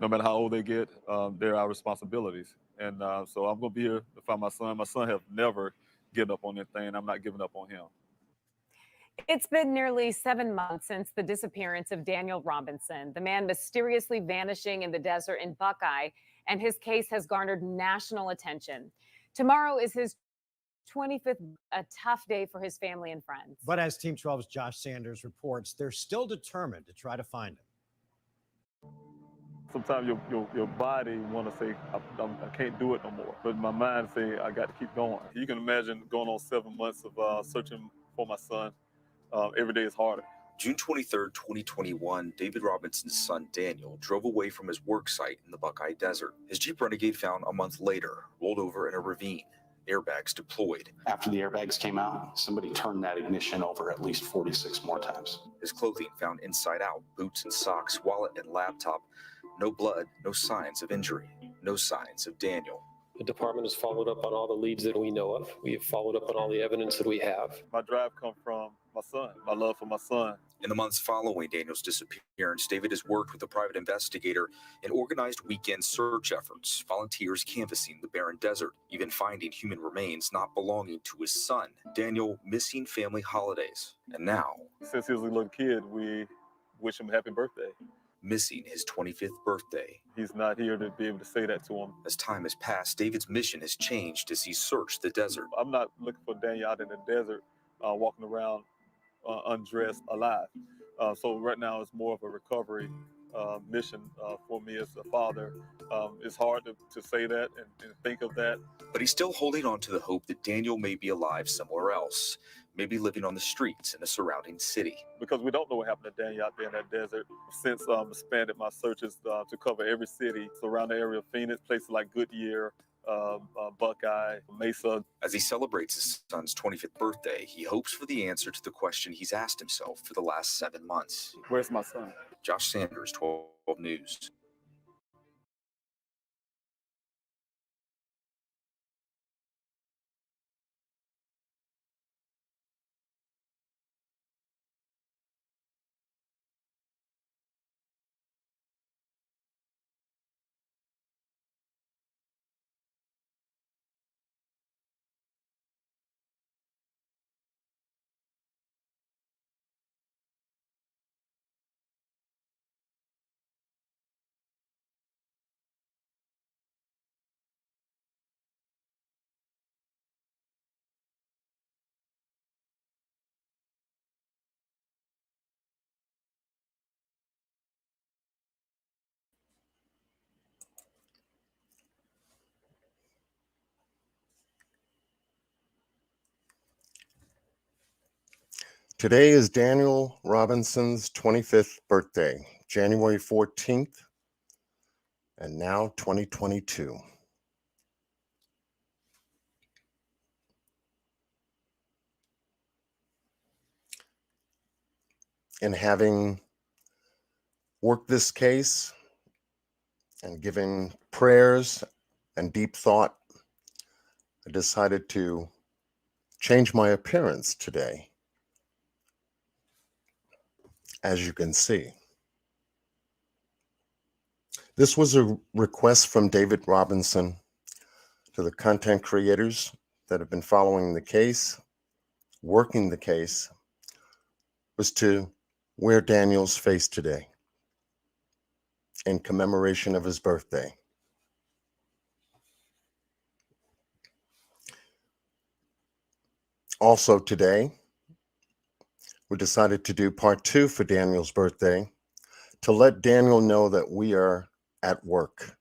no matter how old they get, they're our responsibilities. And so I'm going to be here to find my son. My son has never given up on anything. I'm not giving up on him. It's been nearly 7 months since the disappearance of Daniel Robinson, the man mysteriously vanishing in the desert in Buckeye, and his case has garnered national attention. Tomorrow is his 25th, a tough day for his family and friends. But as Team 12's Josh Sanders reports, they're still determined to try to find him. Sometimes your body want to say, I can't do it no more. But my mind say, I got to keep going. You can imagine going on 7 months of searching for my son. Every day is harder. June 23rd, 2021, David Robinson's son Daniel drove away from his work site in the Buckeye Desert. His Jeep Renegade found a month later, rolled over in a ravine. Airbags deployed. After the airbags came out, somebody turned that ignition over at least 46 more times. His clothing found inside out, boots and socks, wallet and laptop. No blood, no signs of injury, no signs of Daniel. The department has followed up on all the leads that we know of. We have followed up on all the evidence that we have. My drive comes from my son, my love for my son. In the months following Daniel's disappearance, David has worked with a private investigator in organized weekend search efforts, volunteers canvassing the barren desert, even finding human remains not belonging to his son. Daniel missing family holidays. And now, since he was a little kid, we wish him a happy birthday. Missing his 25th birthday. He's not here to be able to say that to him. As time has passed, David's mission has changed as he searched the desert. I'm not looking for Daniel out in the desert, walking around undressed, alive. So right now it's more of a recovery mission for me as a father. It's hard to say that and think of that. But he's still holding on to the hope that Daniel may be alive somewhere else, maybe living on the streets in a surrounding city. Because we don't know what happened to Daniel out there in that desert. Since expanded my searches to cover every city surrounding the area of Phoenix, places like Goodyear, Buckeye, Mesa. As he celebrates his son's 25th birthday, he hopes for the answer to the question he's asked himself for the last 7 months. Where's my son? Josh Sanders, 12 News. Today is Daniel Robinson's 25th birthday, January 14th, and now 2022. In having worked this case and given prayers and deep thought, I decided to change my appearance today. As you can see. This was a request from David Robinson to the content creators that have been following the case, working the case, was to wear Daniel's face today in commemoration of his birthday. Also today, we decided to do part 2 for Daniel's birthday to let Daniel know that we are at work,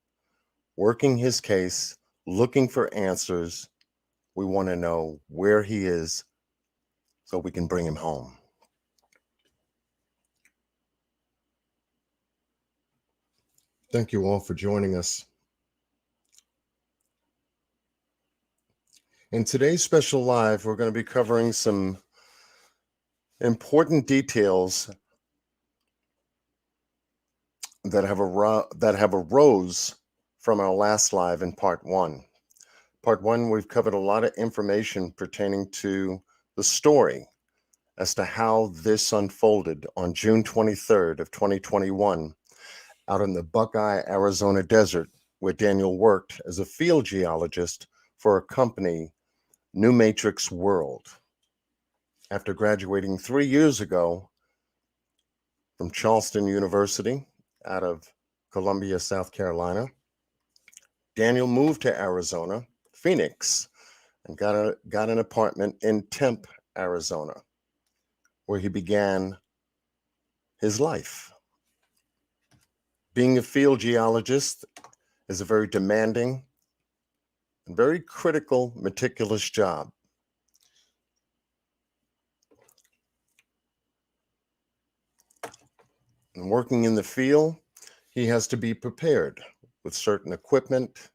working his case, looking for answers. We want to know where he is so we can bring him home. Thank you all for joining us. In today's special live, we're going to be covering some important details that have arose from our last live in part 1. Part 1, we've covered a lot of information pertaining to the story as to how this unfolded on June 23rd of 2021 out in the Buckeye, Arizona desert, where Daniel worked as a field geologist for a company, New Matrix World. After graduating 3 years ago from Charleston University out of Columbia, South Carolina, Daniel moved to Arizona, Phoenix, and got an apartment in Tempe, Arizona, where he began his life. Being a field geologist is a very demanding and very critical, meticulous job. And working in the field, he has to be prepared with certain equipment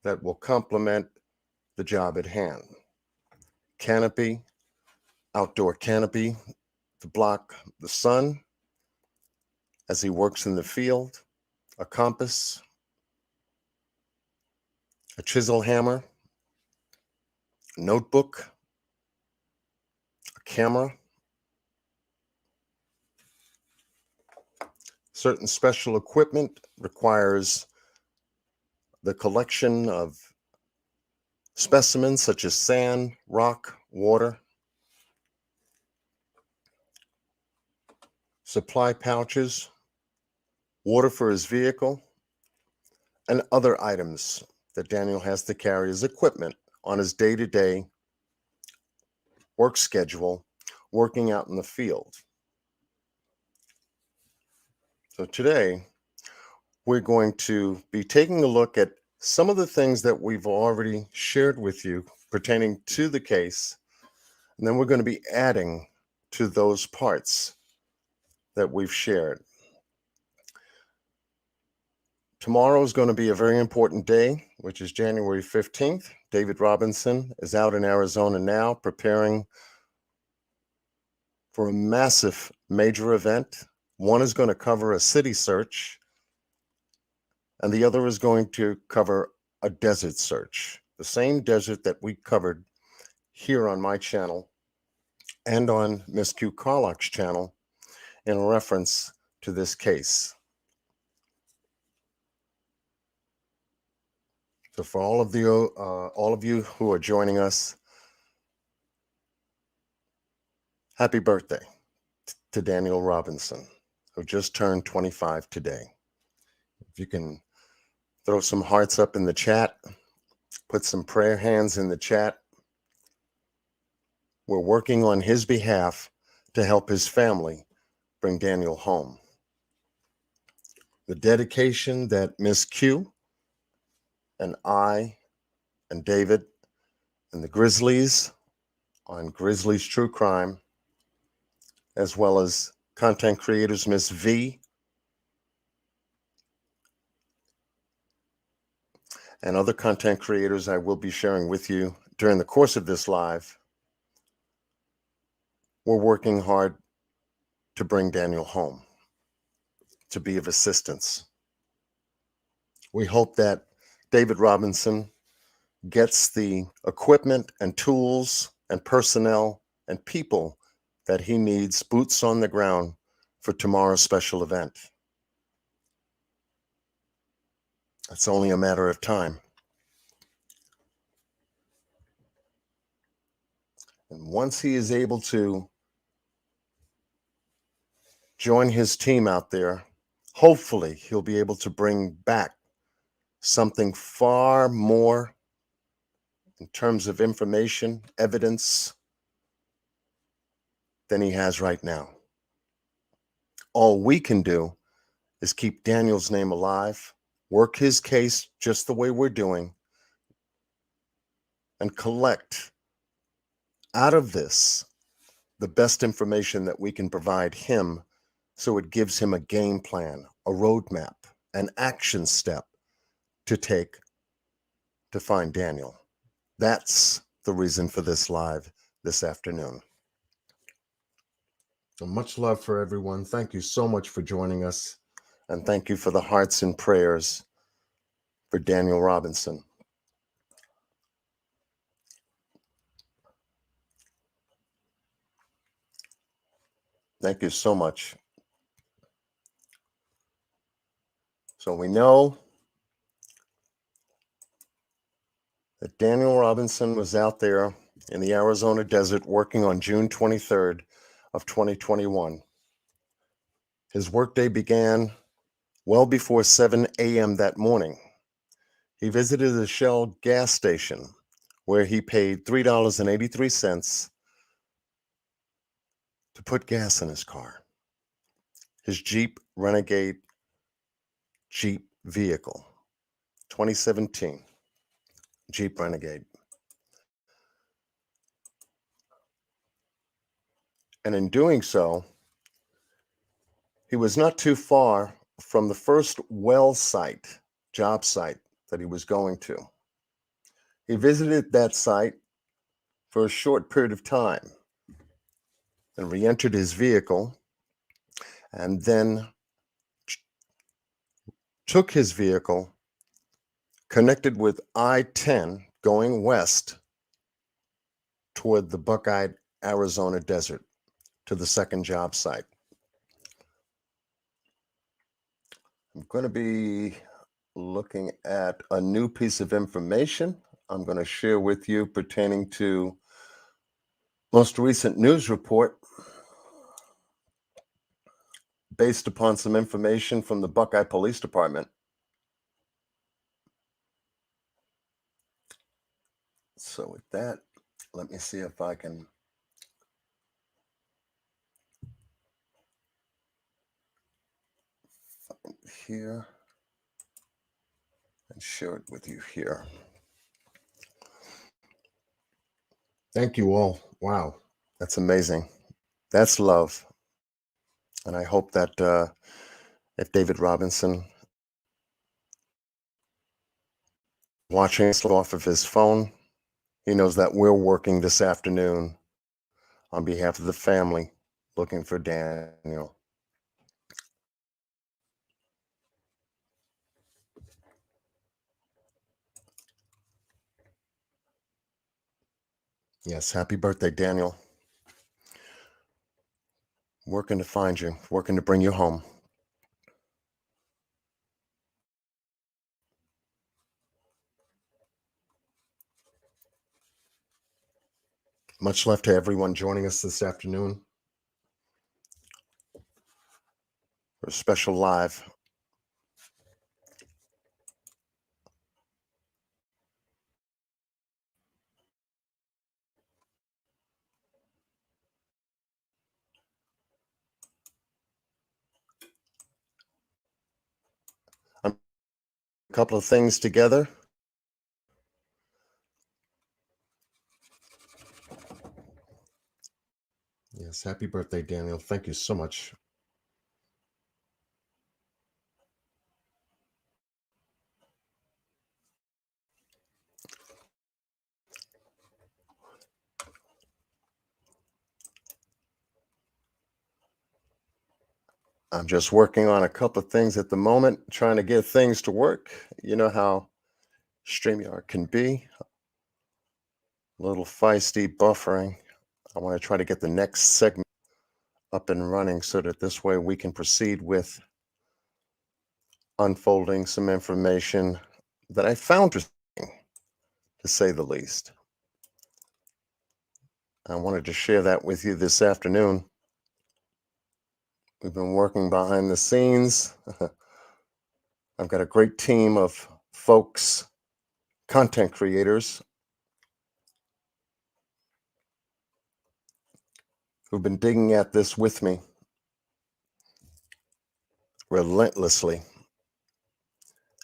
that will complement the job at hand. Canopy, outdoor canopy to block the sun as he works in the field, a compass, a chisel hammer, a notebook, a camera, certain special equipment requires the collection of specimens such as sand, rock, water, supply pouches, water for his vehicle, and other items that Daniel has to carry as equipment on his day-to-day work schedule, working out in the field. So today, we're going to be taking a look at some of the things that we've already shared with you pertaining to the case, and then we're going to be adding to those parts that we've shared. Tomorrow is going to be a very important day, which is January 15th. David Robinson is out in Arizona now preparing for a massive major event. One is going to cover a city search, and the other is going to cover a desert search, the same desert that we covered here on my channel and on Miss Q Carlock's channel in reference to this case. So for all of you who are joining us, happy birthday to Daniel Robinson, who just turned 25 today. If you can throw some hearts up in the chat, put some prayer hands in the chat. We're working on his behalf to help his family bring Daniel home. The dedication that Miss Q and I and David and the Grizzlies on Grizzlies True Crime, as well as content creators Miss V and other content creators I will be sharing with you during the course of this live, we're working hard to bring Daniel home, to be of assistance. We hope that David Robinson gets the equipment and tools and personnel and people that he needs, boots on the ground, for tomorrow's special event. It's only a matter of time. And once he is able to join his team out there, hopefully he'll be able to bring back something far more in terms of information, evidence, than he has right now. All we can do is keep Daniel's name alive, work his case just the way we're doing, and collect out of this the best information that we can provide him, so it gives him a game plan, a roadmap, an action step to take to find Daniel. That's the reason for this live this afternoon. So much love for everyone. Thank you so much for joining us. And thank you for the hearts and prayers for Daniel Robinson. Thank you so much. So we know that Daniel Robinson was out there in the Arizona desert working on June 23rd of 2021. His workday began well before 7 a.m. that morning. He visited a Shell gas station where he paid $3.83 to put gas in his car, his Jeep Renegade Jeep vehicle, 2017 Jeep Renegade. And in doing so, he was not too far from the first well site, job site that he was going to. He visited that site for a short period of time and re-entered his vehicle and then took his vehicle, connected with I-10 going west toward the Buckeye, Arizona desert to the second job site. I'm going to be looking at a new piece of information I'm going to share with you pertaining to most recent news report based upon some information from the Buckeye Police Department. So with that, let me see if I can find it here and share it with you here. Thank you all. Wow, that's amazing. That's love. And I hope that if David Robinson watching this off of his phone, he knows that we're working this afternoon on behalf of the family looking for Daniel. Yes, happy birthday, Daniel. Working to find you, working to bring you home. Much love to everyone joining us this afternoon for a special live. A couple of things together. Yes, happy birthday, Daniel. Thank you so much. I'm just working on a couple of things at the moment, trying to get things to work. You know how StreamYard can be. A little feisty buffering. I want to try to get the next segment up and running so that this way we can proceed with unfolding some information that I found interesting, to say the least. I wanted to share that with you this afternoon. We've been working behind the scenes. I've got a great team of folks, content creators, who've been digging at this with me relentlessly.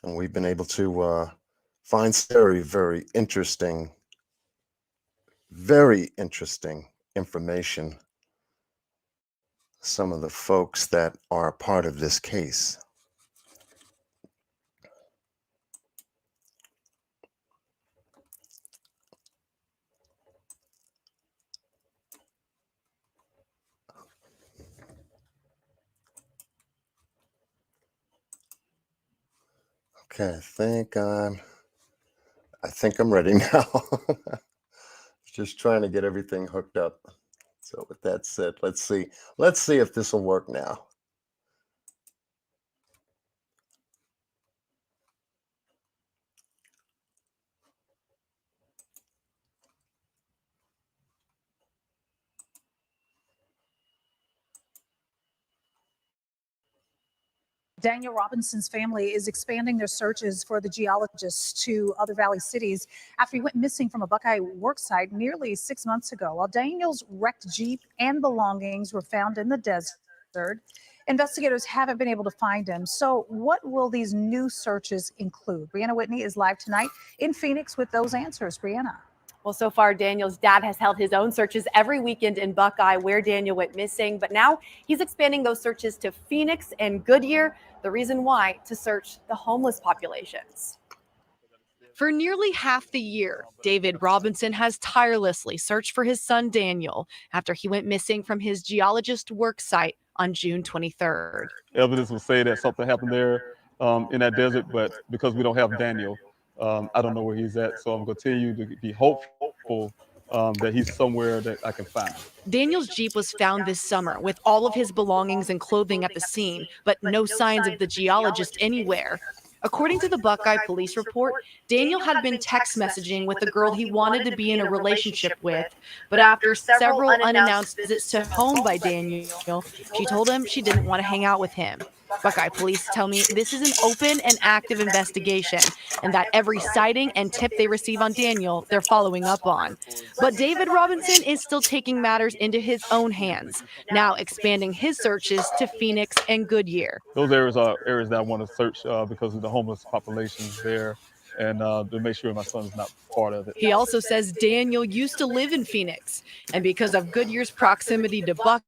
And we've been able to find very, very interesting information. Some of the folks that are a part of this case. Okay, I think I'm ready now. Just trying to get everything hooked up. So with that said, let's see if this will work now. Daniel Robinson's family is expanding their searches for the geologist to other Valley cities after he went missing from a Buckeye worksite nearly 6 months ago. While Daniel's wrecked Jeep and belongings were found in the desert, investigators haven't been able to find him. So what will these new searches include? Brianna Whitney is live tonight in Phoenix with those answers. Brianna. Well, so far, Daniel's dad has held his own searches every weekend in Buckeye where Daniel went missing. But now he's expanding those searches to Phoenix and Goodyear. The reason why? To search the homeless populations. For nearly half the year, David Robinson has tirelessly searched for his son Daniel after he went missing from his geologist work site on June 23rd. Evidence will say that something happened there in that desert, but because we don't have Daniel, I don't know where he's at. So I'm going to continue to be hopeful that he's somewhere that I can find. Daniel's Jeep was found this summer with all of his belongings and clothing at the scene, but no signs of the geologist anywhere. According to the Buckeye police report, Daniel had been text messaging with the girl he wanted to be in a relationship with, but after several unannounced visits to home by Daniel, she told him she didn't want to hang out with him. Buckeye police tell me this is an open and active investigation, and that every sighting and tip they receive on Daniel, they're following up on. But David Robinson is still taking matters into his own hands, now expanding his searches to Phoenix and Goodyear. Those areas are areas that I want to search because of the homeless population there, and to make sure my son is not part of it. He also says Daniel used to live in Phoenix, and because of Goodyear's proximity to Buckeye,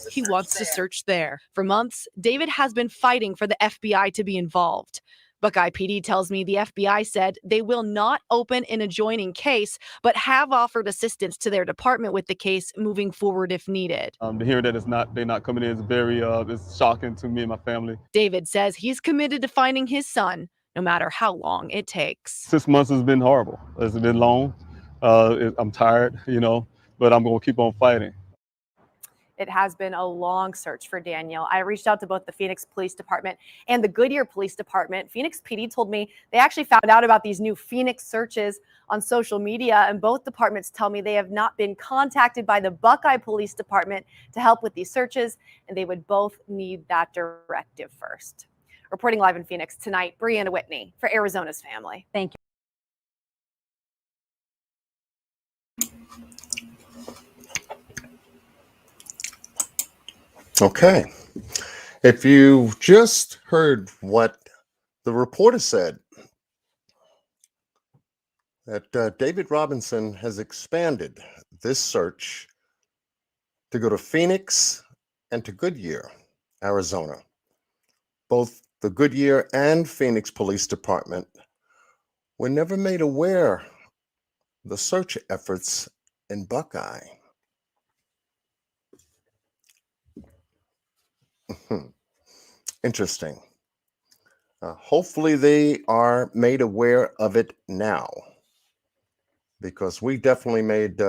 he wants to search there. For months, David has been fighting for the FBI to be involved. Buckeye PD tells me the FBI said they will not open an adjoining case, but have offered assistance to their department with the case moving forward if needed. To hear that they're not coming in is very it's shocking to me and my family. David says he's committed to finding his son, no matter how long it takes. 6 months has been horrible. It's been long. I'm tired, but I'm going to keep on fighting. It has been a long search for Daniel. I reached out to both the Phoenix Police Department and the Goodyear Police Department. Phoenix PD told me they actually found out about these new Phoenix searches on social media, and both departments tell me they have not been contacted by the Buckeye Police Department to help with these searches, and they would both need that directive first. Reporting live in Phoenix tonight, Brianna Whitney for Arizona's Family. Thank you. Okay. If you just heard what the reporter said, that David Robinson has expanded this search to go to Phoenix and to Goodyear, Arizona. Both the Goodyear and Phoenix Police Department were never made aware of the search efforts in Buckeye. Interesting. Hopefully they are made aware of it now, because we definitely made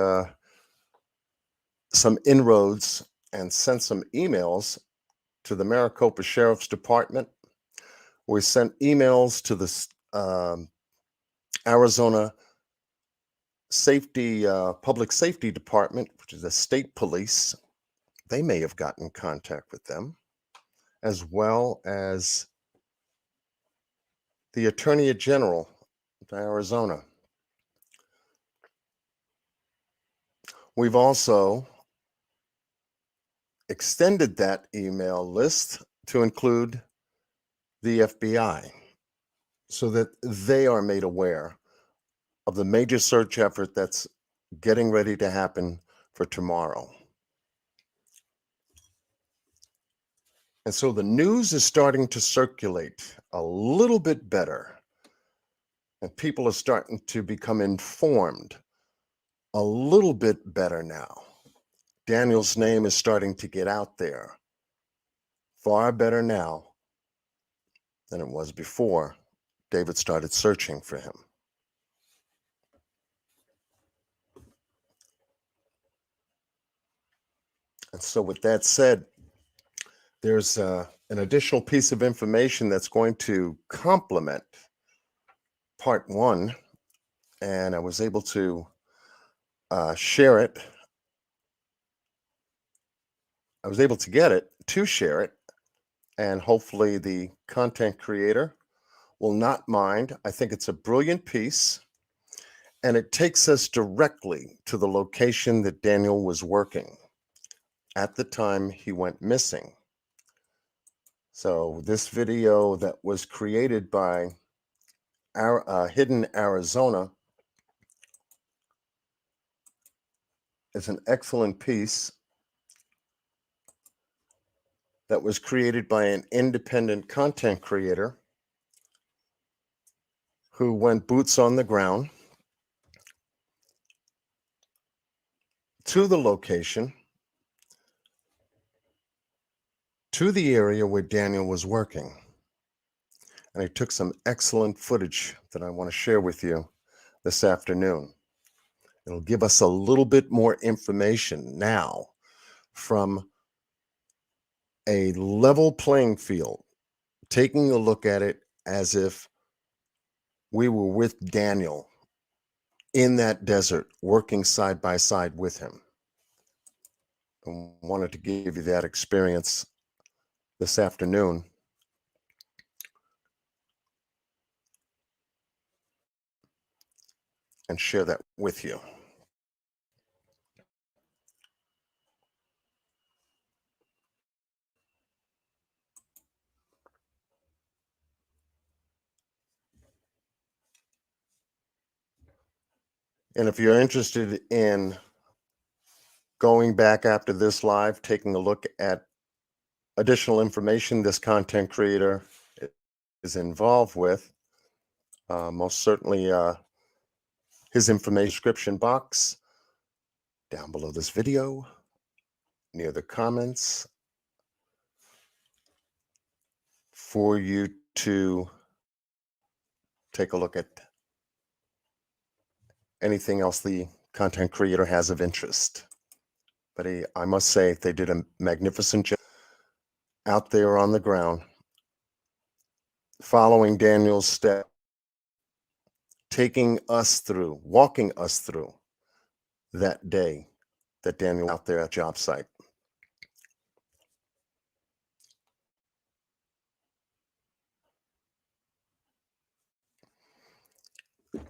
some inroads and sent some emails to the Maricopa Sheriff's Department. We sent emails to the Arizona Public Safety Department, which is the state police. They may have gotten in contact with them, as well as the Attorney General of Arizona. We've also extended that email list to include the FBI so that they are made aware of the major search effort that's getting ready to happen for tomorrow. And so the news is starting to circulate a little bit better, and people are starting to become informed a little bit better now. Daniel's name is starting to get out there far better now than it was before David started searching for him. And so with that said, there's an additional piece of information that's going to complement part one, and I was able to share it. I was able to get it to share it and hopefully the content creator will not mind. I think it's a brilliant piece, and it takes us directly to the location that Daniel was working at the time he went missing. So this video that was created by Hidden Arizona is an excellent piece that was created by an independent content creator who went boots on the ground to the location, to the area where Daniel was working. And I took some excellent footage that I want to share with you this afternoon. It'll give us a little bit more information now from a level playing field, taking a look at it as if we were with Daniel in that desert, working side by side with him. I wanted to give you that experience this afternoon. And share that with you. And if you're interested in going back after this live, taking a look at additional information this content creator is involved with, most certainly his information description box down below this video, near the comments, for you to take a look at anything else the content creator has of interest. But I must say, they did a magnificent job out there on the ground, following Daniel's step, taking us through, walking us through that day that Daniel out there at job site.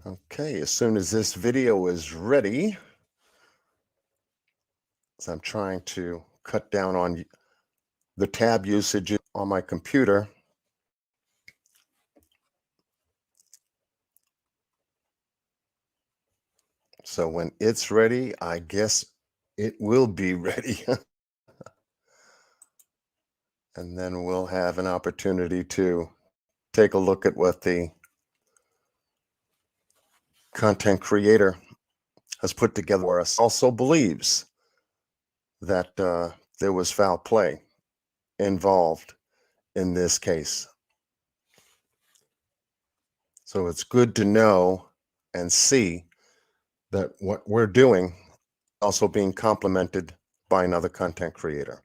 Okay, as soon as this video is ready, as I'm trying to cut down on the tab usage on my computer, so when it's ready, I guess it will be ready. And then we'll have an opportunity to take a look at what the content creator has put together for us. Also believes that there was foul play involved in this case. So it's good to know and see that what we're doing also being complemented by another content creator.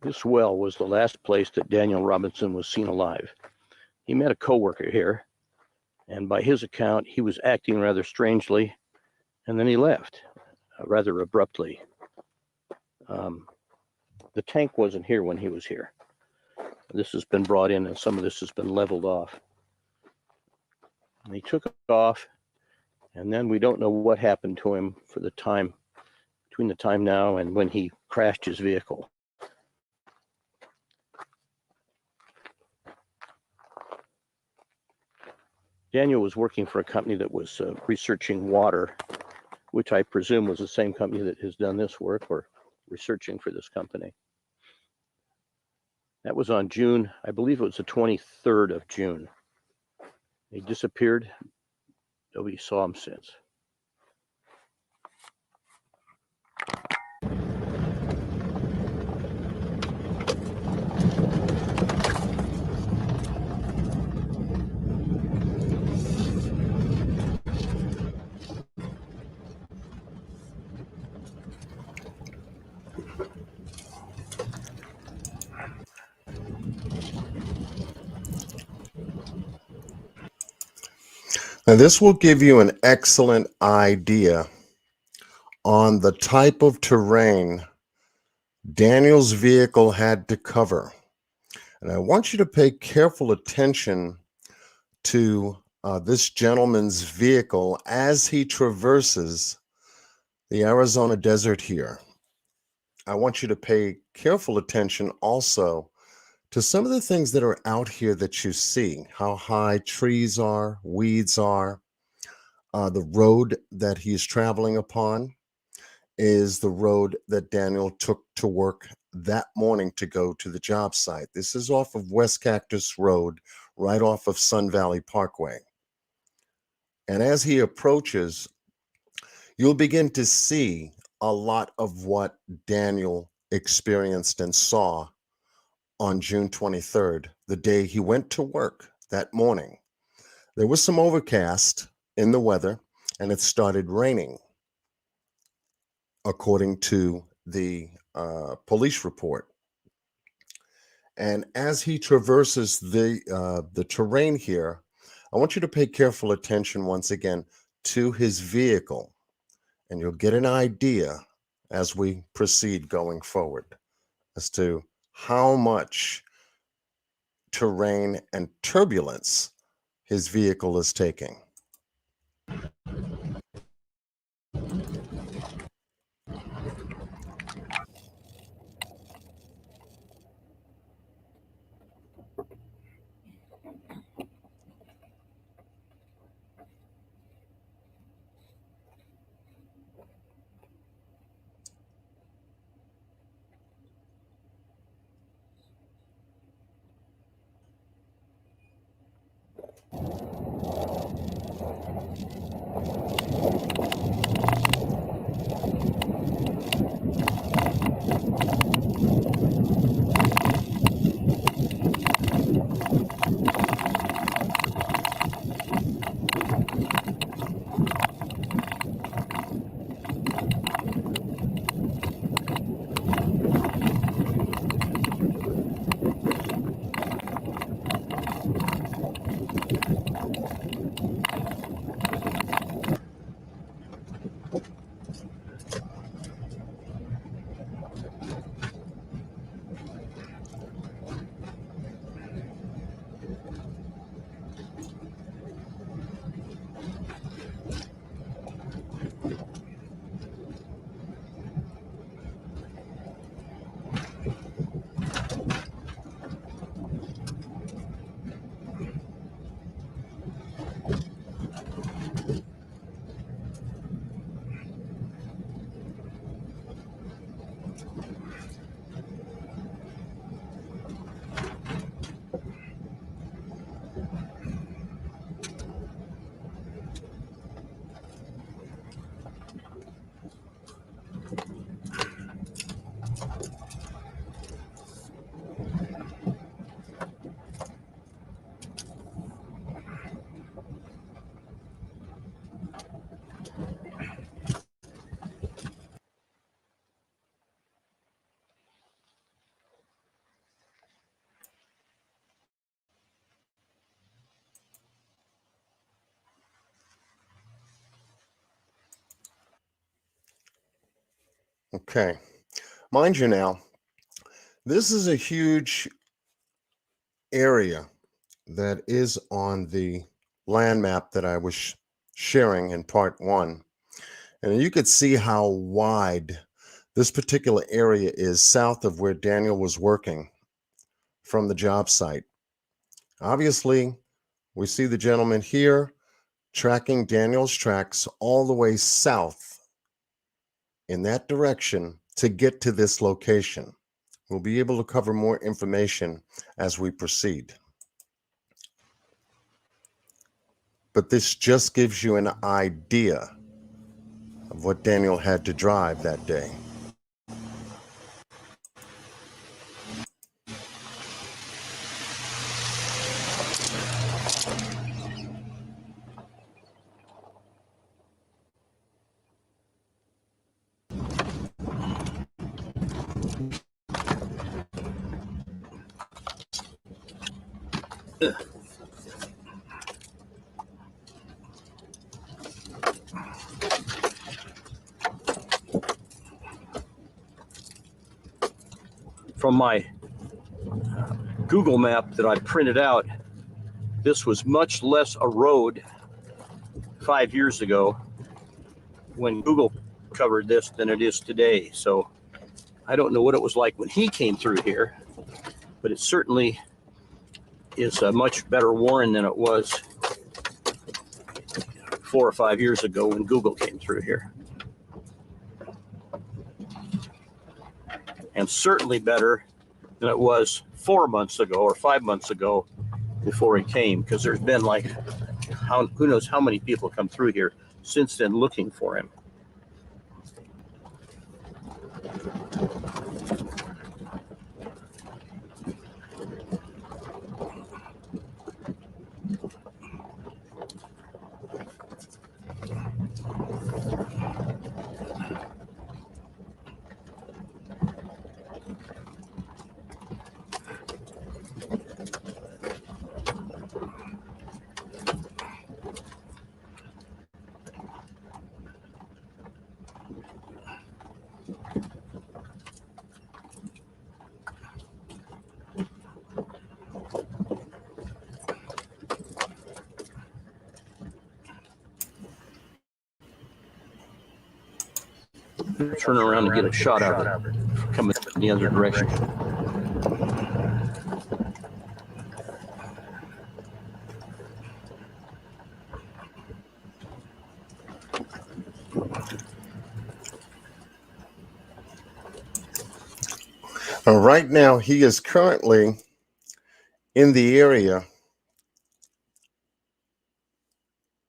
This well was the last place that Daniel Robinson was seen alive. He met a coworker here And by his account, he was acting rather strangely, and then he left rather abruptly. The tank wasn't here when he was here. This has been brought in, and some of this has been leveled off. And he took off, and then we don't know what happened to him for the time between the time now and when he crashed his vehicle. Daniel was working for a company that was researching water, which I presume was the same company that has done this work or researching for this company. That was on June, I believe it was the 23rd of June. He disappeared. Nobody saw him since. Now, this will give you an excellent idea on the type of terrain Daniel's vehicle had to cover. And I want you to pay careful attention to this gentleman's vehicle as he traverses the Arizona desert here. I want you to pay careful attention also to some of the things that are out here that you see, how high trees are, weeds are. The road that he's traveling upon is the road that Daniel took to work that morning to go to the job site. This is off of West Cactus Road, right off of Sun Valley Parkway. And as he approaches, you'll begin to see a lot of what Daniel experienced and saw on June 23rd, the day he went to work that morning. There was some overcast in the weather, and it started raining, according to the police report. And as he traverses the terrain here, I want you to pay careful attention once again to his vehicle, and you'll get an idea as we proceed going forward as to how much terrain and turbulence his vehicle is taking. Okay. Mind you now, this is a huge area that is on the land map that I was sharing in part 1. And you could see how wide this particular area is south of where Daniel was working from the job site. Obviously, we see the gentleman here tracking Daniel's tracks all the way south in that direction to get to this location. We'll be able to cover more information as we proceed. But this just gives you an idea of what Daniel had to drive that day. From my Google map that I printed out, this was much less a road 5 years ago when Google covered this than it is today. So I don't know what it was like when he came through here, but it certainly is a much better worn than it was 4 or 5 years ago when Google came through here. And certainly better than it was 4 months ago or 5 months ago before he came, because there's been like, who knows how many people come through here since then looking for him. Turn around and get a shot of it coming in the other direction. Right now, he is currently in the area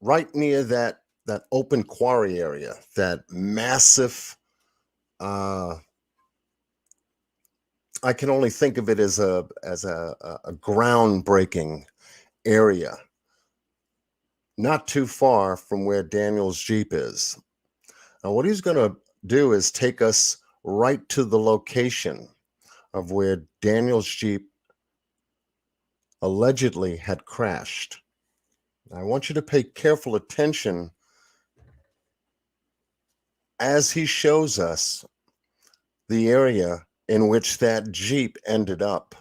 right near that open quarry area, that massive, I can only think of it as a groundbreaking area, not too far from where Daniel's Jeep is. Now, what he's going to do is take us right to the location of where Daniel's Jeep allegedly had crashed. I want you to pay careful attention as he shows us the area in which that Jeep ended up.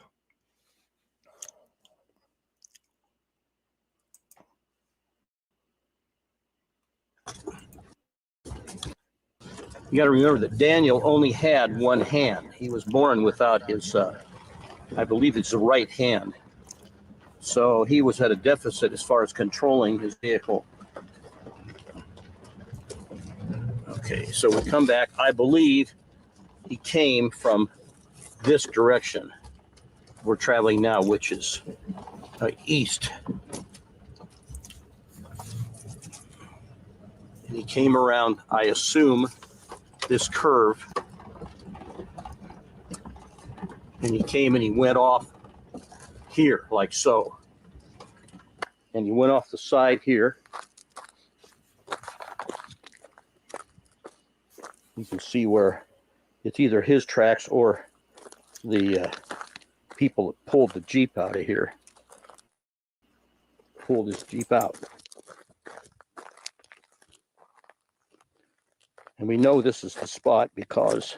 You got to remember that Daniel only had one hand. He was born without his, I believe it's the right hand. So he was at a deficit as far as controlling his vehicle. Okay, so we come back. I believe he came from this direction we're traveling now, which is east. And he came around, I assume, this curve, and he came and he went off here like so, and he went off the side here. You can see where it's either his tracks or the people that pulled the Jeep out of here pulled his Jeep out. And we know this is the spot because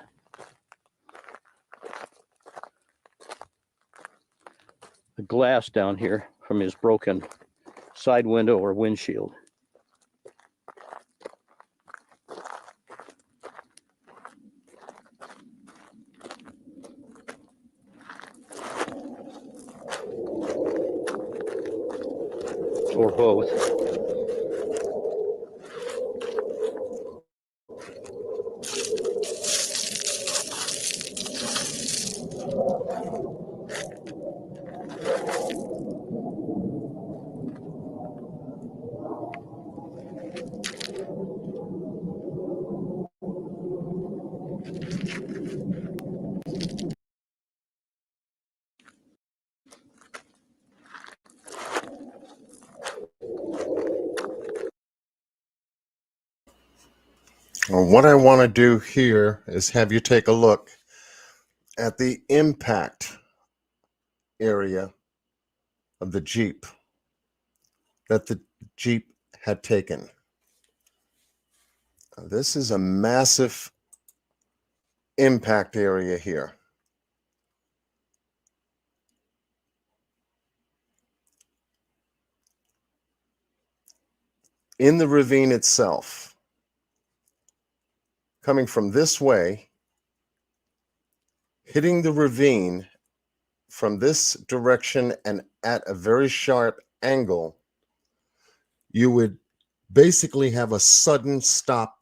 the glass down here from his broken side window or windshield. Or both. Well, what I want to do here is have you take a look at the impact area of the Jeep that the Jeep had taken. This is a massive impact area here. In the ravine itself, coming from this way, hitting the ravine from this direction and at a very sharp angle, you would basically have a sudden stop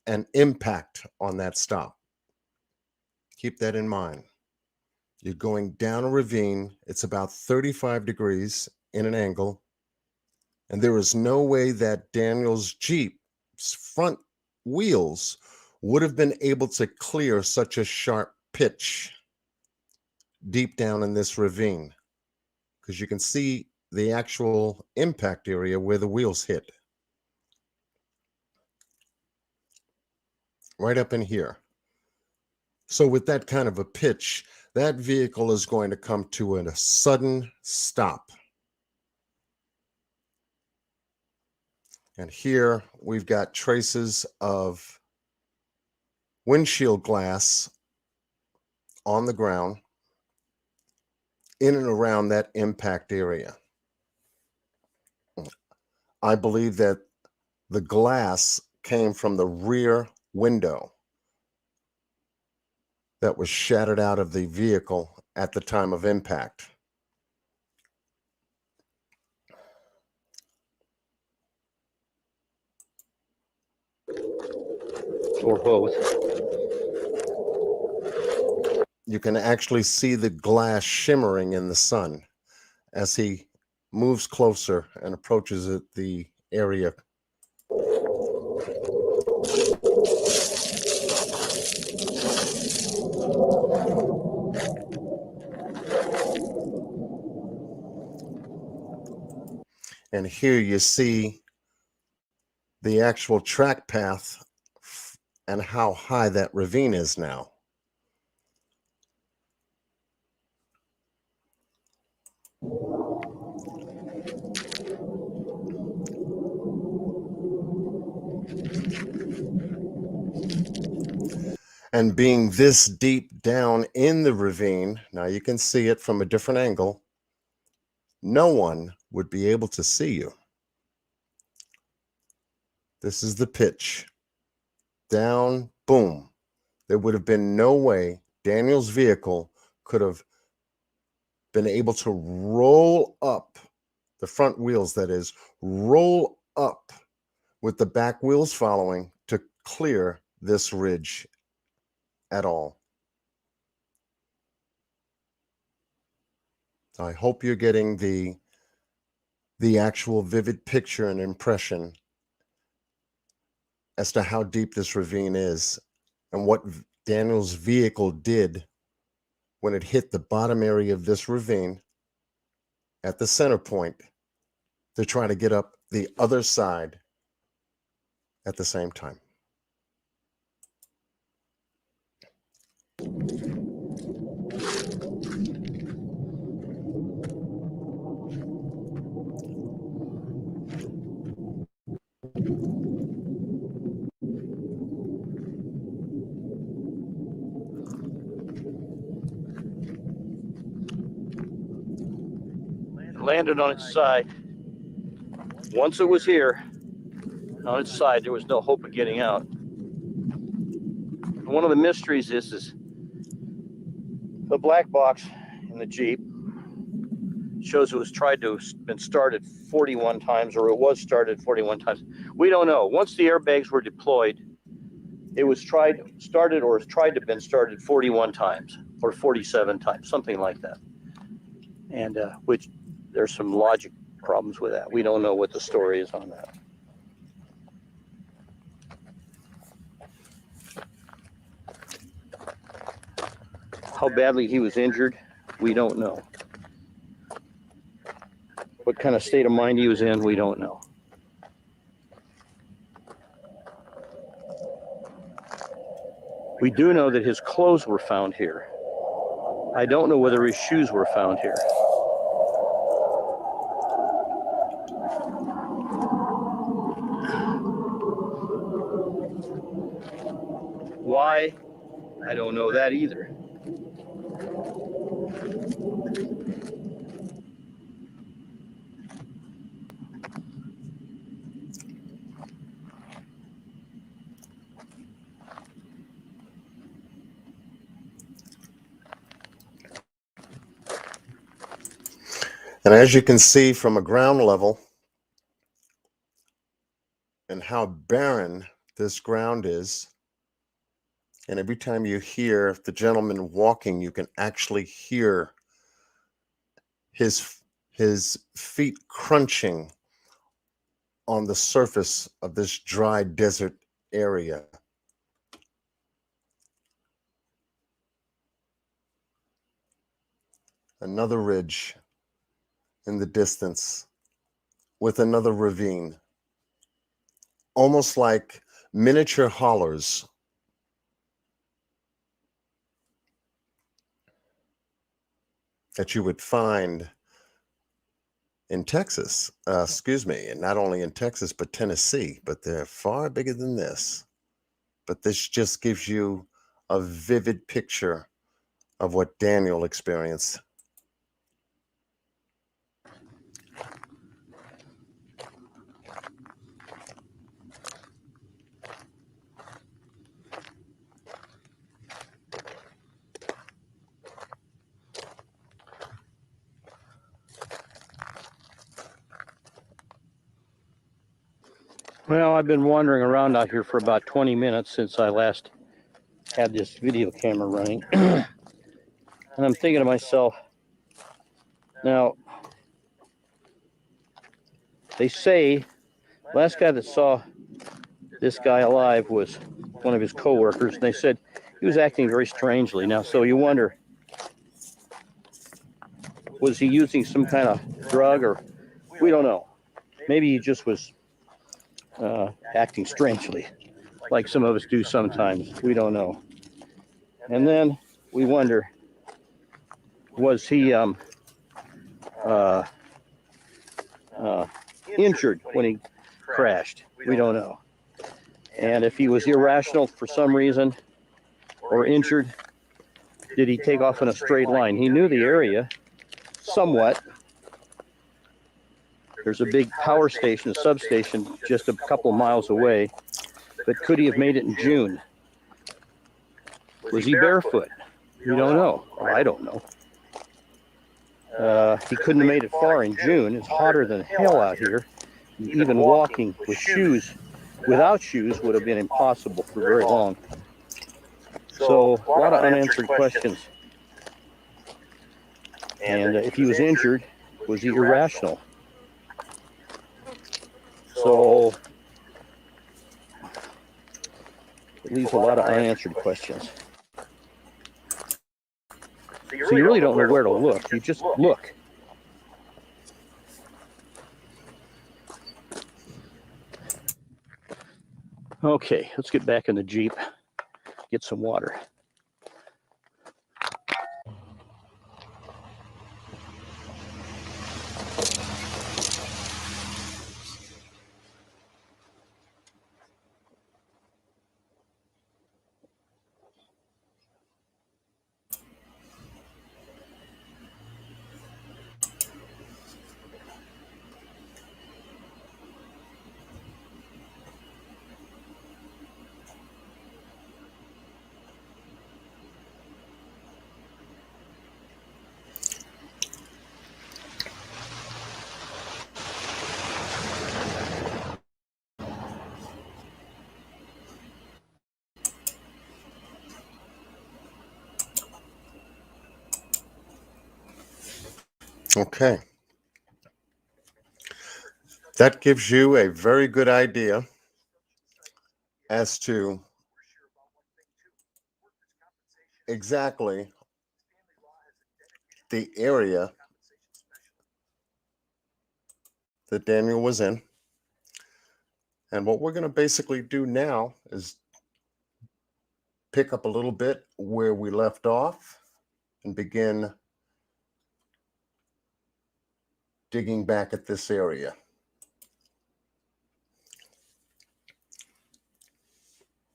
and impact on that stop. Keep that in mind. You're going down a ravine. It's about 35 degrees in an angle. And there is no way that Daniel's Jeep's front wheels would have been able to clear such a sharp pitch deep down in this ravine, because you can see the actual impact area where the wheels hit. Right up in here. So with that kind of a pitch, that vehicle is going to come to a sudden stop. And here we've got traces of windshield glass on the ground in and around that impact area. I believe that the glass came from the rear window that was shattered out of the vehicle at the time of impact. Or both. You can actually see the glass shimmering in the sun as he moves closer and approaches the area. And here you see the actual track path and how high that ravine is now. And being this deep down in the ravine, now you can see it from a different angle, no one would be able to see you. This is the pitch. Down, boom. There would have been no way Daniel's vehicle could have been able to roll up, the front wheels that is, roll up with the back wheels following to clear this ridge at all. I hope you're getting the actual vivid picture and impression as to how deep this ravine is and what Daniel's vehicle did when it hit the bottom area of this ravine at the center point to try to get up the other side at the same time. landed on its side. Once it was here, on its side, there was no hope of getting out. One of the mysteries is the black box in the Jeep shows it was tried to have been started 41 times, or it was started 41 times. We don't know. Once the airbags were deployed, it was started to have been started 41 times or 47 times, something like that. And which there's some logic problems with that. We don't know what the story is on that. How badly he was injured, we don't know. What kind of state of mind he was in, we don't know. We do know that his clothes were found here. I don't know whether his shoes were found here. Why? I don't know that either. And as you can see from a ground level and how barren this ground is, and every time you hear the gentleman walking, you can actually hear his feet crunching on the surface of this dry desert area. Another ridge in the distance with another ravine, almost like miniature hollers. That you would find in Texas, and not only in Texas, but Tennessee, but they're far bigger than this. But this just gives you a vivid picture of what Daniel experienced. Well, I've been wandering around out here for about 20 minutes since I last had this video camera running. And I'm thinking to myself, now, they say last guy that saw this guy alive was one of his coworkers, and they said he was acting very strangely. Now, so you wonder, was he using some kind of drug, or we don't know. Maybe he just was acting strangely, like some of us do sometimes. We don't know. And then we wonder, was he injured when he crashed? We don't know. And if he was irrational for some reason or injured, did he take off in a straight line? He knew the area somewhat. There's a big power station, a substation, just a couple miles away. But could he have made it in June? Was he barefoot? We don't know. Or I don't know. He couldn't have made it far in June. It's hotter than hell out here. Even walking with shoes, without shoes, would have been impossible for very long. So a lot of unanswered questions. And if he was injured, was he irrational? So it leaves a lot of unanswered questions. So you really don't know where to look. You just look. Okay, let's get back in the Jeep, get some water. Okay. That gives you a very good idea as to exactly the area that Daniel was in. And what we're going to basically do now is pick up a little bit where we left off and begin digging back at this area.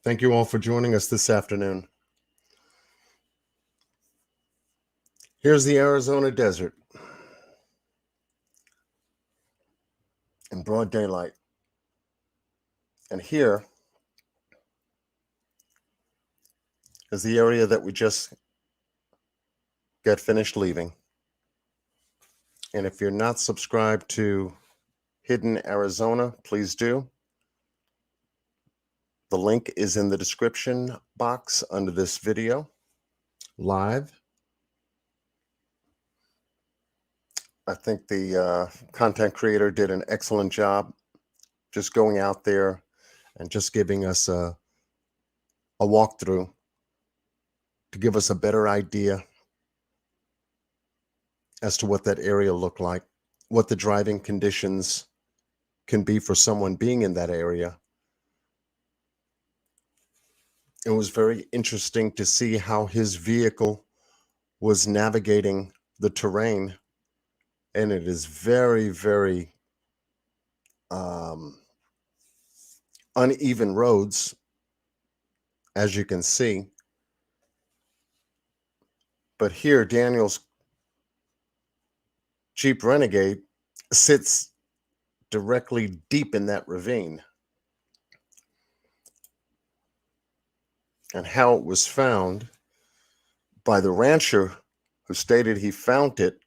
Thank you all for joining us this afternoon. Here's the Arizona desert in broad daylight. And here is the area that we just got finished leaving. And if you're not subscribed to Hidden Arizona, please do. The link is in the description box under this video, live. I think the content creator did an excellent job just going out there and just giving us a walkthrough to give us a better idea as to what that area looked like, what the driving conditions can be for someone being in that area. It was very interesting to see how his vehicle was navigating the terrain, and it is very, very uneven roads, as you can see. But here, Daniel's Jeep Renegade sits directly deep in that ravine. And how it was found by the rancher who stated he found it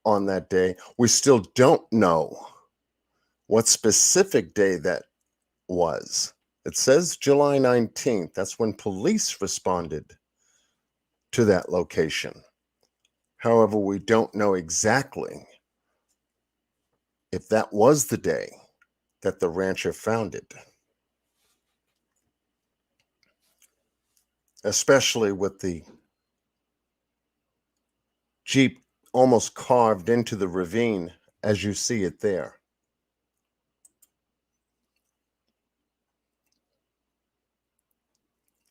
on that day, we still don't know what specific day that was. It says July 19th. That's when police responded to that location. However, we don't know exactly if that was the day that the rancher found it. Especially with the Jeep almost carved into the ravine as you see it there.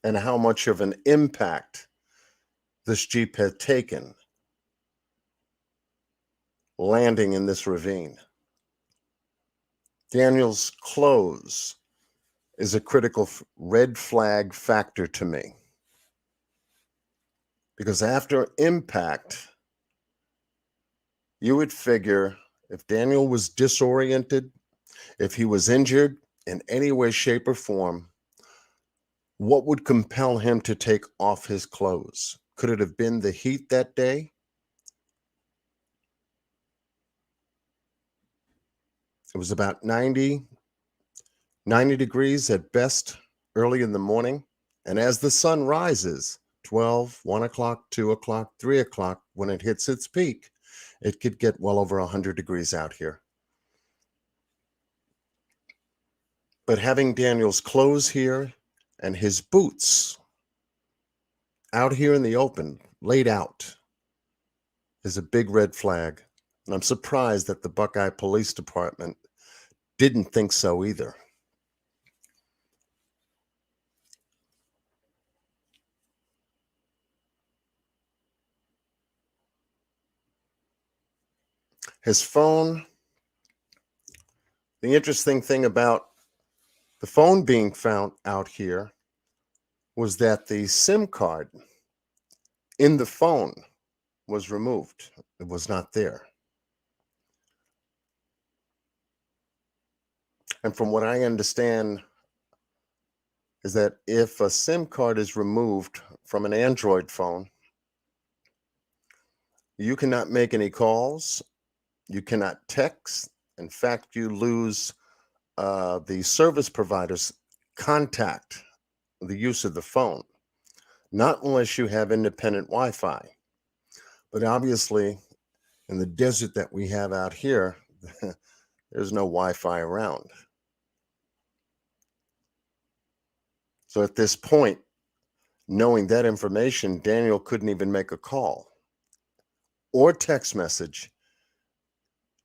And how much of an impact this Jeep had taken landing in this ravine. Daniel's clothes is a critical red flag factor to me. Because after impact, you would figure if Daniel was disoriented, if he was injured in any way, shape, or form, what would compel him to take off his clothes? Could it have been the heat that day? It was about 90 degrees at best early in the morning. And as the sun rises, 12, 1 o'clock, 2 o'clock, 3 o'clock, when it hits its peak, it could get well over 100 degrees out here. But having Daniel's clothes here and his boots out here in the open, laid out, is a big red flag. And I'm surprised that the Buckeye Police Department didn't think so either. His phone, the interesting thing about the phone being found out here was that the SIM card in the phone was removed. It was not there. And from what I understand is that if a SIM card is removed from an Android phone, you cannot make any calls, you cannot text. In fact, you lose the service provider's contact, the use of the phone, not unless you have independent Wi-Fi. But obviously, In the desert that we have out here, there's no Wi-Fi around. So at this point, knowing that information, Daniel couldn't even make a call or text message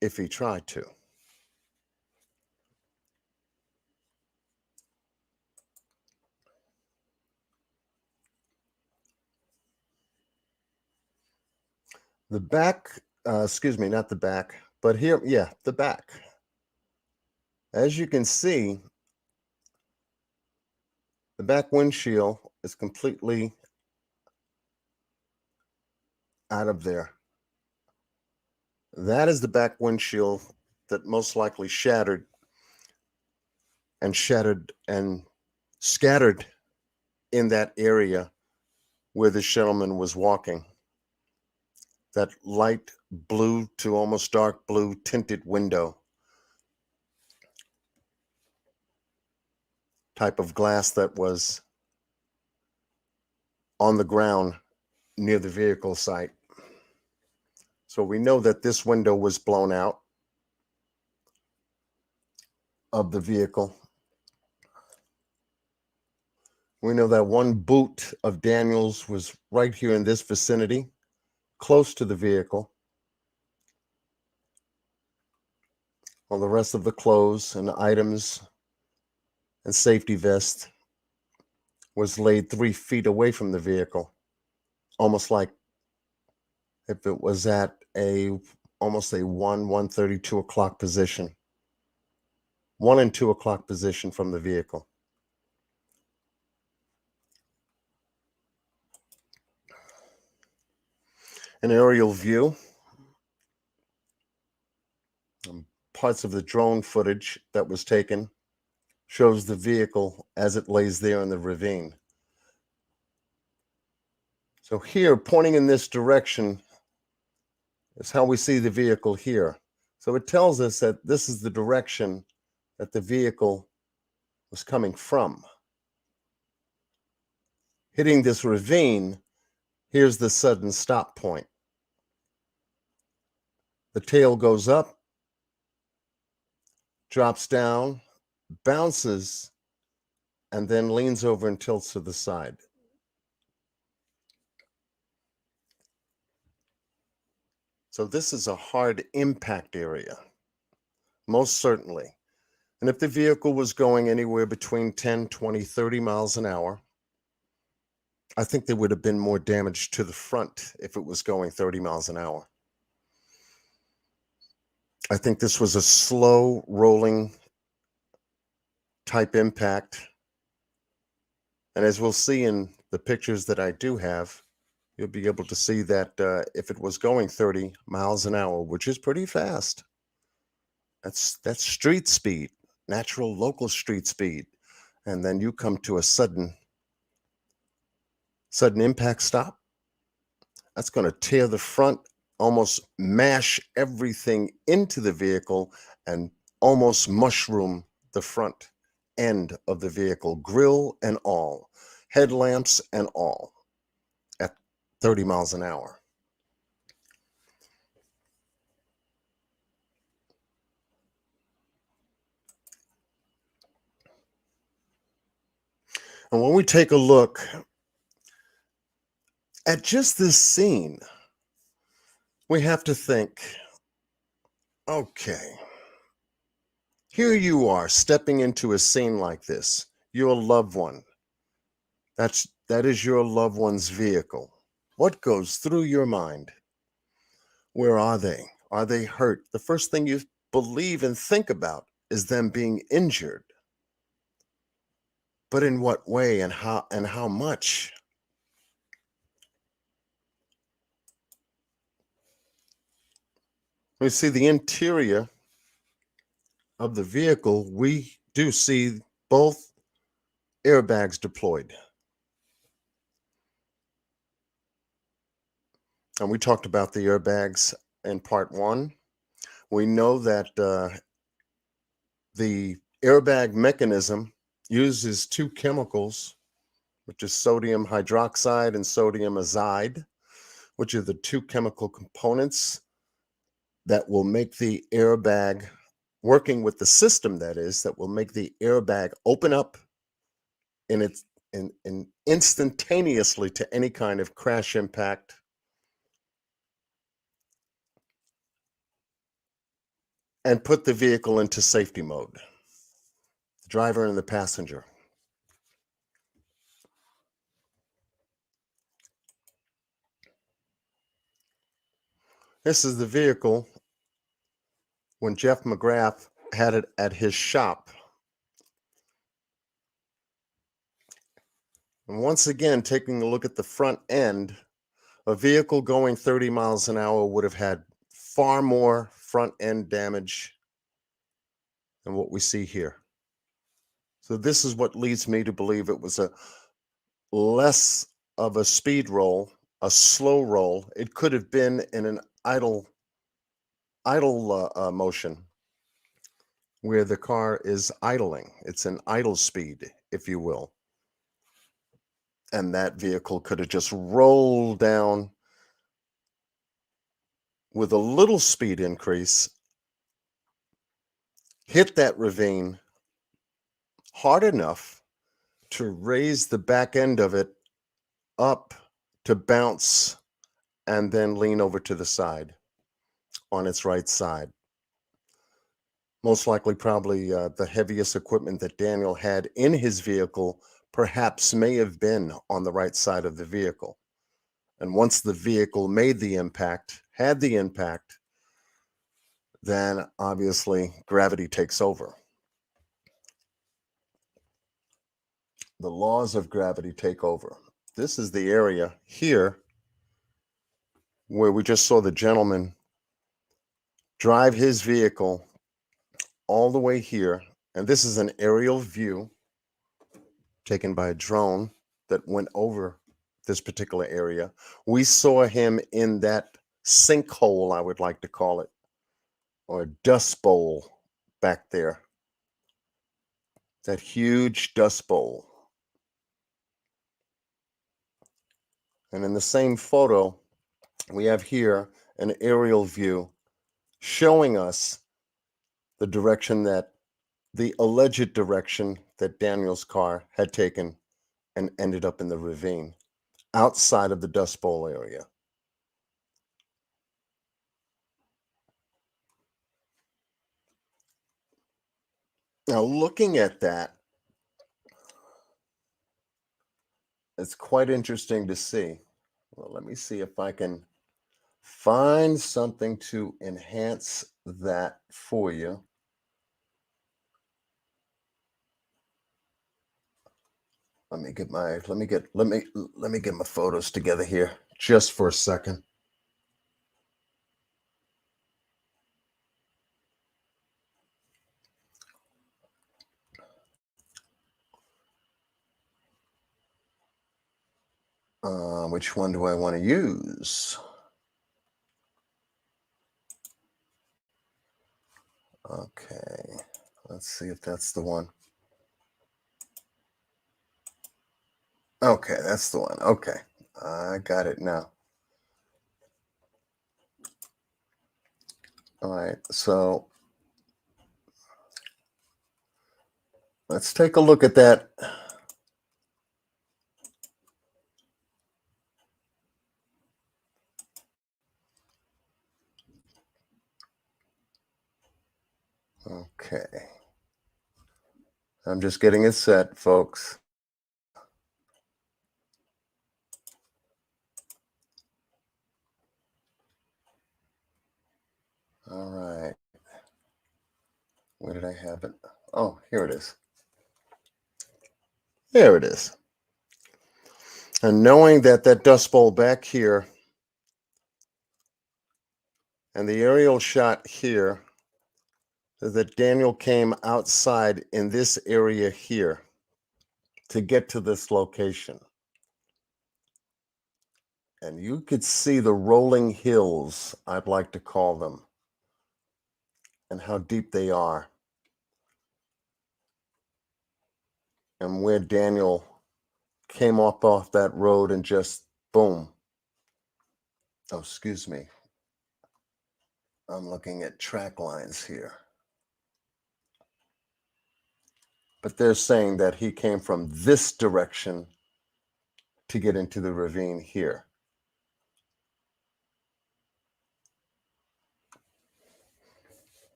if he tried to. The back, excuse me, not the back, but here, yeah, the back. As you can see, the back windshield is completely out of there. That is the back windshield that most likely shattered and scattered in that area where the gentleman was walking. That light blue to almost dark blue tinted window type of glass that was on the ground near the vehicle site. So we know that this window was blown out of the vehicle. We know that one boot of Daniel's was right here in this vicinity, close to the vehicle. All the rest of the clothes and items and safety vest was laid 3 feet away from the vehicle, almost like if it was at almost a 1:30, 2 o'clock position. 1 and 2 o'clock position from the vehicle. An aerial view. Parts of the drone footage that was taken shows the vehicle as it lays there in the ravine. So here, pointing in this direction, is how we see the vehicle here. So it tells us that this is the direction that the vehicle was coming from. Hitting this ravine, here's the sudden stop point. The tail goes up, drops down, bounces, and then leans over and tilts to the side. So this is a hard impact area, most certainly. And if the vehicle was going anywhere between 10, 20, 30 miles an hour, I think there would have been more damage to the front if it was going 30 miles an hour. I think this was a slow rolling type impact. And as we'll see in the pictures that I do have, you'll be able to see that if it was going 30 miles an hour, which is pretty fast, that's street speed, natural local street speed. And then you come to a sudden impact stop. That's going to tear the front, almost mash everything into the vehicle, and almost mushroom the front end of the vehicle, grill and all, headlamps and all, at 30 miles an hour. And when we take a look at just this scene, we have to think, okay, here you are stepping into a scene like this, your loved one. That is your loved one's vehicle. What goes through your mind? Where are they? Are they hurt? The first thing you believe and think about is them being injured. But in what way and how much? We see the interior of the vehicle. We do see both airbags deployed. And we talked about the airbags in part 1. We know that the airbag mechanism uses 2 chemicals, which is sodium hydroxide and sodium azide, which are the 2 chemical components that will make the airbag, working with the system that is, that will make the airbag open up in instantaneously to any kind of crash impact. And put the vehicle into safety mode, the driver and the passenger. This is the vehicle when Jeff McGrath had it at his shop. And once again, taking a look at the front end, a vehicle going 30 miles an hour would have had far more front end damage than what we see here. So this is what leads me to believe it was a less of a speed roll, a slow roll. It could have been in an idle motion where the car is idling. It's an idle speed, if you will. And that vehicle could have just rolled down with a little speed increase, hit that ravine hard enough to raise the back end of it up to bounce and then lean over to the side on its right side. Most likely, probably the heaviest equipment that Daniel had in his vehicle perhaps may have been on the right side of the vehicle. And once the vehicle made the impact, had the impact, then obviously gravity takes over. The laws of gravity take over. This is the area here where we just saw the gentleman drive his vehicle all the way here. And this is an aerial view taken by a drone that went over this particular area. We saw him in that sinkhole, I would like to call it, or dust bowl back there. That huge dust bowl. And in the same photo, we have here an aerial view showing us the direction that the alleged direction that Daniel's car had taken and ended up in the ravine outside of the Dust Bowl area. Now, looking at that, it's quite interesting to see. Well, let me see if I can find something to enhance that for you. Let me get my photos together here just for a second. Which one do I want to use? Okay, let's see if that's the one. Okay, that's the one. Okay, I got it now. All right, so let's take a look at that. Okay. I'm just getting it set, folks. All right. Where did I have it? Oh, here it is. There it is. And knowing that that dust bowl back here and the aerial shot here, that Daniel came outside in this area here to get to this location. And you could see the rolling hills, I'd like to call them, and how deep they are. And where Daniel came off that road and just boom. Oh, excuse me. I'm looking at track lines here. But they're saying that he came from this direction to get into the ravine here.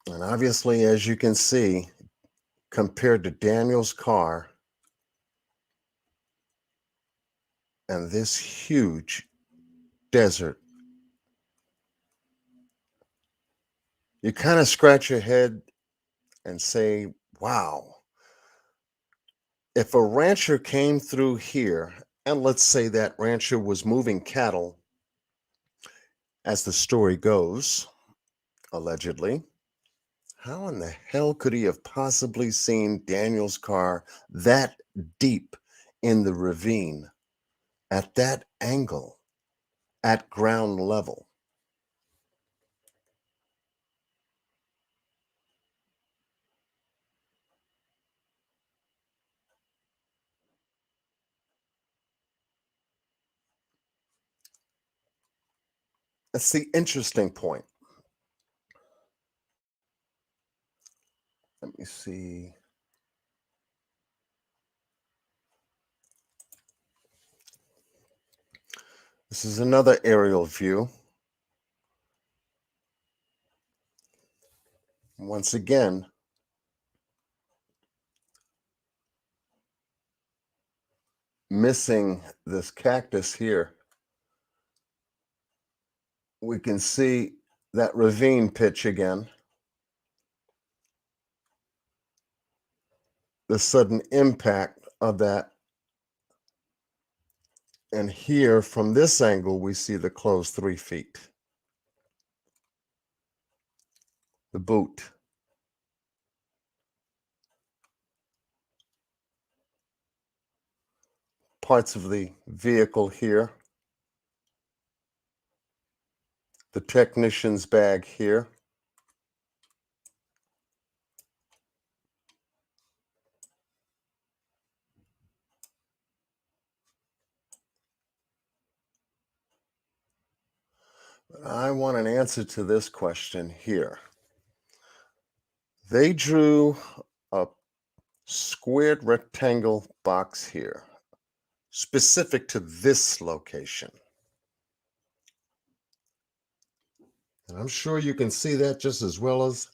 And obviously, as you can see, compared to Daniel's car and this huge desert, you kind of scratch your head and say, wow, if a rancher came through here, and let's say that rancher was moving cattle, as the story goes, allegedly, how in the hell could he have possibly seen Daniel's car that deep in the ravine, at that angle, at ground level? That's the interesting point. Let me see. This is another aerial view. Once again, missing this cactus here, we can see that ravine pitch again. The sudden impact of that. And here, from this angle, we see the closed 3 feet. The boot. Parts of the vehicle here. The technician's bag here. But I want an answer to this question here. They drew a squared rectangle box here, specific to this location. And I'm sure you can see that just as well as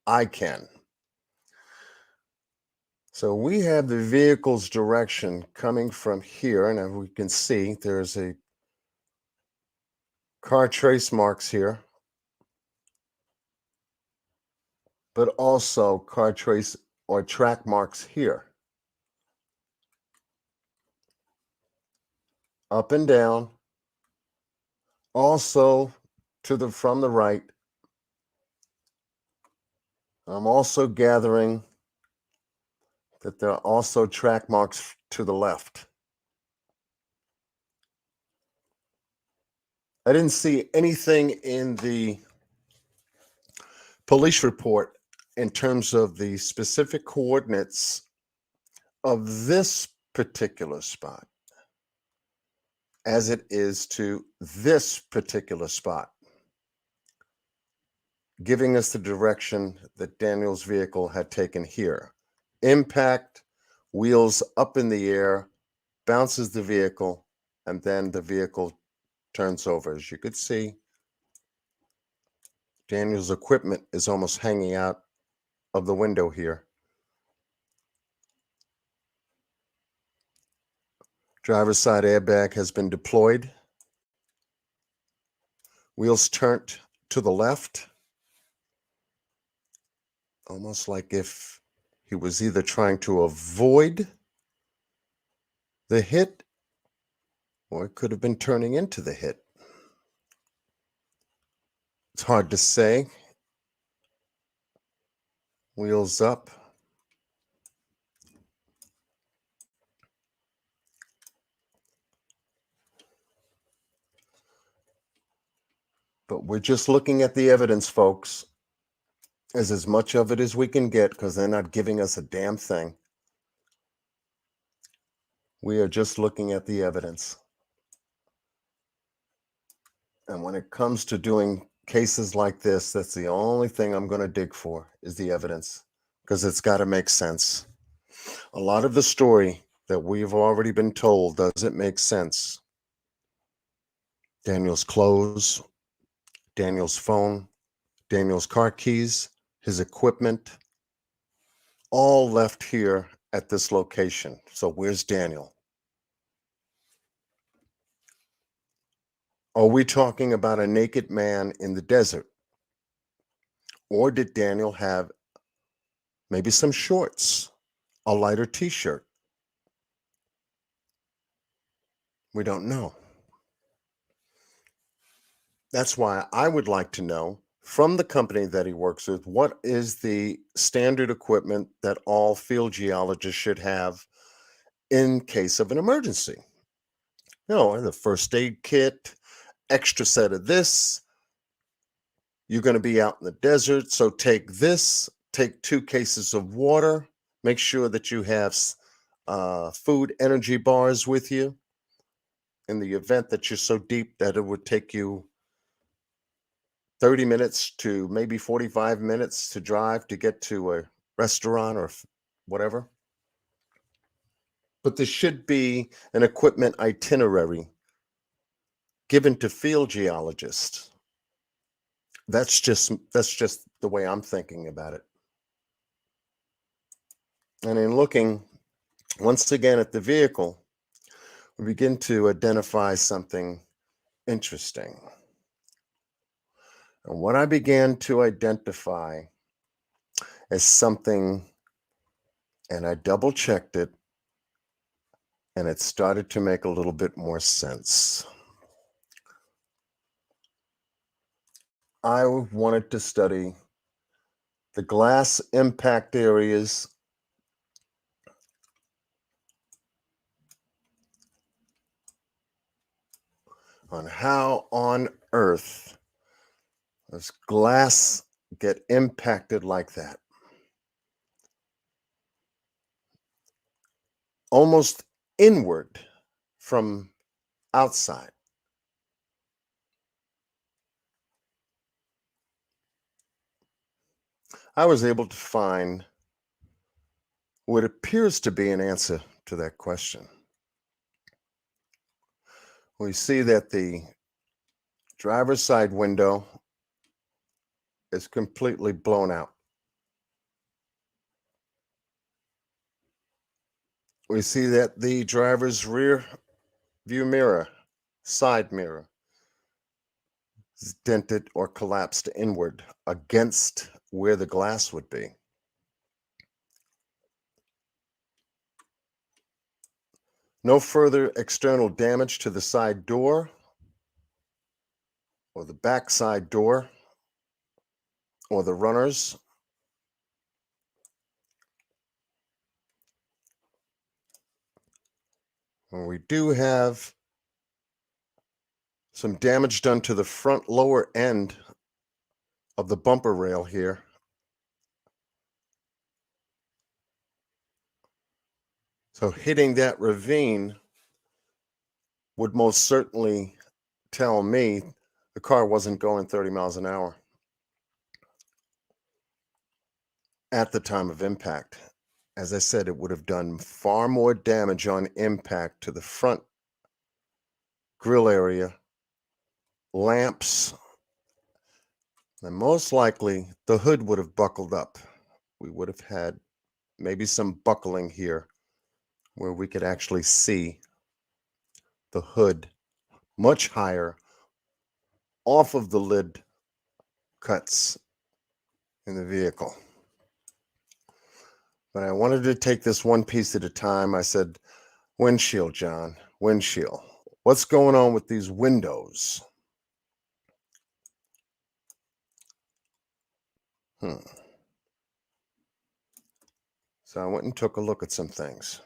I can. So we have the vehicle's direction coming from here, and as we can see, there's a car trace marks here, but also car trace or track marks here. Up and down. Also from the right. I'm also gathering that there are also track marks to the left. I didn't see anything in the police report in terms of the specific coordinates of this particular spot as it is to this particular spot, giving us the direction that Daniel's vehicle had taken here. Impact, wheels up in the air, bounces the vehicle, and then the vehicle turns over. As you could see, Daniel's equipment is almost hanging out of the window here. Driver's side airbag has been deployed. Wheels turned to the left, almost like if he was either trying to avoid the hit or it could have been turning into the hit. It's hard to say. Wheels up. But we're just looking at the evidence, folks. As much of it as we can get, because they're not giving us a damn thing. We are just looking at the evidence. And when it comes to doing cases like this, that's the only thing I'm going to dig for is the evidence, because it's got to make sense. A lot of the story that we've already been told doesn't make sense. Daniel's clothes, Daniel's phone, Daniel's car keys, his equipment, all left here at this location. So where's Daniel? Are we talking about a naked man in the desert? Or did Daniel have maybe some shorts, a lighter t-shirt? We don't know. That's why I would like to know from the company that he works with, what is the standard equipment that all field geologists should have in case of an emergency? You know, the first aid kit, extra set of this. You're going to be out in the desert, so take this, take 2 cases of water, make sure that you have food energy bars with you in the event that you're so deep that it would take you 30 minutes to maybe 45 minutes to drive to get to a restaurant or whatever. But there should be an equipment itinerary given to field geologists. That's just the way I'm thinking about it. And in looking once again at the vehicle, we begin to identify something interesting. And what I began to identify as something, and I double checked it, and it started to make a little bit more sense. I wanted to study the glass impact areas on how on earth does glass get impacted like that. Almost inward from outside. I was able to find what appears to be an answer to that question. We see that the driver's side window is completely blown out. We see that the driver's rear view mirror, side mirror, is dented or collapsed inward against where the glass would be. No further external damage to the side door or the back side door or the runners. And we do have some damage done to the front lower end of the bumper rail here. So hitting that ravine would most certainly tell me the car wasn't going 30 miles an hour at the time of impact. As I said, it would have done far more damage on impact to the front grille area, lamps, and most likely the hood would have buckled up. We would have had maybe some buckling here where we could actually see the hood much higher off of the lid cuts in the vehicle. But I wanted to take this one piece at a time. I said, windshield, John, windshield. What's going on with these windows? So I went and took a look at some things.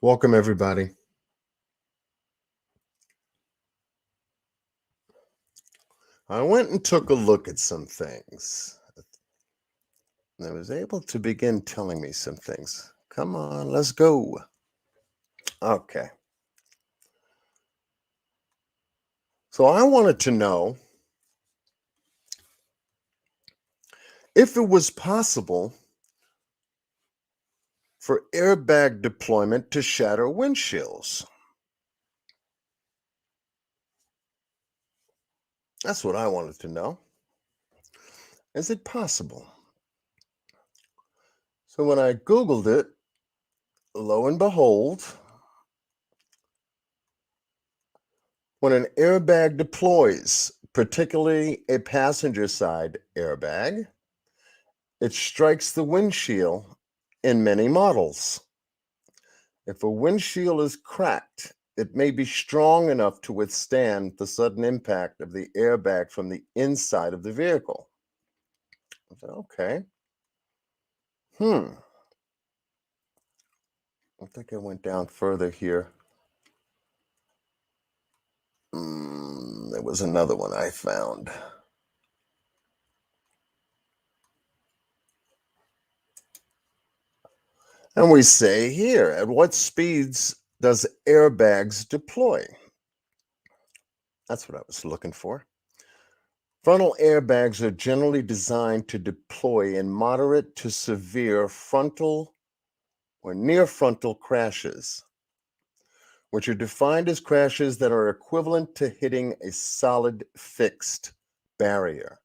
Welcome, everybody. I went and took a look at some things. I was able to begin telling me some things. Come on, let's go. Okay. So I wanted to know if it was possible for airbag deployment to shatter windshields. That's what I wanted to know. Is it possible? So when I Googled it, lo and behold, when an airbag deploys, particularly a passenger side airbag, it strikes the windshield in many models. If a windshield is cracked, it may be strong enough to withstand the sudden impact of the airbag from the inside of the vehicle. I said, okay. I think I went down further here. There was another one I found. And we say here, at what speeds does airbags deploy? That's what I was looking for. Frontal airbags are generally designed to deploy in moderate to severe frontal or near frontal crashes, which are defined as crashes that are equivalent to hitting a solid fixed barrier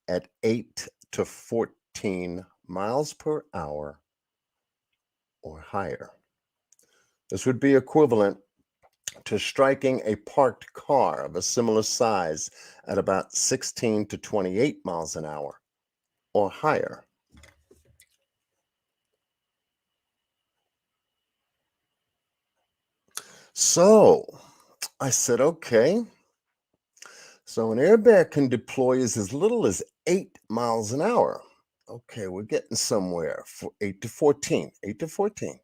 at 8 to 14 miles per hour or higher. This would be equivalent to striking a parked car of a similar size at about 16 to 28 miles an hour or higher. So I said, okay. So an airbag can deploy as little as 8 miles an hour. Okay, we're getting somewhere for 8 to 14. 8 to 14.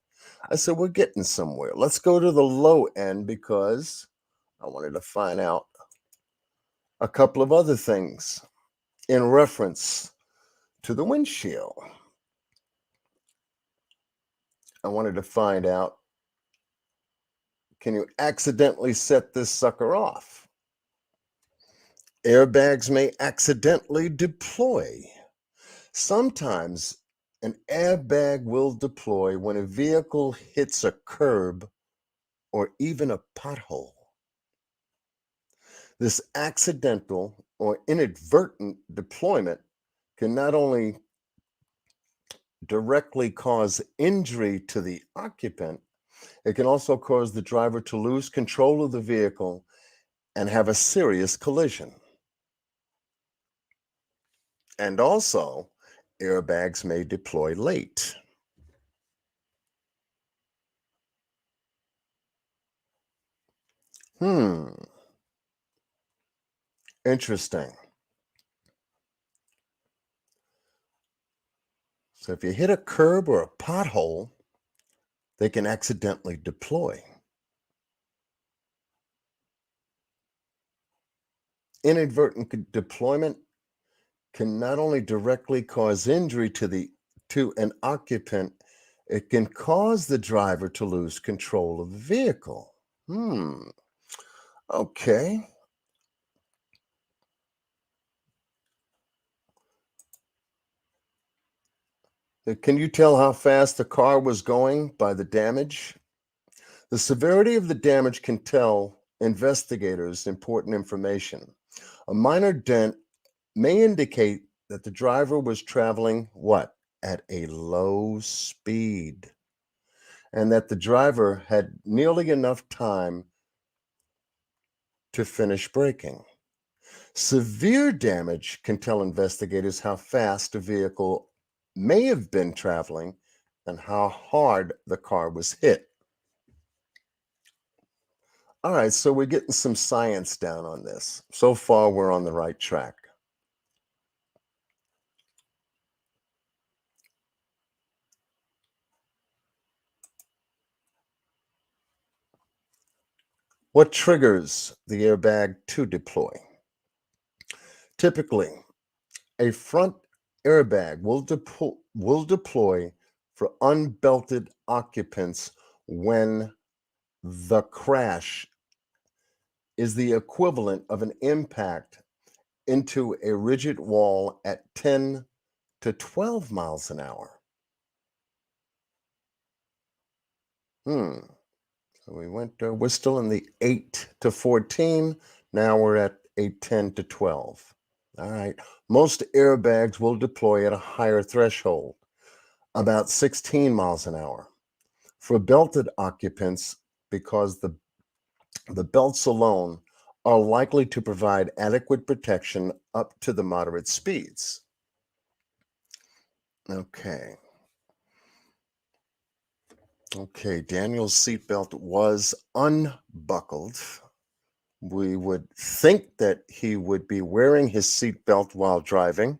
I said, we're getting somewhere. Let's go to the low end because I wanted to find out a couple of other things in reference to the windshield. I wanted to find out, can you accidentally set this sucker off? Airbags may accidentally deploy. Sometimes an airbag will deploy when a vehicle hits a curb or even a pothole. This accidental or inadvertent deployment can not only directly cause injury to the occupant, it can also cause the driver to lose control of the vehicle and have a serious collision. And also, airbags may deploy late. Interesting. So if you hit a curb or a pothole, they can accidentally deploy. Inadvertent deployment can not only directly cause injury to an occupant, it can cause the driver to lose control of the vehicle. Okay. Can you tell how fast the car was going by the damage? The severity of the damage can tell investigators important information. A minor dent may indicate that the driver was traveling what? At a low speed, and that the driver had nearly enough time to finish braking. Severe damage can tell investigators how fast a vehicle may have been traveling and how hard the car was hit. All right, so we're getting some science down on this. So far, we're on the right track. What triggers the airbag to deploy? Typically, a front airbag will deploy for unbelted occupants when the crash is the equivalent of an impact into a rigid wall at 10 to 12 miles an hour. So we're still in the 8 to 14. Now we're at a 10 to 12. All right. Most airbags will deploy at a higher threshold, about 16 miles an hour. For belted occupants, because the belts alone are likely to provide adequate protection up to the moderate speeds. Okay. Okay, Daniel's seatbelt was unbuckled. We would think that he would be wearing his seatbelt while driving.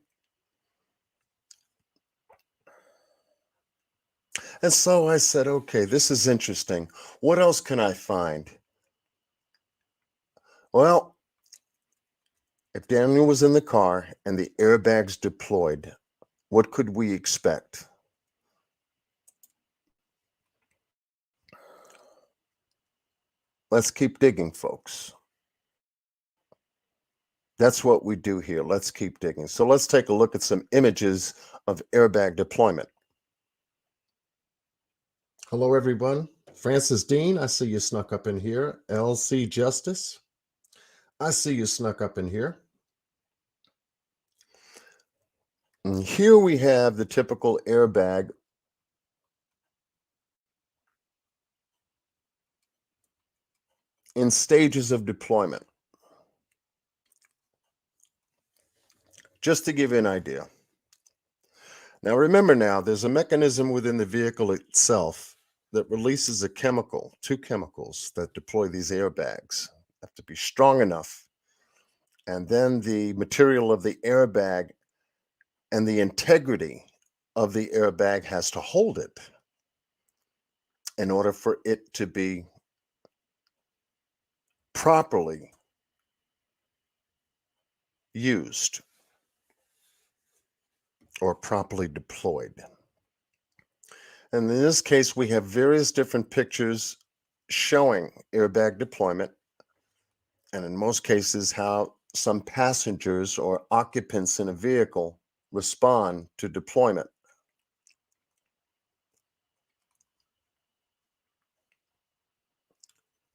And so I said, okay, this is interesting. What else can I find? Well, if Daniel was in the car and the airbags deployed, what could we expect? Let's keep digging, folks. That's what we do here. Let's keep digging. So let's take a look at some images of airbag deployment. Hello, everyone. Francis Dean, I see you snuck up in here. LC Justice, I see you snuck up in here. And here we have the typical airbag in stages of deployment. Just to give you an idea. Now remember there's a mechanism within the vehicle itself that releases a chemical, two chemicals that deploy these airbags. Have to be strong enough. And then the material of the airbag and the integrity of the airbag has to hold it in order for it to be properly used or properly deployed. And in this case, we have various different pictures showing airbag deployment, and in most cases, how some passengers or occupants in a vehicle respond to deployment.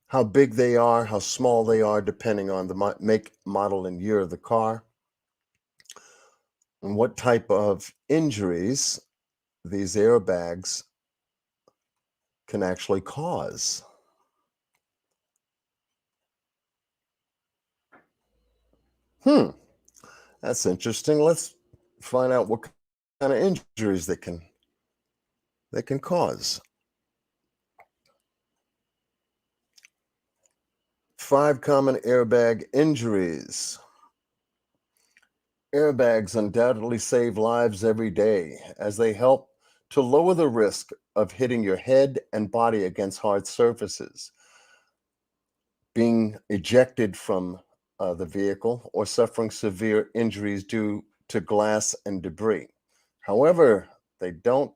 How big they are, how small they are, depending on the make, model, and year of the car, and what type of injuries these airbags can actually cause. That's interesting. Let's find out what kind of injuries they can cause. 5 common airbag injuries. Airbags undoubtedly save lives every day as they help to lower the risk of hitting your head and body against hard surfaces, being ejected from the vehicle, or suffering severe injuries due to glass and debris. However, they don't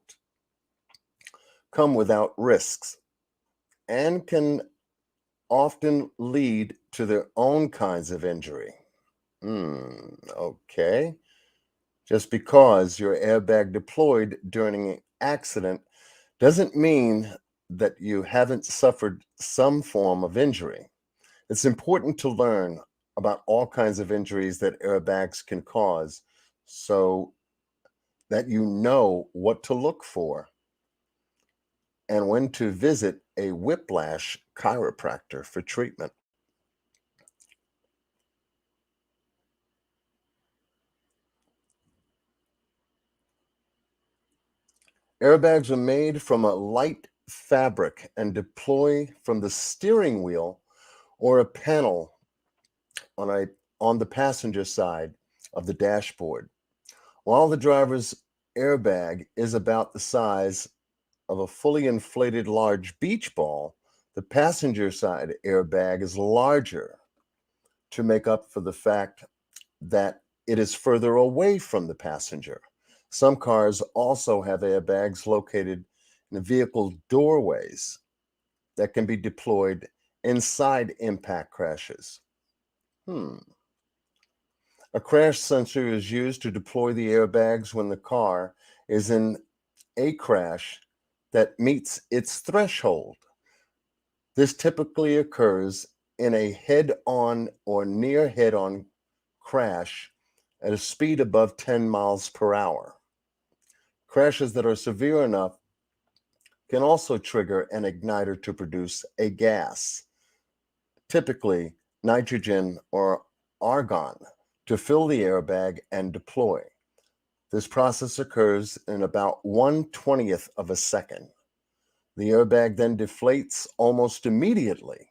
come without risks and can often lead to their own kinds of injury. Okay. Just because your airbag deployed during an accident doesn't mean that you haven't suffered some form of injury. It's important to learn about all kinds of injuries that airbags can cause so that you know what to look for and when to visit a whiplash chiropractor for treatment. Airbags are made from a light fabric and deploy from the steering wheel or a panel on the passenger side of the dashboard. While the driver's airbag is about the size of a fully inflated large beach ball, the passenger side airbag is larger to make up for the fact that it is further away from the passenger. Some cars also have airbags located in the vehicle doorways that can be deployed inside impact crashes. A crash sensor is used to deploy the airbags when the car is in a crash that meets its threshold. This typically occurs in a head-on or near head-on crash at a speed above 10 miles per hour. Crashes that are severe enough can also trigger an igniter to produce a gas, typically nitrogen or argon, to fill the airbag and deploy. This process occurs in about 1/20th of a second. The airbag then deflates almost immediately,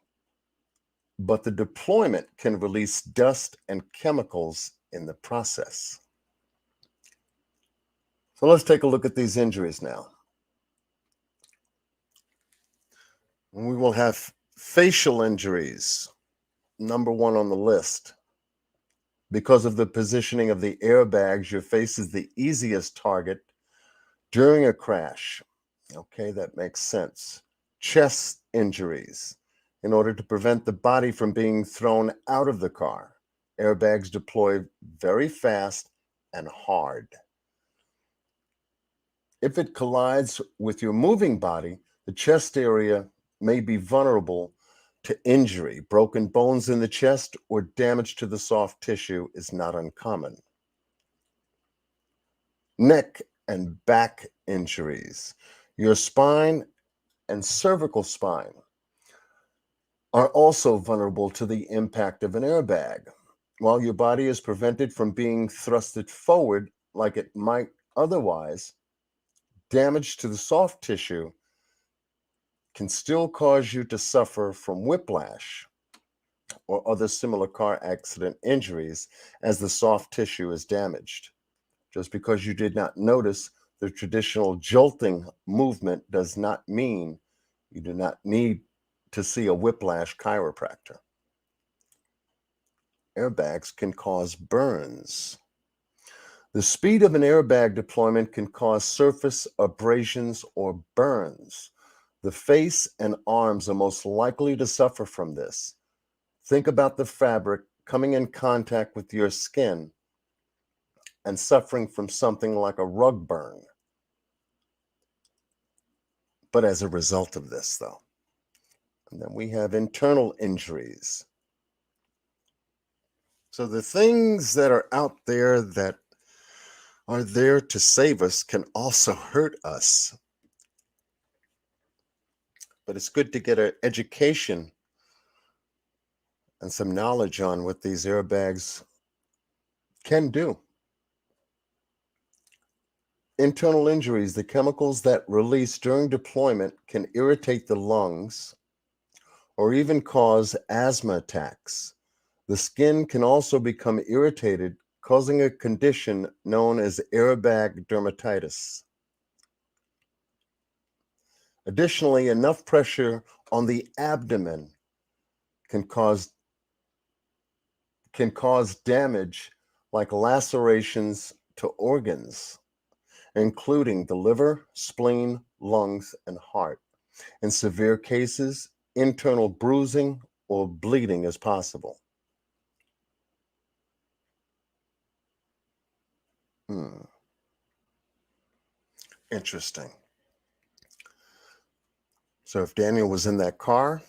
but the deployment can release dust and chemicals in the process. So let's take a look at these injuries now. We will have facial injuries, number one on the list. Because of the positioning of the airbags, your face is the easiest target during a crash. Okay, that makes sense. Chest injuries. In order to prevent the body from being thrown out of the car, airbags deploy very fast and hard. If it collides with your moving body, the chest area may be vulnerable to injury. Broken bones in the chest or damage to the soft tissue is not uncommon. Neck and back injuries. Your spine and cervical spine are also vulnerable to the impact of an airbag. While your body is prevented from being thrusted forward like it might otherwise, damage to the soft tissue can still cause you to suffer from whiplash or other similar car accident injuries as the soft tissue is damaged. Just because you did not notice the traditional jolting movement does not mean you do not need to see a whiplash chiropractor. Airbags can cause burns. The speed of an airbag deployment can cause surface abrasions or burns. The face and arms are most likely to suffer from this. Think about the fabric coming in contact with your skin and suffering from something like a rug burn. But as a result of this, though. And then we have internal injuries. So the things that are out there that are there to save us can also hurt us. But it's good to get an education and some knowledge on what these airbags can do. Internal injuries, the chemicals that release during deployment can irritate the lungs or even cause asthma attacks. The skin can also become irritated, causing a condition known as airbag dermatitis. Additionally, enough pressure on the abdomen can cause damage like lacerations to organs, including the liver, spleen, lungs, and heart. In severe cases, internal bruising or bleeding is possible. Interesting. So if Daniel was in that car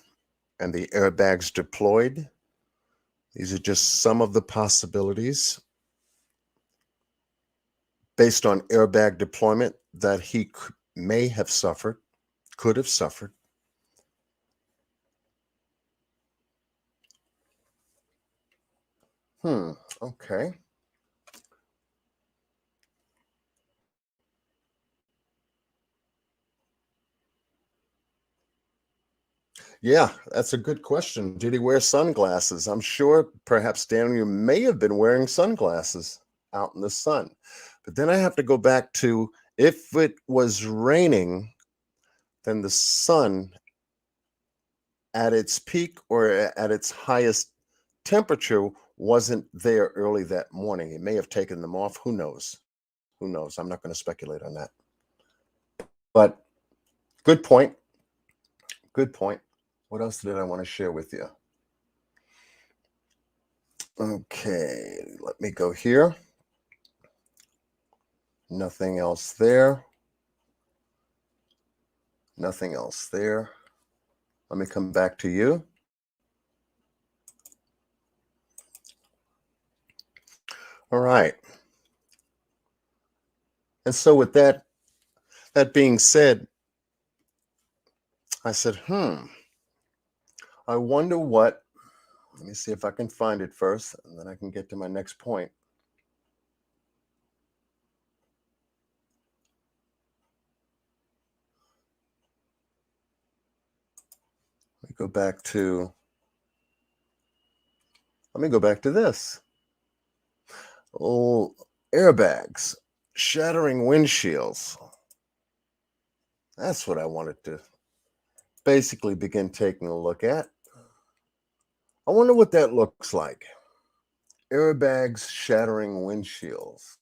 and the airbags deployed, these are just some of the possibilities based on airbag deployment that he may have suffered, could have suffered. Okay. Yeah, that's a good question. Did he wear sunglasses? I'm sure perhaps Daniel may have been wearing sunglasses out in the sun. But then I have to go back to, if it was raining, then the sun at its peak or at its highest temperature wasn't there early that morning. He may have taken them off. Who knows? Who knows? I'm not going to speculate on that. But good point. Good point. What else did I want to share with you? Okay, let me go here. Nothing else there. Nothing else there. Let me come back to you. All right. And so with that being said, I said, I wonder what, let me see if I can find it first, and then I can get to my next point. Let me go back to this. Oh, airbags, shattering windshields. That's what I wanted to basically begin taking a look at. I wonder what that looks like. Airbags shattering windshields.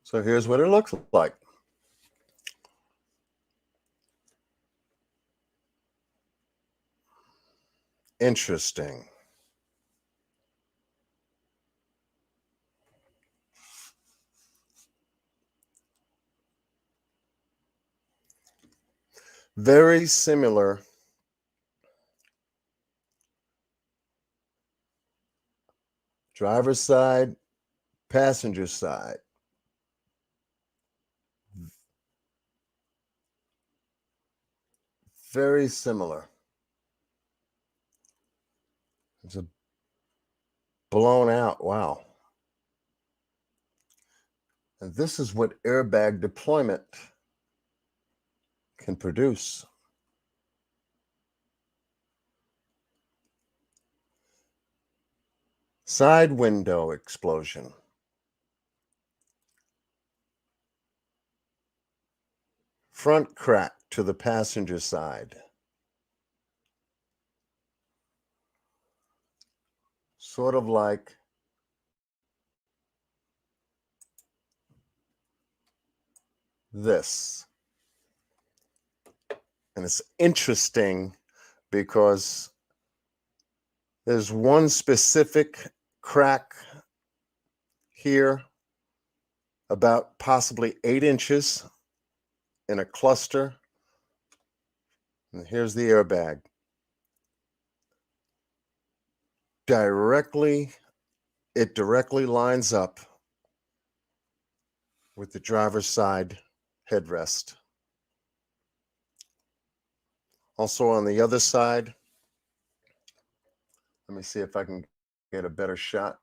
So here's what it looks like. Interesting. Very similar driver's side, passenger side. Very similar. It's a blown out. Wow. And this is what airbag deployment can produce. Side window explosion. Front crack to the passenger side. Sort of like this. And it's interesting because there's one specific crack here, about possibly 8 inches in a cluster. And here's the airbag. It directly lines up with the driver's side headrest. Also on the other side, let me see if I can get a better shot.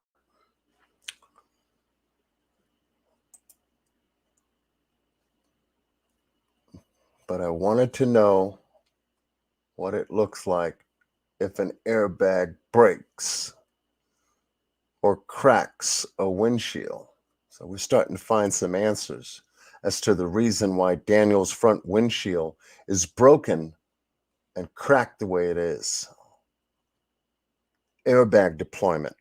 But I wanted to know what it looks like if an airbag breaks or cracks a windshield. So we're starting to find some answers as to the reason why Daniel's front windshield is broken and cracked the way it is. Airbag deployment.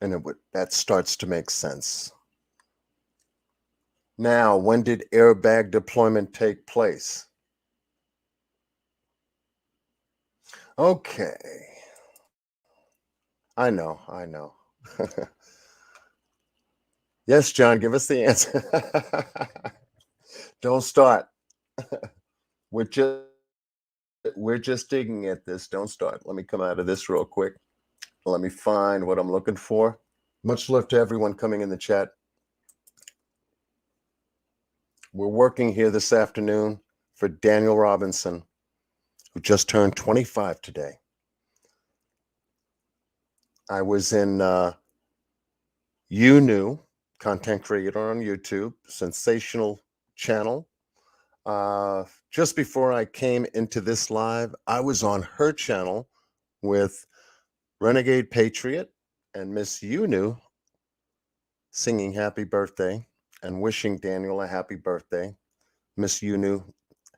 And that starts to make sense. Now, when did airbag deployment take place? Okay. I know. Yes, John, give us the answer. Don't start. We're just digging at this. Don't start. Let me come out of this real quick. Let me find what I'm looking for. Much love to everyone coming in the chat. We're working here this afternoon for Daniel Robinson, who just turned 25 today. I was in You Knew, content creator on YouTube, sensational channel. Just before I came into this live, I was on her channel with Renegade Patriot and Miss You Knew singing happy birthday and wishing Daniel a happy birthday. Miss Yunu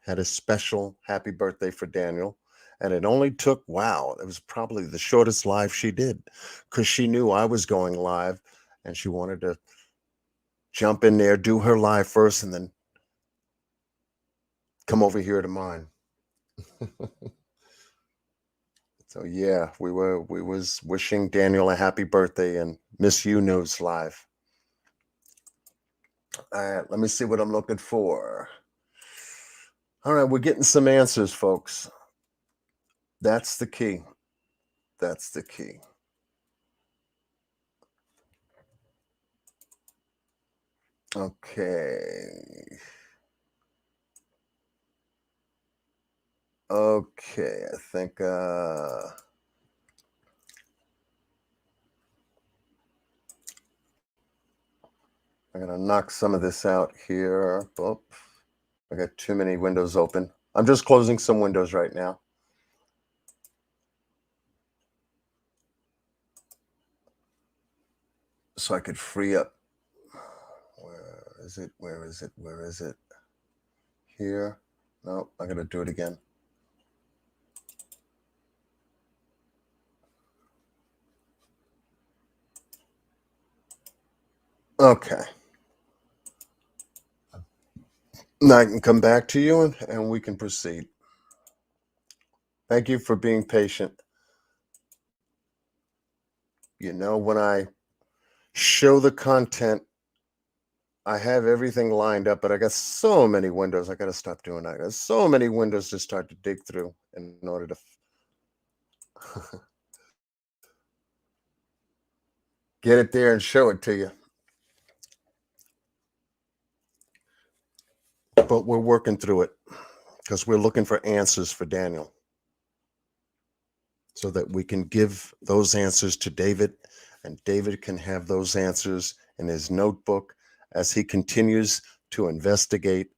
had a special happy birthday for Daniel. And it only took, wow, it was probably the shortest live she did because she knew I was going live and she wanted to jump in there, do her live first, and then come over here to mine. So yeah, we was wishing Daniel a happy birthday and Miss Yunu's live. All right, let me see what I'm looking for. All right, we're getting some answers, folks. That's the key. That's the key. Okay. Okay, I think I gotta knock some of this out here. Oh, I got too many windows open. I'm just closing some windows right now. So I could free up. Where is it? Where is it? Where is it? Here. No, I gotta do it again. Okay. Now I can come back to you and we can proceed. Thank you for being patient. You know, when I show the content, I have everything lined up, but I got so many windows. I got to stop doing that. I got so many windows to start to dig through in order to get it there and show it to you. But we're working through it because we're looking for answers for Daniel so that we can give those answers to David, and David can have those answers in his notebook as he continues to investigate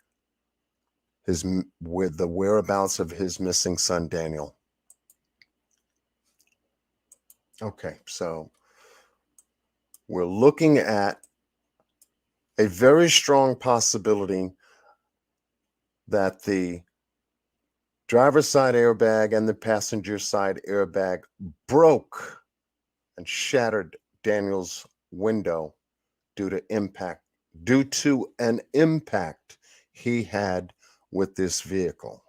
with the whereabouts of his missing son, Daniel. Okay, so we're looking at a very strong possibility that the driver's side airbag and the passenger side airbag broke and shattered Daniel's window due to an impact he had with this vehicle.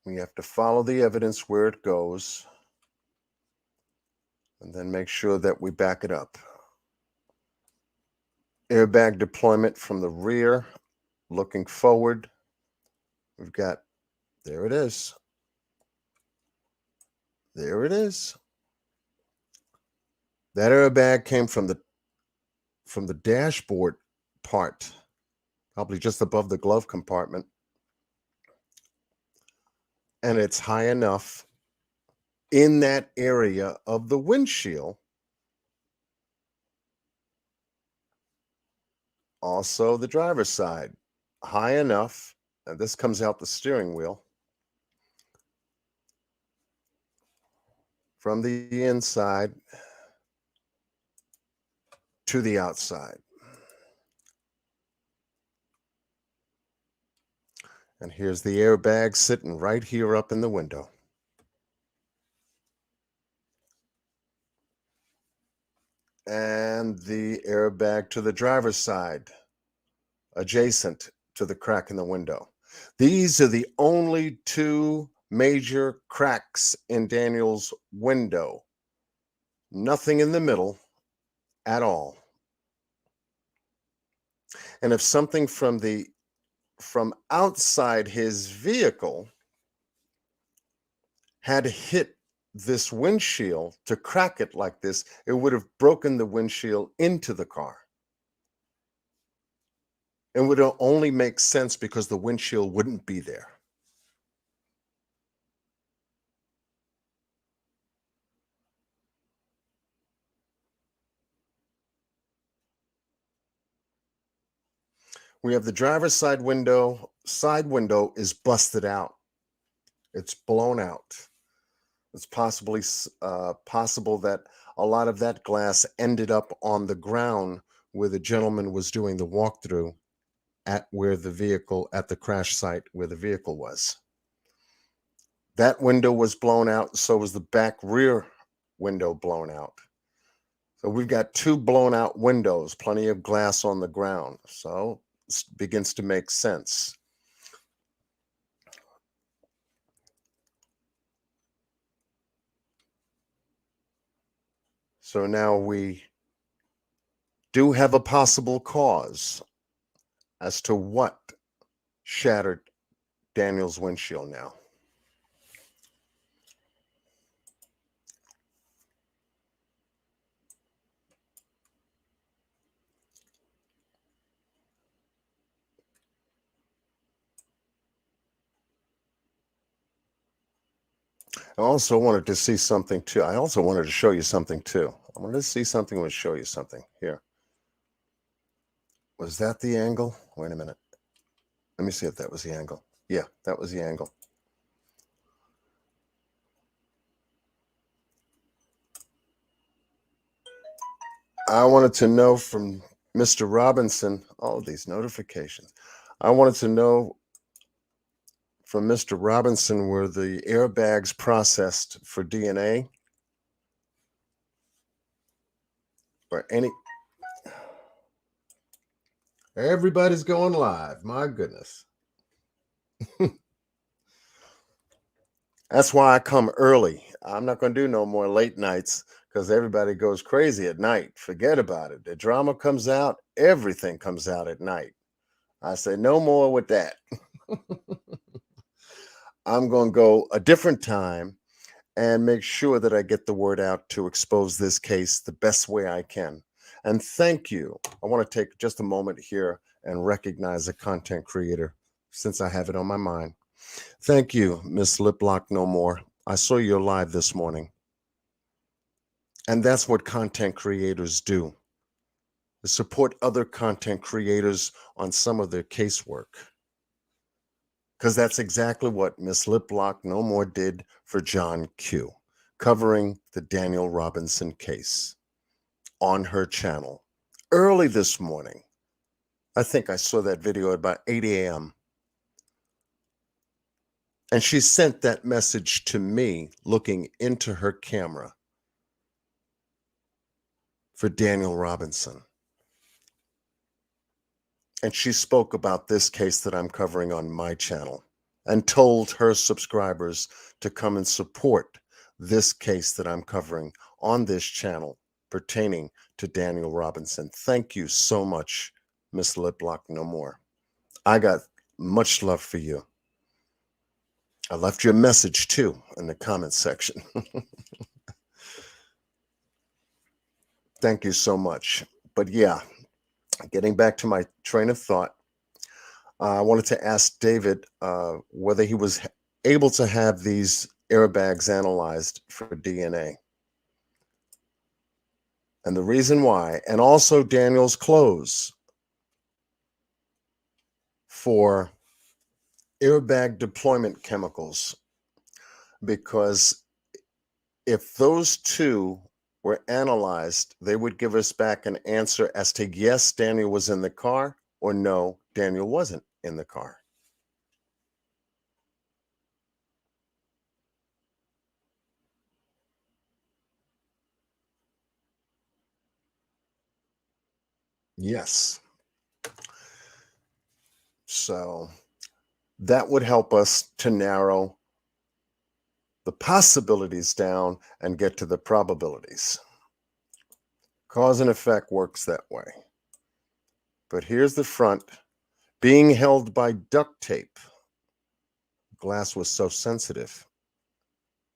We have to follow the evidence where it goes and then make sure that we back it up. Airbag deployment from the rear, looking forward. We've got, there it is. There it is. That airbag came from the dashboard part, probably just above the glove compartment. And it's high enough in that area of the windshield. Also the driver's side, high enough, and this comes out the steering wheel, from the inside to the outside. And here's the airbag sitting right here up in the window. And the airbag to the driver's side, adjacent to the crack in the window. These are the only two major cracks in Daniel's window. Nothing in the middle at all. And if something from outside his vehicle had hit this windshield to crack it like this, it would have broken the windshield into the car. It would only make sense because the windshield wouldn't be there. We have the driver's side window is busted out. It's blown out. It's possible that a lot of that glass ended up on the ground where the gentleman was doing the walkthrough at the crash site where the vehicle was. That window was blown out, so was the back rear window blown out. So we've got 2 blown out windows, plenty of glass on the ground. So it begins to make sense. So now we do have a possible cause as to what shattered Daniel's windshield now. I also wanted to see something too. I also wanted to show you something too. I wanted to see something and show you something here. Was that the angle? Wait a minute. Let me see if that was the angle. Yeah, that was the angle. I wanted to know from Mr. Robinson, all these notifications. I wanted to know from Mr. Robinson were the airbags processed for DNA or any. Everybody's going live. My goodness. That's why I come early. I'm not going to do no more late nights because everybody goes crazy at night. Forget about it. The drama comes out. Everything comes out at night. I say no more with that. I'm going to go a different time and make sure that I get the word out to expose this case the best way I can. And thank you. I want to take just a moment here and recognize a content creator since I have it on my mind. Thank you, Miss Liplock No More. I saw you live this morning. And that's what content creators do. They support other content creators on some of their casework. Because that's exactly what Miss Liplock No More did for John Q, covering the Daniel Robinson case on her channel early this morning. I think I saw that video at about 8 a.m. And she sent that message to me looking into her camera for Daniel Robinson. And she spoke about this case that I'm covering on my channel and told her subscribers to come and support this case that I'm covering on this channel pertaining to Daniel Robinson. Thank you so much, Miss Liplock No More. I got much love for you. I left you a message too in the comment section. Thank you so much. But yeah, getting back to my train of thought, I wanted to ask David whether he was able to have these airbags analyzed for DNA. And the reason why, and also Daniel's clothes for airbag deployment chemicals, because if those 2 were analyzed, they would give us back an answer as to yes, Daniel was in the car, or no, Daniel wasn't in the car. Yes. So that would help us to narrow the possibilities down and get to the probabilities. Cause and effect works that way. But here's the front being held by duct tape. Glass was so sensitive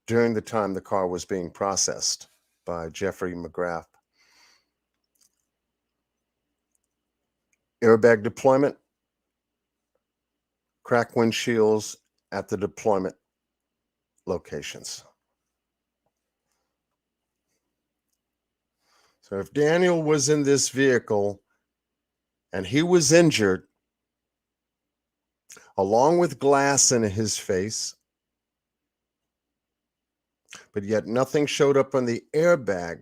during the time the car was being processed by Jeffrey McGrath. Airbag deployment, cracked windshields at the deployment locations. So if Daniel was in this vehicle and he was injured, along with glass in his face, but yet nothing showed up on the airbag,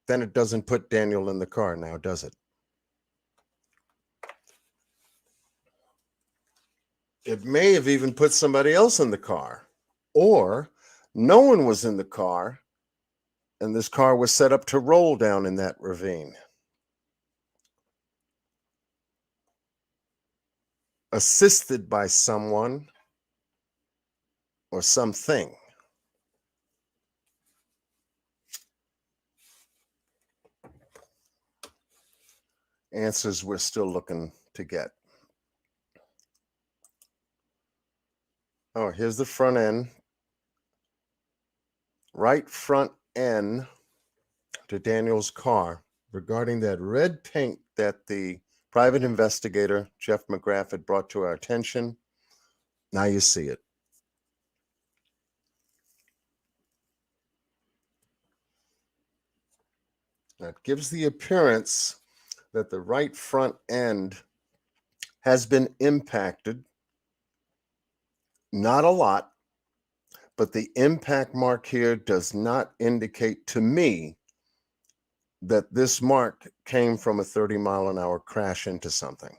then it doesn't put Daniel in the car now, does it? It may have even put somebody else in the car, or no one was in the car and this car was set up to roll down in that ravine. Assisted by someone or something. Answers we're still looking to get. Oh, here's the front end. Right front end to Daniel's car regarding that red paint that the private investigator, Jeff McGrath, had brought to our attention. Now you see it. That gives the appearance that the right front end has been impacted. Not a lot, but the impact mark here does not indicate to me that this mark came from a 30-mile-an-hour crash into something.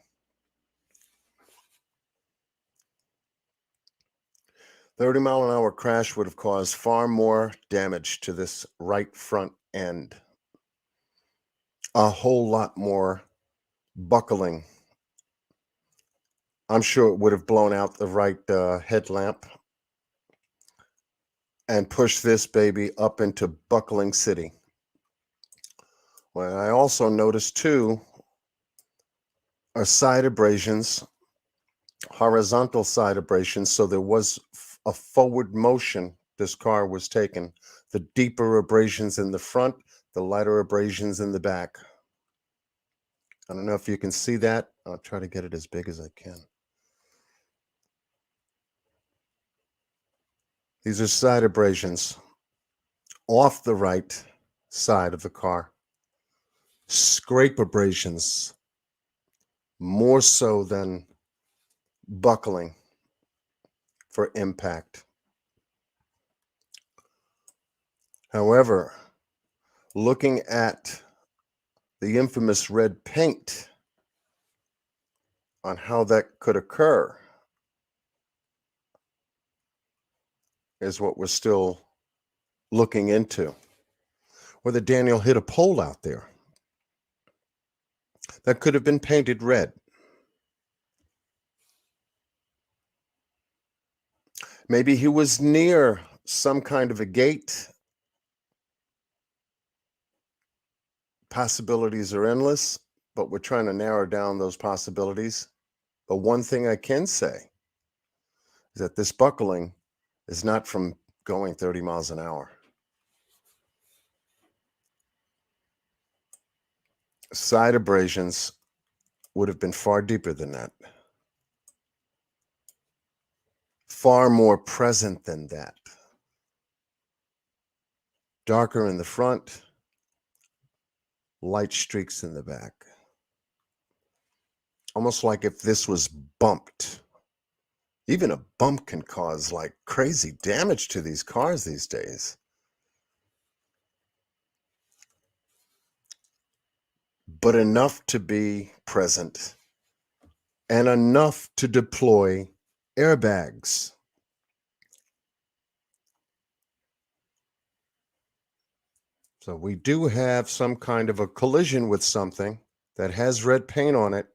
30-mile-an-hour crash would have caused far more damage to this right front end. A whole lot more buckling. I'm sure it would have blown out the right headlamp and pushed this baby up into Buckling City. What I also noticed too are side abrasions, horizontal side abrasions, so there was a forward motion this car was taking. The deeper abrasions in the front, the lighter abrasions in the back. I don't know if you can see that. I'll try to get it as big as I can. These are side abrasions off the right side of the car. Scrape abrasions, more so than buckling for impact. However, looking at the infamous red paint on how that could occur is what we're still looking into. Whether Daniel hit a pole out there that could have been painted red. Maybe he was near some kind of a gate. Possibilities are endless, but we're trying to narrow down those possibilities. But one thing I can say is that this buckling is not from going 30 miles an hour. Side abrasions would have been far deeper than that. Far more present than that. Darker in the front, light streaks in the back. Almost like if this was bumped. Even a bump can cause like crazy damage to these cars these days. But enough to be present and enough to deploy airbags. So we do have some kind of a collision with something that has red paint on it.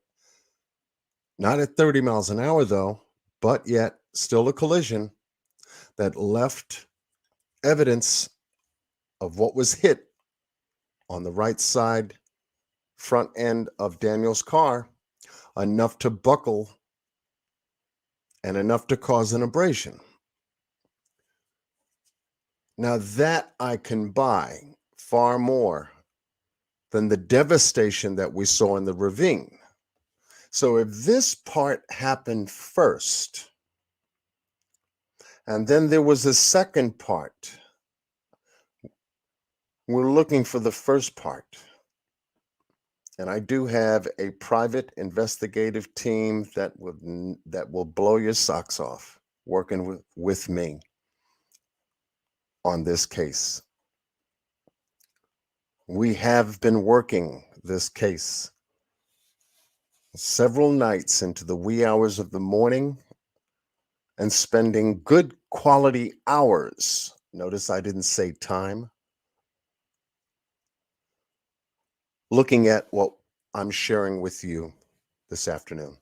Not at 30 miles an hour though, but yet still a collision that left evidence of what was hit on the right side front end of Daniel's car, enough to buckle and enough to cause an abrasion. Now that I can buy far more than the devastation that we saw in the ravine. So if this part happened first, and then there was a second part, we're looking for the first part. And I do have a private investigative team that will blow your socks off working with me on this case. We have been working this case several nights into the wee hours of the morning and spending good quality hours. Notice I didn't say time. Looking at what I'm sharing with you this afternoon.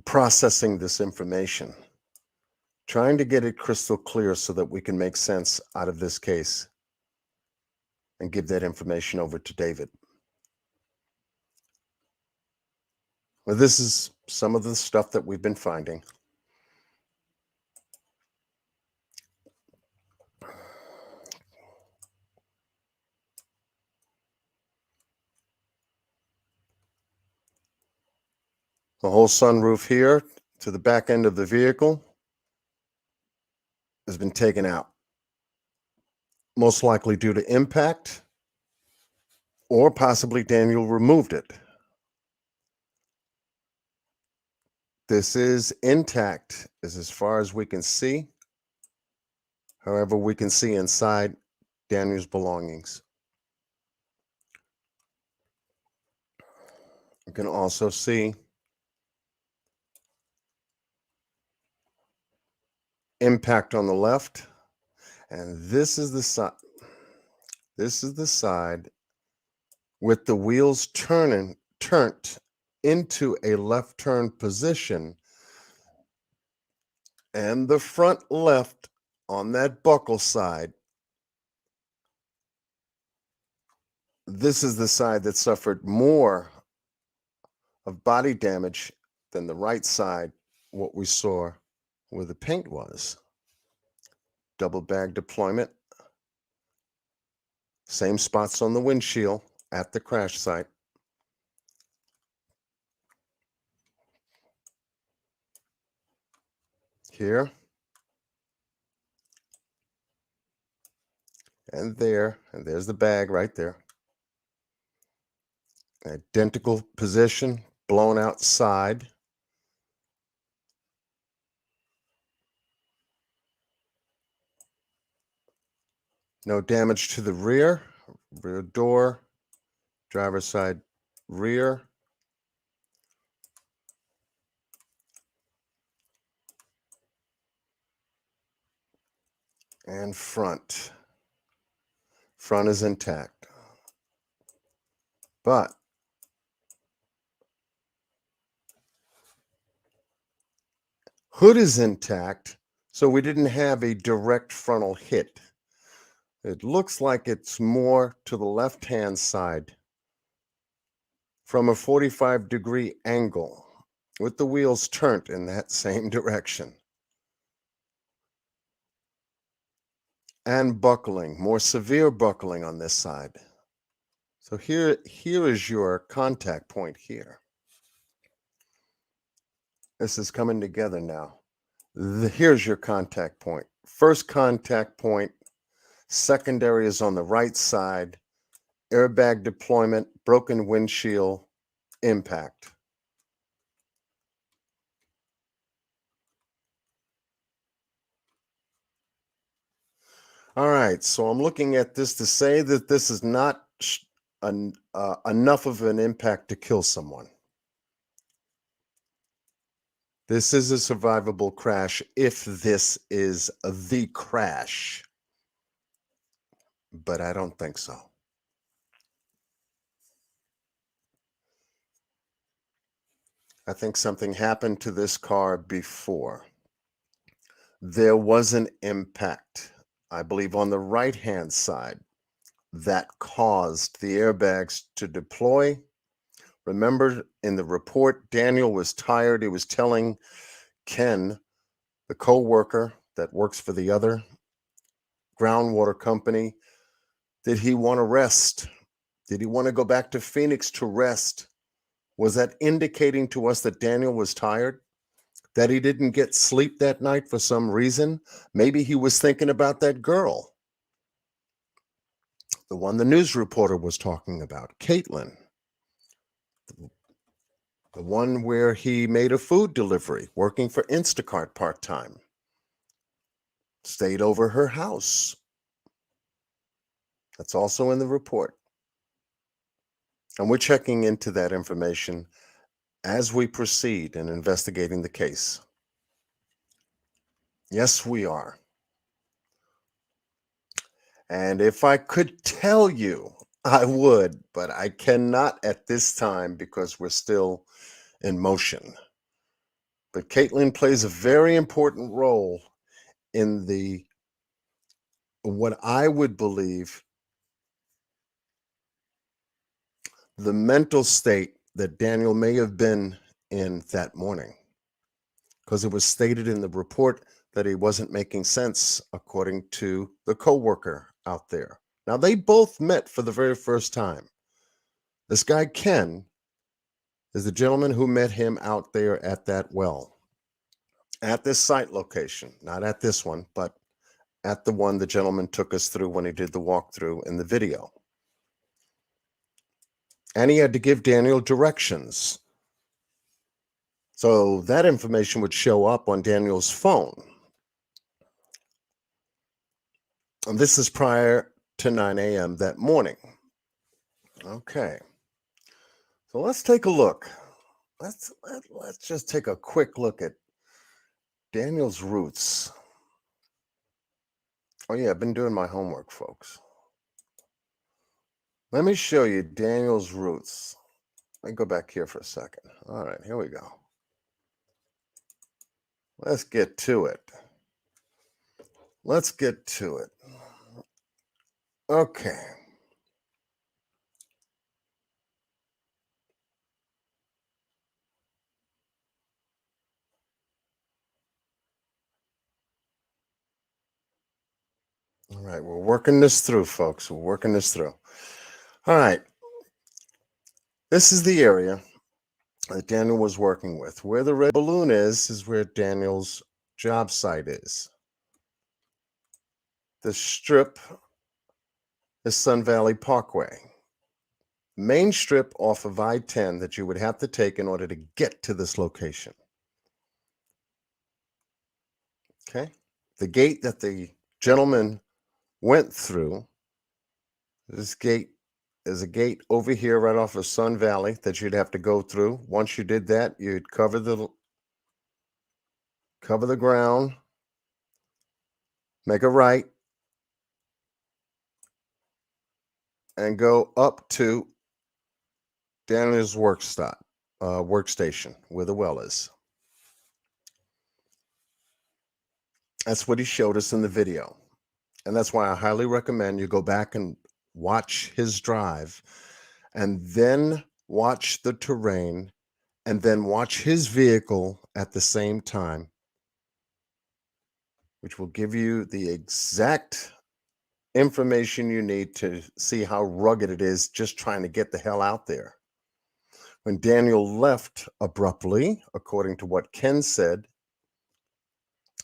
Processing this information. Trying to get it crystal clear so that we can make sense out of this case and give that information over to David. Well, this is some of the stuff that we've been finding. The whole sunroof here to the back end of the vehicle has been taken out. Most likely due to impact, or possibly Daniel removed it. This is intact as far as we can see. However, we can see inside Daniel's belongings. You can also see impact on the left, and this is the side. This is the side with the wheels turned into a left turn position, and the front left on that buckle side. This is the side that suffered more of body damage than the right side, what we saw where the paint was. Double bag deployment. Same spots on the windshield at the crash site. Here. And there's the bag right there. Identical position, blown outside. No damage to the rear door, driver's side rear. And front. Front is intact. But hood is intact, so we didn't have a direct frontal hit. It looks like it's more to the left-hand side from a 45-degree angle with the wheels turned in that same direction. And buckling, more severe buckling on this side. So here is your contact point here. This is coming together now. Here's your contact point. First contact point, secondary is on the right side, airbag deployment, broken windshield, impact. All right, so I'm looking at this to say that this is not enough of an impact to kill someone. This is a survivable crash if this is the crash. But I don't think so. I think something happened to this car before. There was an impact, I believe, on the right-hand side that caused the airbags to deploy. Remember, in the report, Daniel was tired. He was telling Ken, the co-worker that works for the other groundwater company, did he want to rest? Did he want to go back to Phoenix to rest? Was that indicating to us that Daniel was tired? That he didn't get sleep that night for some reason? Maybe he was thinking about that girl. The one the news reporter was talking about, Caitlin. The one where he made a food delivery, working for Instacart part-time. Stayed over her house. That's also in the report. And we're checking into that information as we proceed in investigating the case. Yes, we are. And if I could tell you, I would, but I cannot at this time because we're still in motion. But Caitlin plays a very important role in what I would believe the mental state that Daniel may have been in that morning, because it was stated in the report that he wasn't making sense, according to the coworker out there. Now, they both met for the very first time. This guy, Ken, is the gentleman who met him out there at that well, at this site location, not at this one, but at the one the gentleman took us through when he did the walkthrough in the video. And he had to give Daniel directions. So that information would show up on Daniel's phone. And this is prior to 9 a.m. that morning. Okay. So let's take a look. Let's just take a quick look at Daniel's roots. Oh yeah, I've been doing my homework, folks. Let me show you Daniel's roots. Let me go back here for a second. All right, here we go. Let's get to it. Let's get to it. Okay. All right, we're working this through, folks. We're working this through. All right. This is the area that Daniel was working with. Where the red balloon is where Daniel's job site is. The strip is Sun Valley Parkway. Main strip off of I-10 that you would have to take in order to get to this location. Okay. The gate that the gentleman went through, this gate is a gate over here right off of Sun Valley that you'd have to go through. Once you did that, you'd cover the ground, make a right, and go up to Daniel's workstation where the well is. That's what he showed us in the video. And that's why I highly recommend you go back and watch his drive and then watch the terrain and then watch his vehicle at the same time, which will give you the exact information you need to see how rugged it is just trying to get the hell out there. When Daniel left abruptly, according to what Ken said,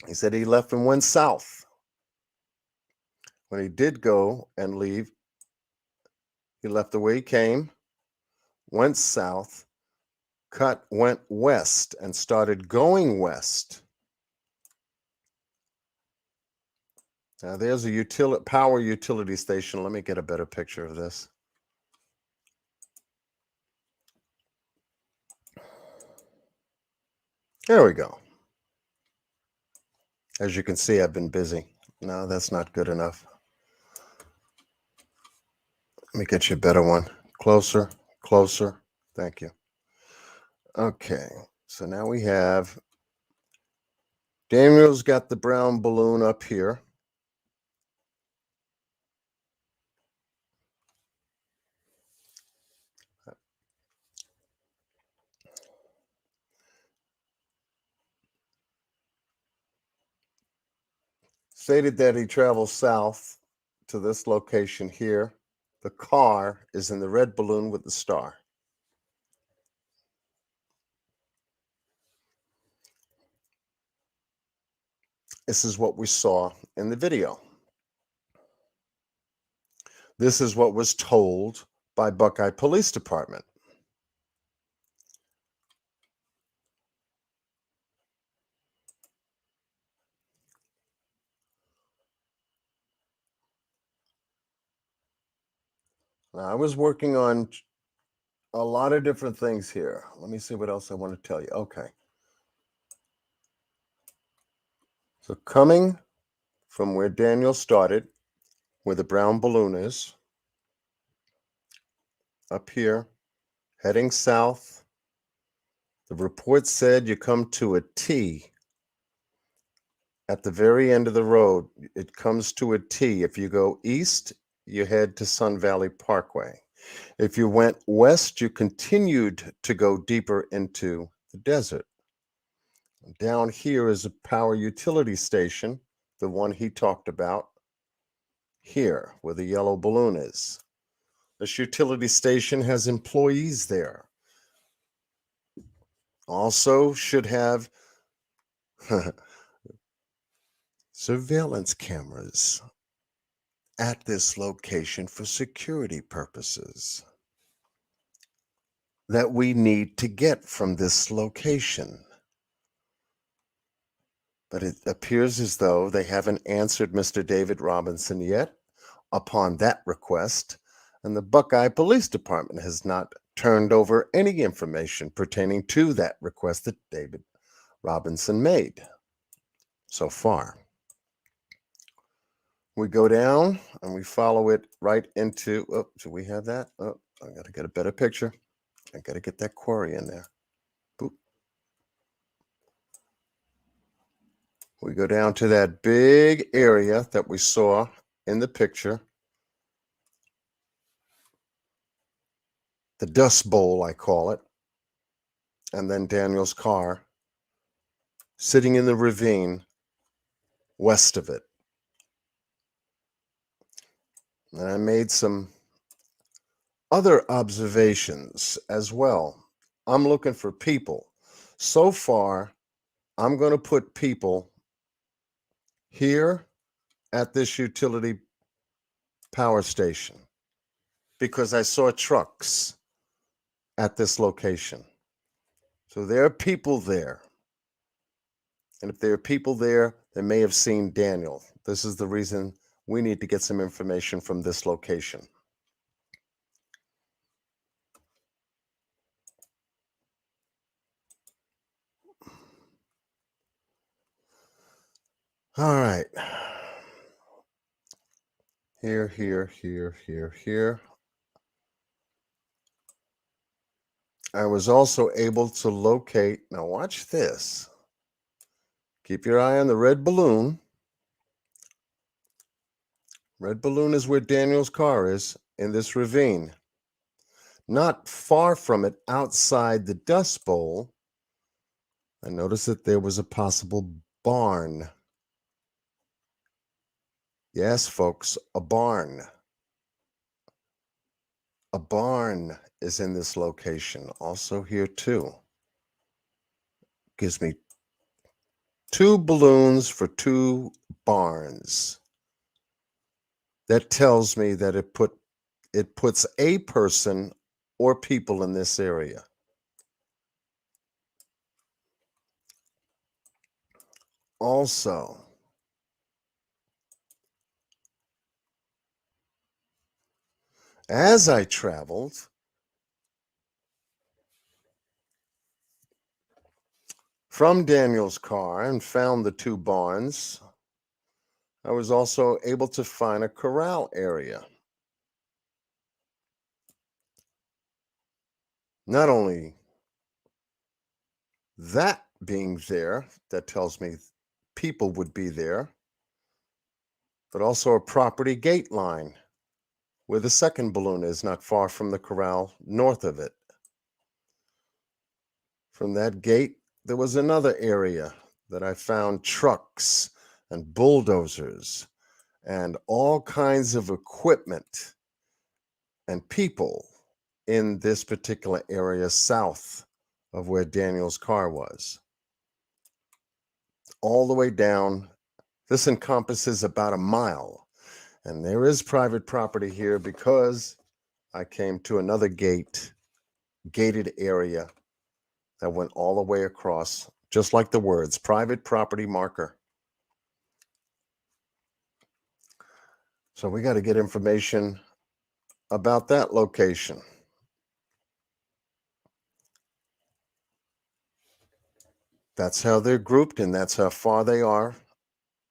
he said he left and went south. When he did go and leave, he left the way he came, went south, went west, and started going west. Now there's a power utility station. Let me get a better picture of this. There we go. As you can see, I've been busy. No, that's not good enough. Let me get you a better one. Closer, closer. Thank you. Okay, so now we have Daniel's got the brown balloon up here. Stated that he travels south to this location here. The car is in the red balloon with the star. This is what we saw in the video. This is what was told by Buckeye Police Department. Now, I was working on a lot of different things here. Let me see what else I want to tell you. Okay. So coming from where Daniel started, where the brown balloon is, up here, heading south, the report said you come to a T at the very end of the road. It comes to a T. If you go east, you head to Sun Valley Parkway. If you went west, you continued to go deeper into the desert. Down here is a power utility station, the one he talked about, here where the yellow balloon is. This utility station has employees there. Also should have surveillance cameras at this location for security purposes that we need to get from this location. But it appears as though they haven't answered Mr. David Robinson yet upon that request, and the Buckeye Police Department has not turned over any information pertaining to that request that David Robinson made so far. We go down and we follow it right into, oh, do we have that? Oh, I got to get a better picture. I got to get that quarry in there. Boop. We go down to that big area that we saw in the picture. The Dust Bowl, I call it. And then Daniel's car sitting in the ravine west of it. And I made some other observations as well. I'm looking for people. So far, I'm going to put people here at this utility power station because I saw trucks at this location. So there are people there. And if there are people there, they may have seen Daniel. This is the reason we need to get some information from this location. All right. Here. I was also able to locate, now watch this. Keep your eye on the red balloon. Red balloon is where Daniel's car is in this ravine. Not far from it, outside the Dust Bowl, I noticed that there was a possible barn. Yes, folks, a barn. A barn is in this location, also here too. Gives me 2 balloons for 2 barns. That tells me that it puts a person or people in this area. Also, as I traveled, from Daniel's car and found the 2 barns, I was also able to find a corral area. Not only that being there, that tells me people would be there, but also a property gate line where the second balloon is, not far from the corral north of it. From that gate, there was another area that I found trucks and bulldozers and all kinds of equipment and people in this particular area south of where Daniel's car was. All the way down, this encompasses about a mile. And there is private property here because I came to another gated area that went all the way across, just like the words, private property marker. So we got to get information about that location. That's how they're grouped, and that's how far they are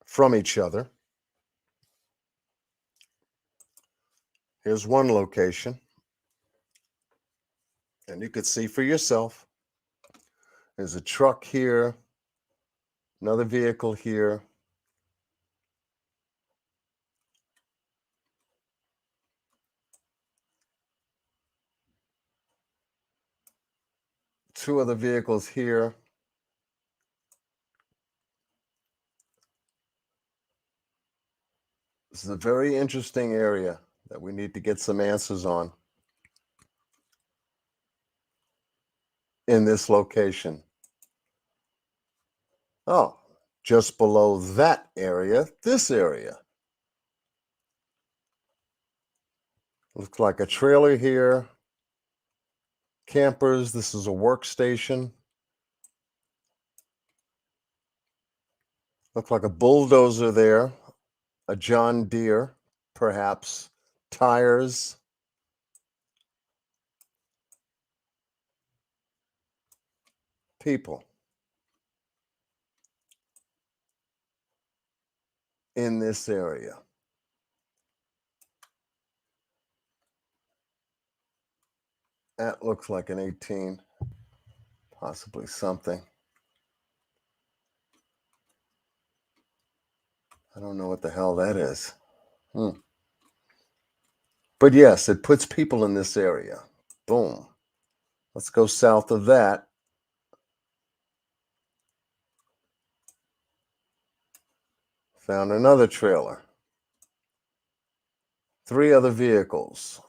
from each other. Here's one location, and you could see for yourself. There's a truck here, another vehicle here. Two other vehicles here. This is a very interesting area that we need to get some answers on in this location. Oh, just below that area, this area. Looks like a trailer here. Campers, this is a workstation. Looks like a bulldozer there, a John Deere, perhaps. Tires. People in this area. That looks like an 18, possibly something. I don't know what the hell that is. But yes, it puts people in this area. Boom. Let's go south of that. Found another trailer. 3 other vehicles.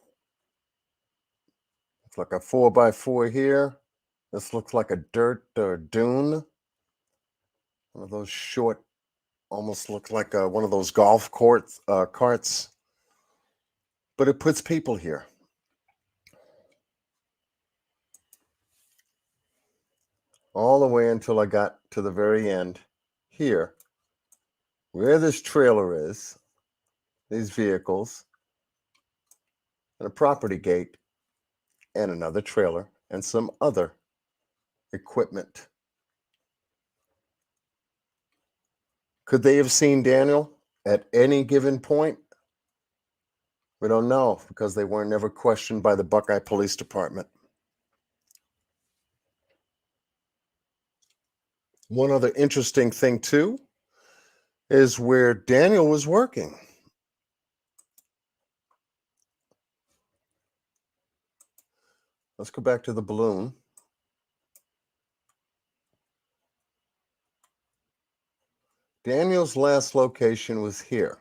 Looks like a 4x4 here. This looks like a dirt or dune. One of those short, almost look like one of those golf carts. But it puts people here. All the way until I got to the very end here, where this trailer is, these vehicles, and a property gate, and another trailer, and some other equipment. Could they have seen Daniel at any given point? We don't know, because they were never questioned by the Buckeye Police Department. One other interesting thing, too, is where Daniel was working. Let's go back to the balloon. Daniel's last location was here,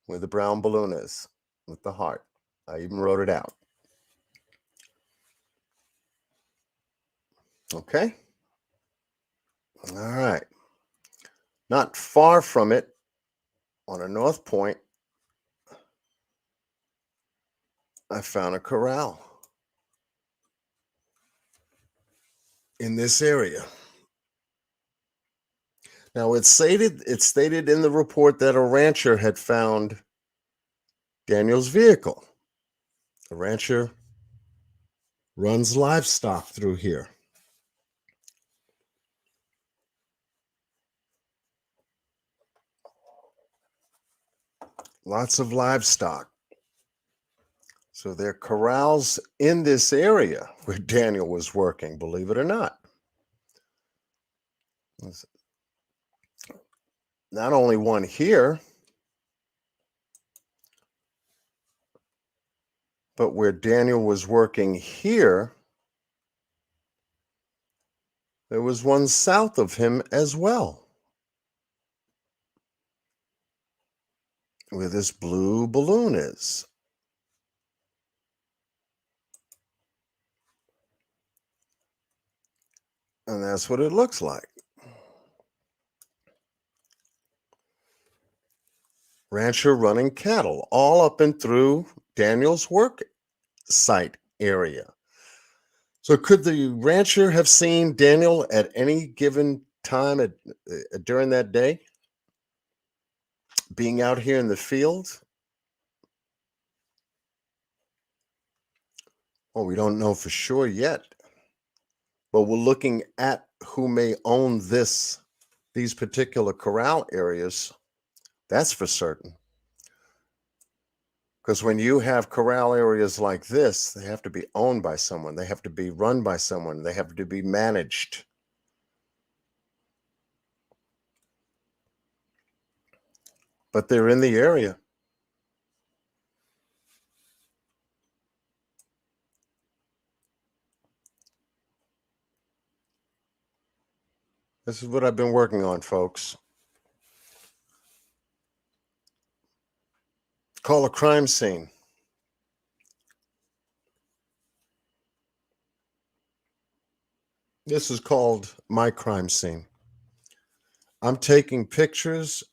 where the brown balloon is, with the heart. I even wrote it out. Okay. All right. Not far from it, on a north point, I found a corral in this area. Now, it's stated in the report that a rancher had found Daniel's vehicle. The rancher runs livestock through here. Lots of livestock. So there are corrals in this area where Daniel was working, believe it or not. Not only one here, but where Daniel was working here, there was one south of him as well, where this blue balloon is. And that's what it looks like. Rancher running cattle all up and through Daniel's work site area. So could the rancher have seen Daniel at any given time during that day, being out here in the field? Well, we don't know for sure yet, but we're looking at who may own these particular corral areas. That's for certain. Because when you have corral areas like this, they have to be owned by someone. They have to be run by someone. They have to be managed. But they're in the area. This is what I've been working on, folks. Call a crime scene. This is called my crime scene. I'm taking pictures.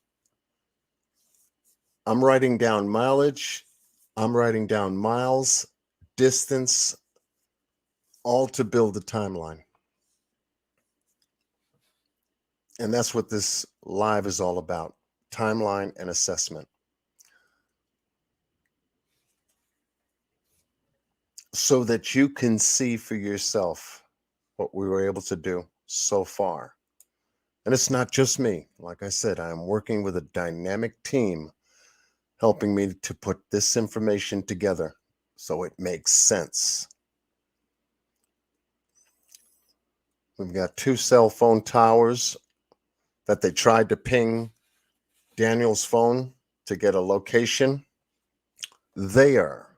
I'm writing down mileage. I'm writing down miles, distance, all to build the timeline. And that's what this live is all about, timeline and assessment. So that you can see for yourself what we were able to do so far. And it's not just me. Like I said, I am working with a dynamic team helping me to put this information together so it makes sense. We've got 2 cell phone towers that they tried to ping Daniel's phone to get a location. They are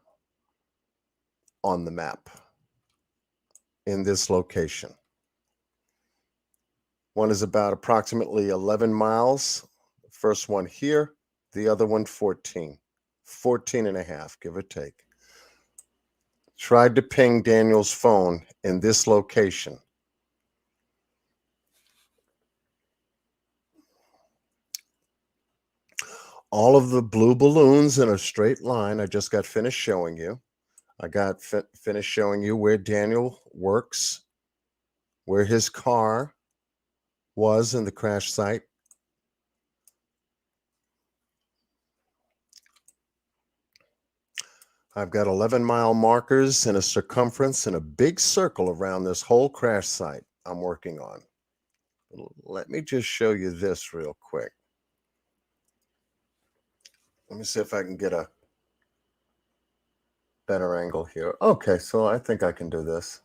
on the map in this location. One is about approximately 11 miles. The first one here, the other one 14 and a half, give or take. Tried to ping Daniel's phone in this location. All of the blue balloons in a straight line, I just got finished showing you. I got finished showing you where Daniel works, where his car was in the crash site. I've got 11-mile markers in a circumference and a big circle around this whole crash site I'm working on. Let me just show you this real quick. Let me see if I can get a better angle here. Okay, so I think I can do this.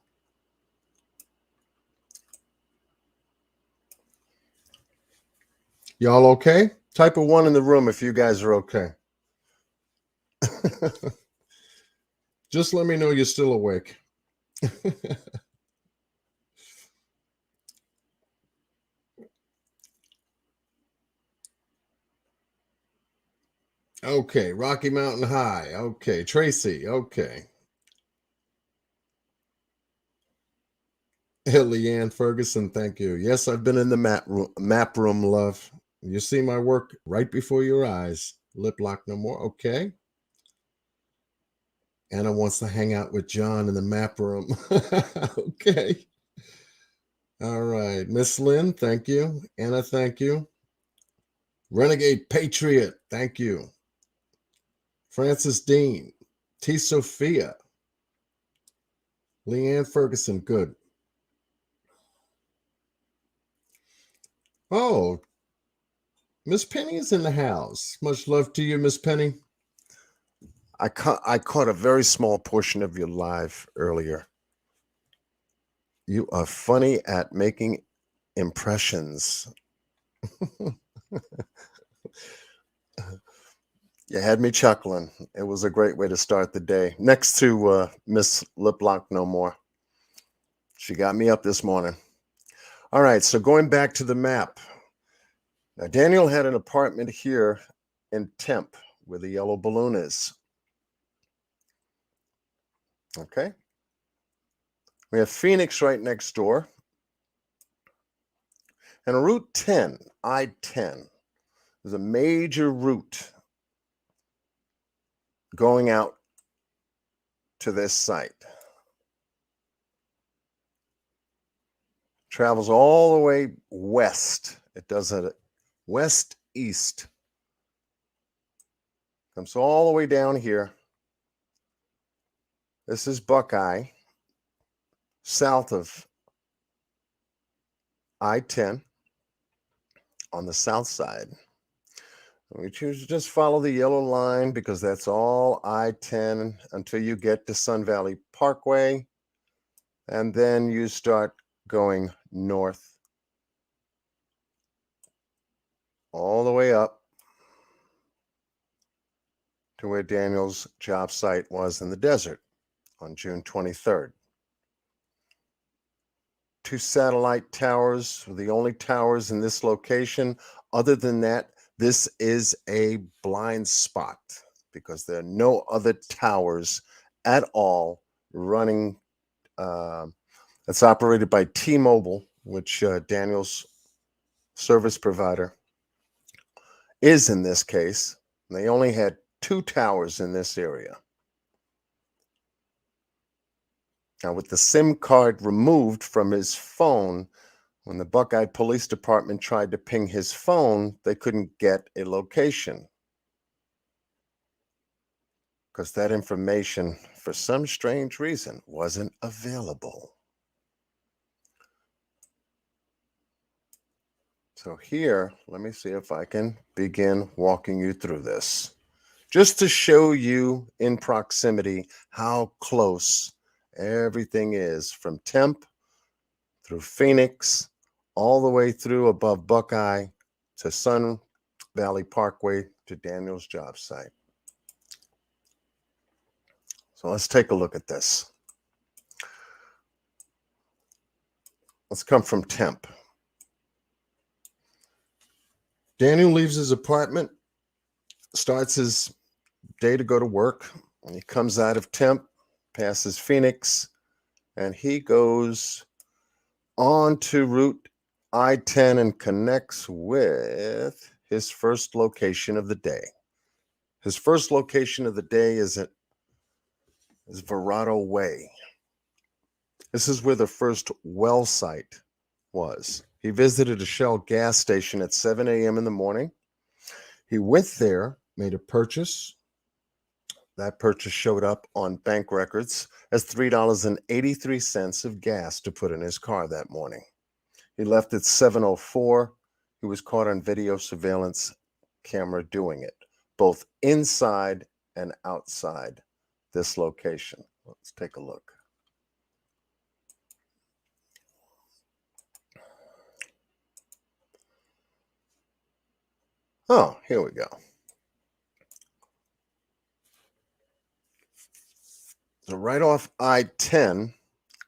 Y'all okay? Type a 1 in the room if you guys are okay. Just let me know you're still awake. Okay, Rocky Mountain High. Okay, Tracy. Okay. Leanne Ferguson, thank you. Yes, I've been in the map room, love. You see my work right before your eyes. Lip lock no more. Okay. Anna wants to hang out with John in the map room. Okay. All right. Miss Lynn, thank you. Anna, thank you. Renegade Patriot, thank you. Francis Dean. T. Sophia. Leanne Ferguson, good. Oh, Miss Penny is in the house. Much love to you, Miss Penny. I caught a very small portion of your live earlier. You are funny at making impressions. You had me chuckling. It was a great way to start the day. Next to Miss Liplock No More. She got me up this morning. All right, so going back to the map. Now, Daniel had an apartment here in Temp, where the yellow balloon is. Okay. We have Phoenix right next door. And Route 10, I-10, is a major route going out to this site. Travels all the way west. It does it west-east. Comes all the way down here. This is Buckeye, south of I-10 on the south side. We choose to just follow the yellow line because that's all I-10 until you get to Sun Valley Parkway. And then you start going north all the way up to where Daniel's job site was in the desert on June 23rd. 2 satellite towers were the only towers in this location. Other than that, this is a blind spot because there are no other towers at all running. It's operated by T-Mobile, which Daniel's service provider is in this case. They only had 2 towers in this area. Now, with the SIM card removed from his phone, when the Buckeye Police Department tried to ping his phone, they couldn't get a location because that information, for some strange reason, wasn't available. So here, let me see if I can begin walking you through this, just to show you in proximity how close everything is from Temp through Phoenix, all the way through above Buckeye to Sun Valley Parkway to Daniel's job site. So let's take a look at this. Let's come from Temp. Daniel leaves his apartment, starts his day to go to work, and he comes out of Temp, passes Phoenix, and he goes on to Route I-10 and connects with his first location of the day. His first location of the day is Verrado Way. This is where the first well site was. He visited a Shell gas station at 7 a.m. in the morning. He went there, made a purchase. That purchase showed up on bank records as $3.83 of gas to put in his car that morning. He left at 7:04. He was caught on video surveillance camera doing it, both inside and outside this location. Let's take a look. Oh, here we go. So right off I-10,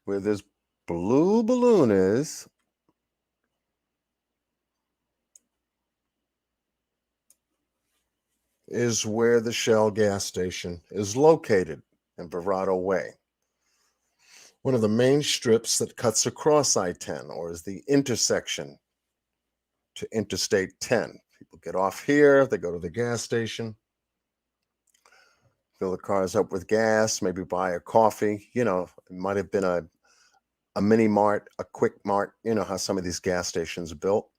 where this blue balloon is where the Shell gas station is located in Verrado Way. One of the main strips that cuts across I-10, or is the intersection to Interstate 10. People get off here, they go to the gas station, fill the cars up with gas, maybe buy a coffee. You know, it might have been a mini mart, a quick mart. You know how some of these gas stations are built.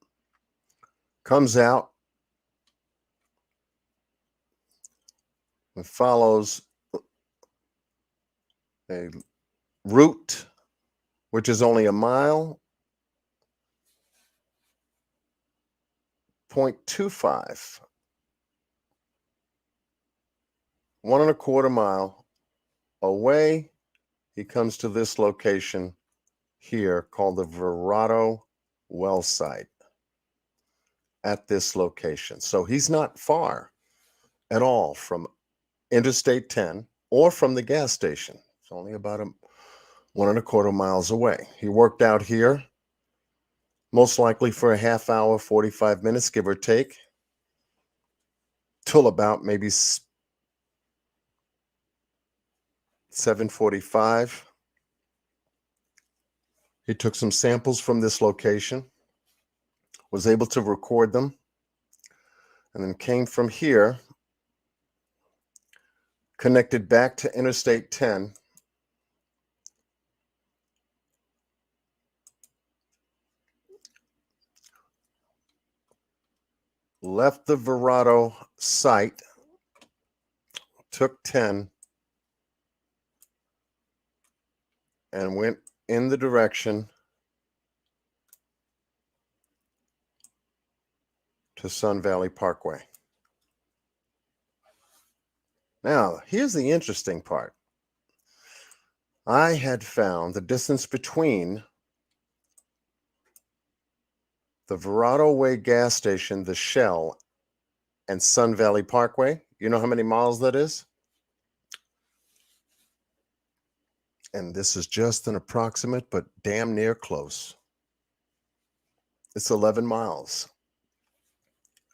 Comes out and follows a route which is only 1.25 miles, 1.25 miles away. He comes to this location here called the Verrado well site at this location. So he's not far at all from Interstate 10 or from the gas station. It's only about 1.25 miles away. He worked out here, most likely for a half hour, 45 minutes, give or take, till about maybe 7:45. He took some samples from this location, was able to record them, and then came from here, connected back to Interstate 10, left the Verrado site, took 10, and went in the direction to Sun Valley Parkway. Now, here's the interesting part. I had found the distance between the Verrado Way gas station, the Shell, and Sun Valley Parkway. You know how many miles that is? And this is just an approximate, but damn near close. It's 11 miles.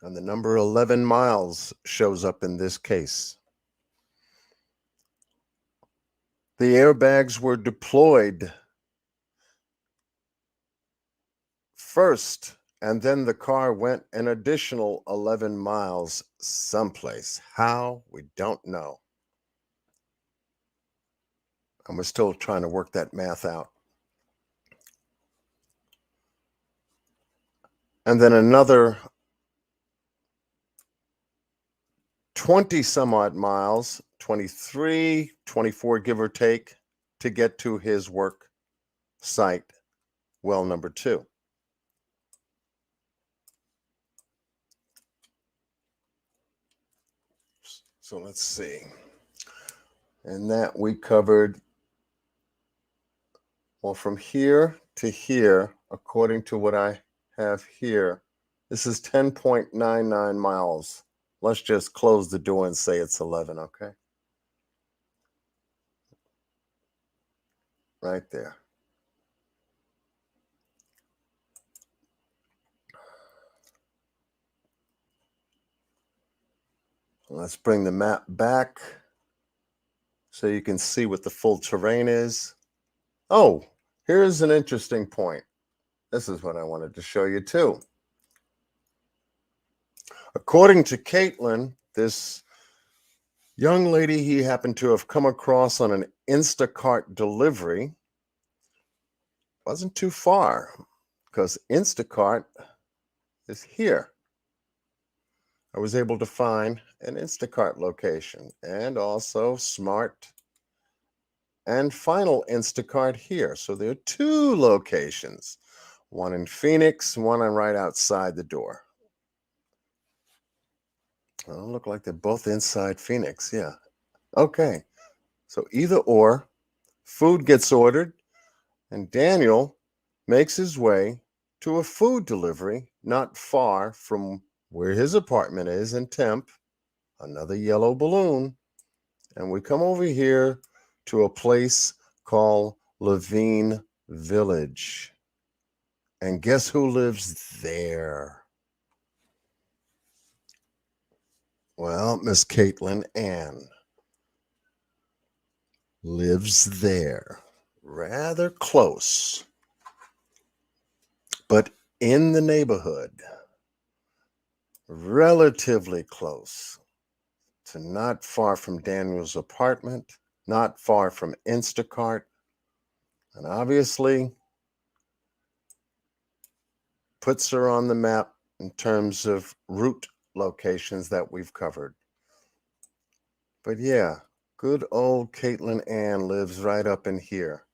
And the number 11 miles shows up in this case. The airbags were deployed first, and then the car went an additional 11 miles someplace. How? We don't know. And we're still trying to work that math out. And then another 20 some odd miles, 23, 24, give or take, to get to his work site, well number 2. So let's see. And that we covered, well, from here to here, according to what I have here, this is 10.99 miles. Let's just close the door and say it's 11, okay? Right there. Let's bring the map back so you can see what the full terrain is. Oh, here's an interesting point. This is what I wanted to show you too. According to Caitlin, this young lady he happened to have come across on an Instacart delivery wasn't too far, because Instacart is here. I was able to find an Instacart location, and also Smart and Final Instacart here. So there are 2 locations, one in Phoenix, one right outside the door. Well, look like they're both inside Phoenix. Yeah. Okay. So either or, food gets ordered, and Daniel makes his way to a food delivery not far from where his apartment is in Temp, another yellow balloon. And we come over here to a place called Levine Village. And guess who lives there? Well, Miss Caitlin Ann lives there, rather close, but in the neighborhood, relatively close to not far from Daniel's apartment, not far from Instacart, and obviously puts her on the map in terms of route locations that we've covered. But yeah, good old Caitlin Ann lives right up in here.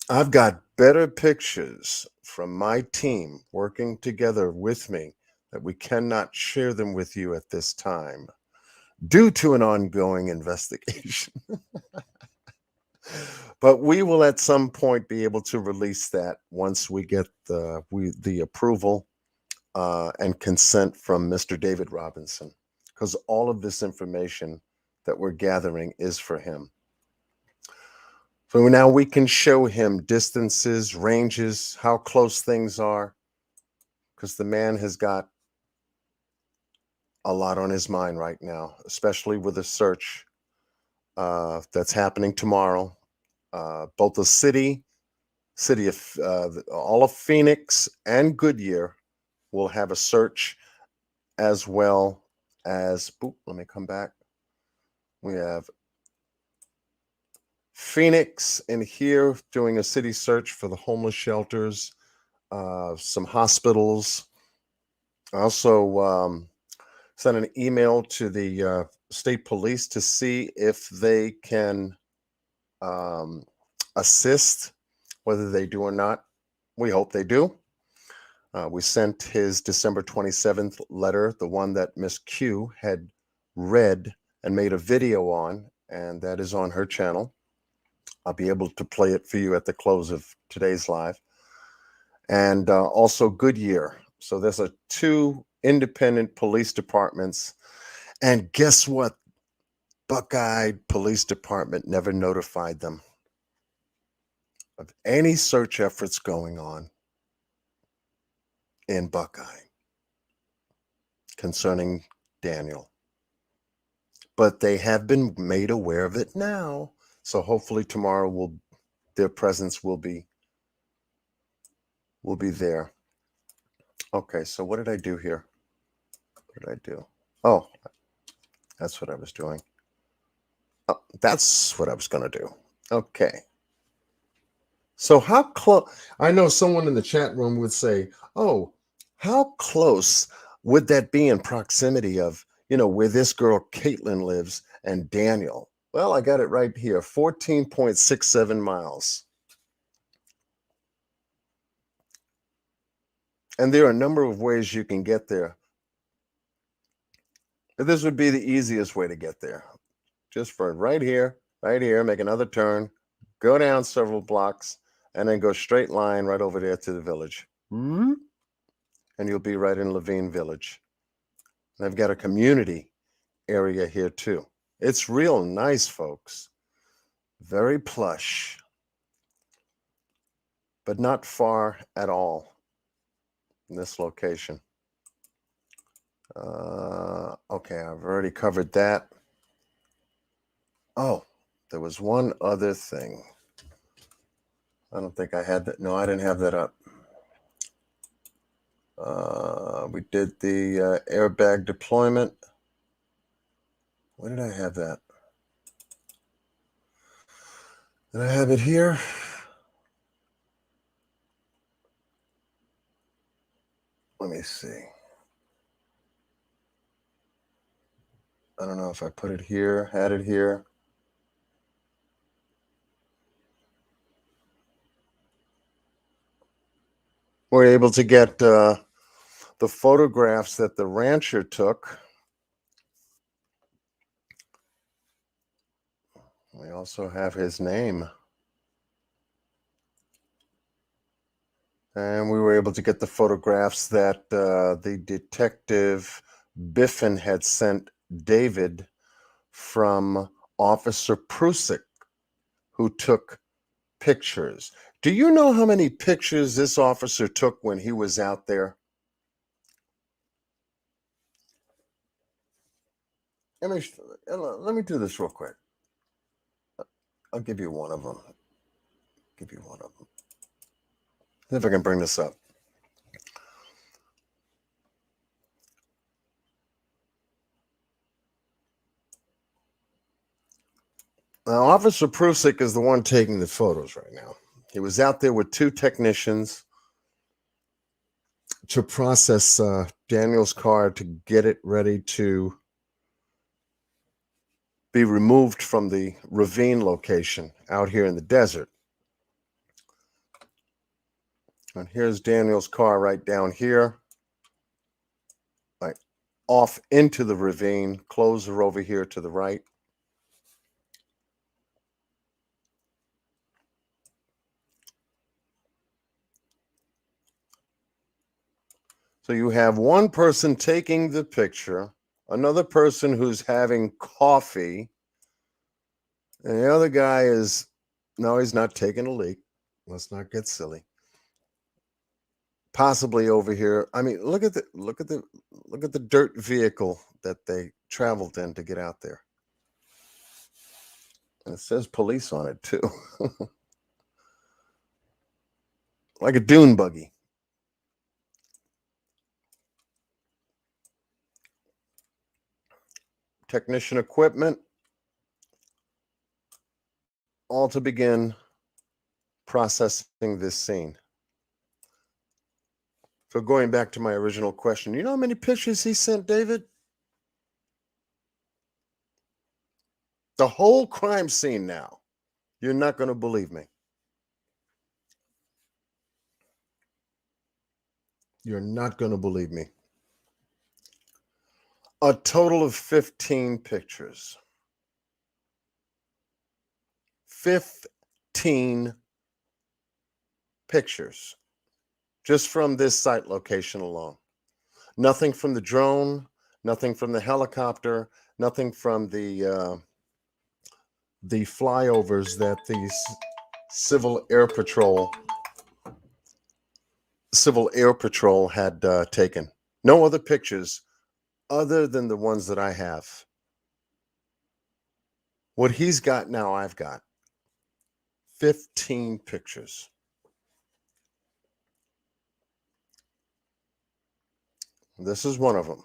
I've got better pictures from my team working together with me that we cannot share them with you at this time due to an ongoing investigation. But we will at some point be able to release that once we get the approval and consent from Mr. David Robinson, because all of this information that we're gathering is for him. So now we can show him distances, ranges, how close things are, because the man has got a lot on his mind right now, especially with the search that's happening tomorrow. Both the city of all of Phoenix and Goodyear will have a search, as well as, let me come back. We have Phoenix in here doing a city search for the homeless shelters, some hospitals. I also sent an email to the state police to see if they can assist, whether they do or not. We hope they do. We sent his December 27th letter, the one that Miss Q had read and made a video on, and that is on her channel. I'll be able to play it for you at the close of today's live. And also Goodyear. So there's 2 independent police departments. And guess what? Buckeye Police Department never notified them of any search efforts going on in Buckeye concerning Daniel. But they have been made aware of it now. So hopefully tomorrow their presence will be there. Okay, so what did I do here? What did I do? Oh, that's what I was doing. Oh, that's what I was going to do. Okay. So how close? I know someone in the chat room would say, oh, how close would that be in proximity of, where this girl Caitlin lives and Daniel? Well, I got it right here, 14.67 miles. And there are a number of ways you can get there. But this would be the easiest way to get there. Just for right here, make another turn, go down several blocks, and then go straight line right over there to the village. And you'll be right in Levine Village. And I've got a community area here too. It's real nice, folks. Very plush. But not far at all in this location. Okay, I've already covered that. Oh, there was one other thing. I don't think I had that. No, I didn't have that up. We did the airbag deployment. Where did I have that? Did I have it here? Let me see. I don't know if I put it here, had it here. We're able to get the photographs that the rancher took. We also have his name. And we were able to get the photographs that the detective Biffin had sent David from Officer Prusik, who took pictures. Do you know how many pictures this officer took when he was out there? Let me do this real quick. I'll give you one of them. See if I can bring this up. Now, Officer Prusik is the one taking the photos right now. He was out there with 2 technicians to process Daniel's car to get it ready to be removed from the ravine location out here in the desert. And here's Daniel's car right down here, right off into the ravine. Clothes are over here to the right. So you have one person taking the picture, another person who's having coffee, and the other guy is, no, he's not taking a leak. Let's not get silly. Possibly over here. I mean, look at the dirt vehicle that they traveled in to get out there. And it says police on it too. Like a dune buggy. Technician equipment, all to begin processing this scene. So going back to my original question, you know how many pictures he sent, David? The whole crime scene now. You're not going to believe me. You're not going to believe me. A total of 15 pictures. 15 pictures just from this site location alone. Nothing from the drone, nothing from the helicopter, nothing from the flyovers that the Civil Air Patrol had taken. No other pictures other than the ones that I have. What he's got now, I've got 15 pictures. This is one of them.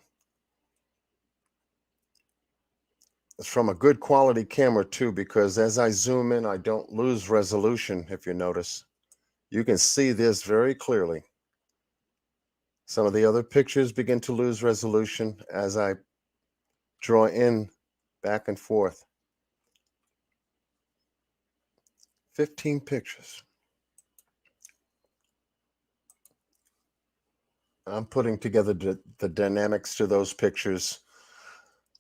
It's from a good quality camera too, because as I zoom in, I don't lose resolution. If you notice, you can see this very clearly. Some of the other pictures begin to lose resolution as I draw in back and forth. 15 pictures. I'm putting together the dynamics to those pictures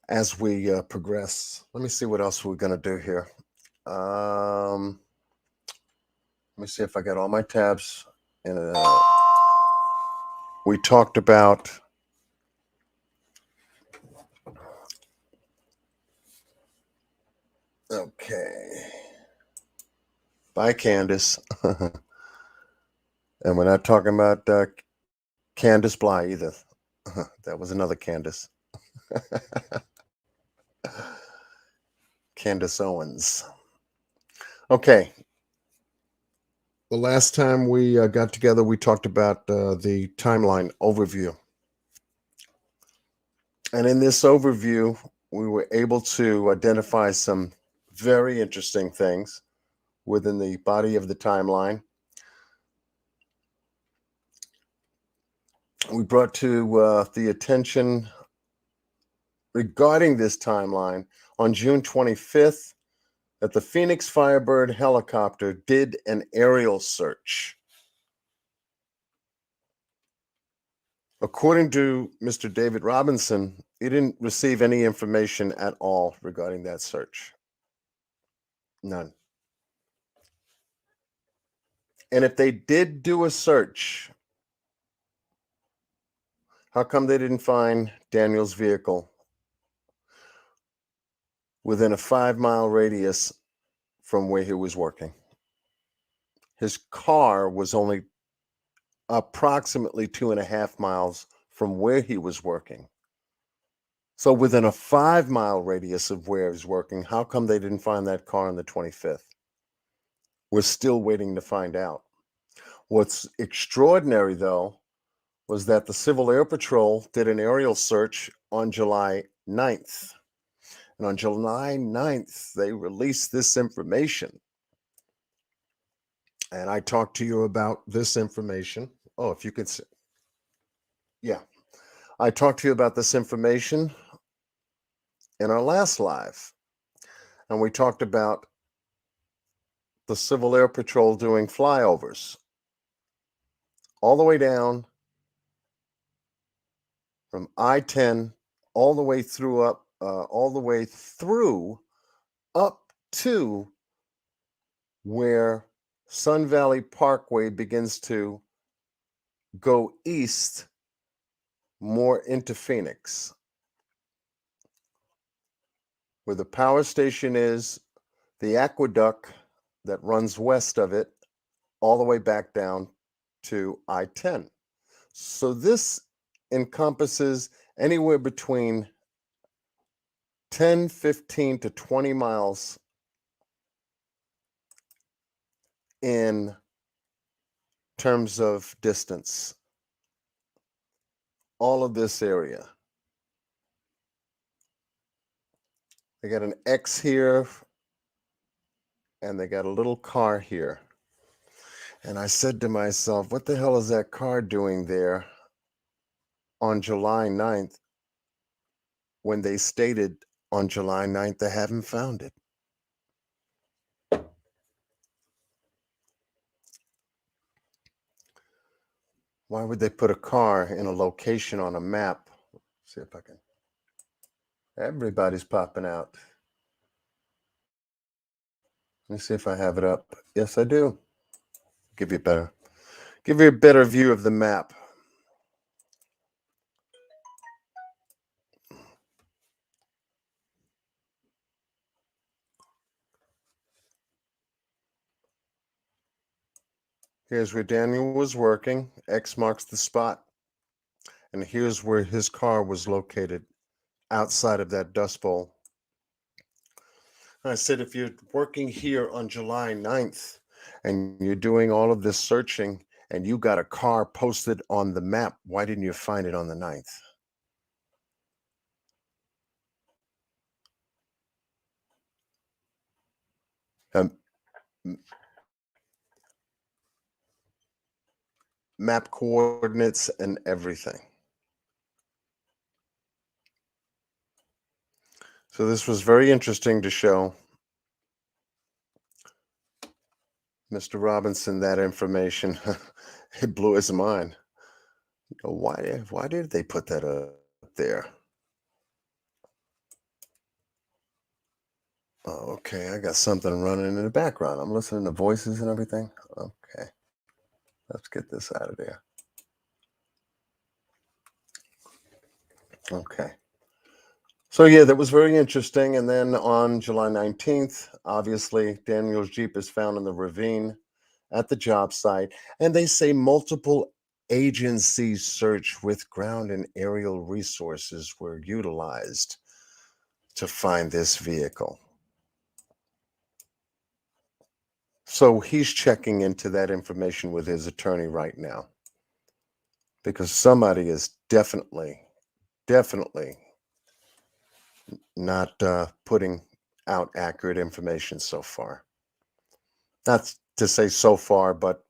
as we progress. Let me see what else we're going to do here. Let me see if I got all my tabs. We talked about okay. Bye, Candace. And we're not talking about Candace Bly either. That was another Candace. Candace Owens. Okay. The last time we got together, we talked about the timeline overview. And in this overview, we were able to identify some very interesting things within the body of the timeline. We brought to the attention regarding this timeline on June 25th that the Phoenix Firebird helicopter did an aerial search. According to Mr. David Robinson, he didn't receive any information at all regarding that search. None. And if they did do a search, how come they didn't find Daniel's vehicle within a 5-mile radius from where he was working? His car was only approximately 2.5 miles from where he was working. So within a 5-mile radius of where he was working, how come they didn't find that car on the 25th? We're still waiting to find out. What's extraordinary, though, was that the Civil Air Patrol did an aerial search on July 9th. And on July 9th, they released this information. And I talked to you about this information. Oh, if you could see. Yeah. I talked to you about this information in our last live. And we talked about the Civil Air Patrol doing flyovers all the way down from I-10 all the way through up to where Sun Valley Parkway begins to go east more into Phoenix, where the power station is, the aqueduct that runs west of it, all the way back down to I-10. So this encompasses anywhere between 10, 15 to 20 miles in terms of distance. All of this area. They got an X here, and they got a little car here. And I said to myself, what the hell is that car doing there on July 9th when they stated on July 9th they haven't found it? Why would they put a car in a location on a map? Let's see if I can. Everybody's popping out. Let me see if I have it up. Yes, I do. Give you a better view of the map. Here's where Daniel was working. X marks the spot. And here's where his car was located, outside of that dust bowl. I said, if you're working here on July 9th and you're doing all of this searching and you got a car posted on the map, why didn't you find it on the 9th? Map coordinates and everything. So this was very interesting to show Mr. Robinson that information. It blew his mind. Why did they put that up there? Oh, okay, I got something running in the background. I'm listening to voices and everything. Okay, let's get this out of there. Okay. So yeah, that was very interesting. And then on July 19th, obviously, Daniel's Jeep is found in the ravine at the job site. And they say multiple agencies search with ground and aerial resources were utilized to find this vehicle. So he's checking into that information with his attorney right now, because somebody is definitely not putting out accurate information so far. Not to say so far, but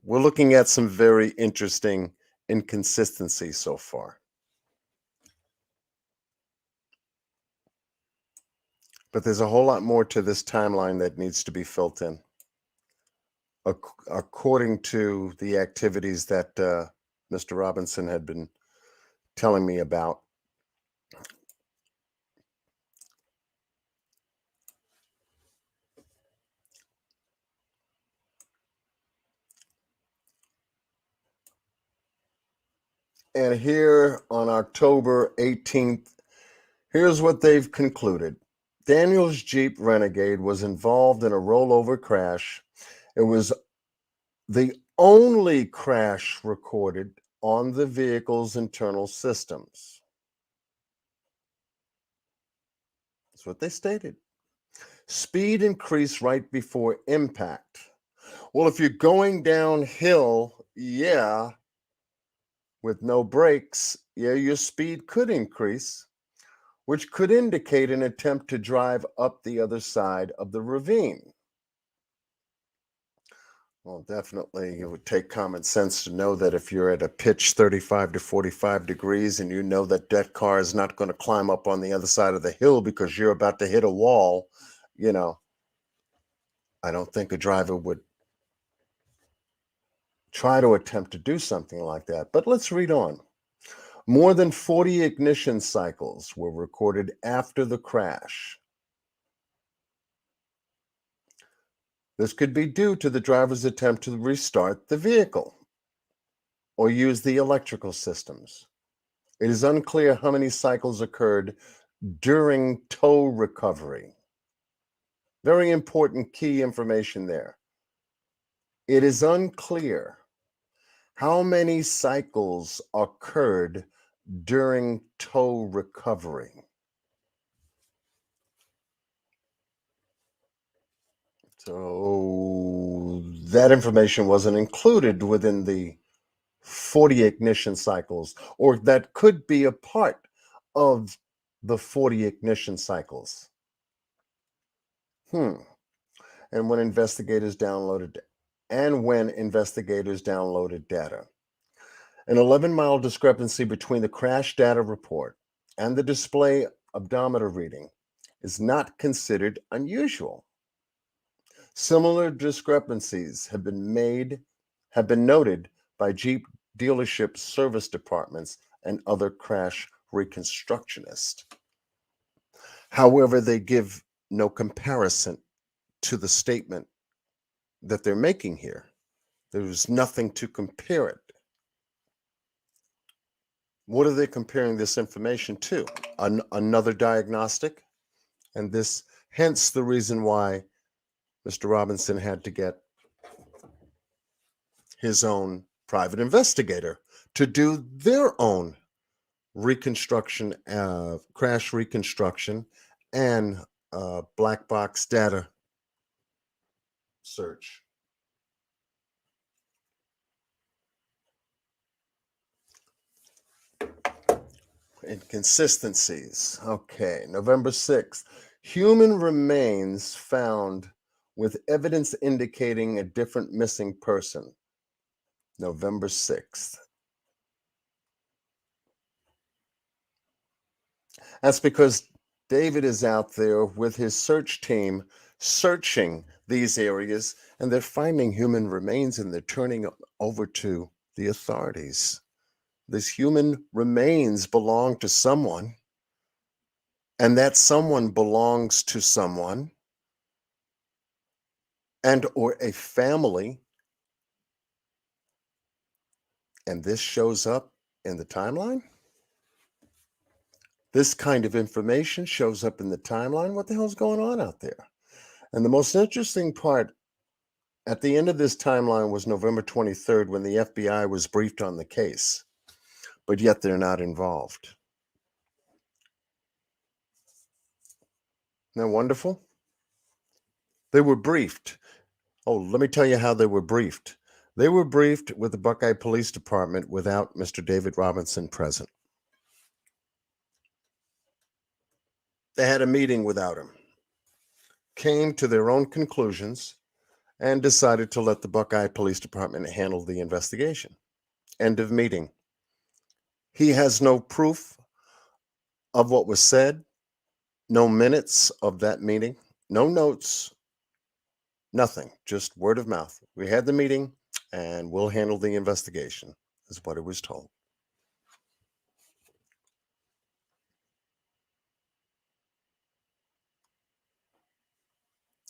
we're looking at some very interesting inconsistencies so far. But there's a whole lot more to this timeline that needs to be filled in, according to the activities that Mr. Robinson had been telling me about. And here on October 18th, here's what they've concluded. Daniel's Jeep Renegade was involved in a rollover crash. It was the only crash recorded on the vehicle's internal systems. That's what they stated. Speed increased right before impact. Well, if you're going downhill, yeah, with no brakes, yeah, your speed could increase, which could indicate an attempt to drive up the other side of the ravine. Well, definitely, it would take common sense to know that if you're at a pitch 35 to 45 degrees and you know that that car is not going to climb up on the other side of the hill because you're about to hit a wall, you know, I don't think a driver would try to attempt to do something like that. But let's read on. More than 40 ignition cycles were recorded after the crash. This could be due to the driver's attempt to restart the vehicle or use the electrical systems. It is unclear how many cycles occurred during tow recovery. Very important key information there. It is unclear how many cycles occurred during tow recovery. So that information wasn't included within the 40 ignition cycles, or that could be a part of the 40 ignition cycles. And when investigators downloaded data, an 11-mile discrepancy between the crash data report and the display odometer reading is not considered unusual. Similar discrepancies have been noted by Jeep dealership service departments, and other crash reconstructionists. However, they give no comparison to the statement that they're making here. There's nothing to compare it. What are they comparing this information to? Another diagnostic? And this, hence the reason why Mr. Robinson had to get his own private investigator to do their own reconstruction, crash reconstruction, and black box data search. Inconsistencies. Okay, November 6th. Human remains found with evidence indicating a different missing person. November 6th. That's because David is out there with his search team searching these areas, and they're finding human remains and they're turning it over to the authorities. These human remains belong to someone, and that someone belongs to someone and or a family, and this shows up in the timeline. This kind of information shows up in the timeline. What the hell's going on out there? And the most interesting part at the end of this timeline was November 23rd, when the FBI was briefed on the case, but yet they're not involved. Isn't that wonderful? They were briefed. Oh, let me tell you how they were briefed. They were briefed with the Buckeye Police Department without Mr. David Robinson present. They had a meeting without him, came to their own conclusions, and decided to let the Buckeye Police Department handle the investigation. End of meeting. He has no proof of what was said, no minutes of that meeting, no notes, nothing, just word of mouth. We had the meeting and we'll handle the investigation, is what it was told.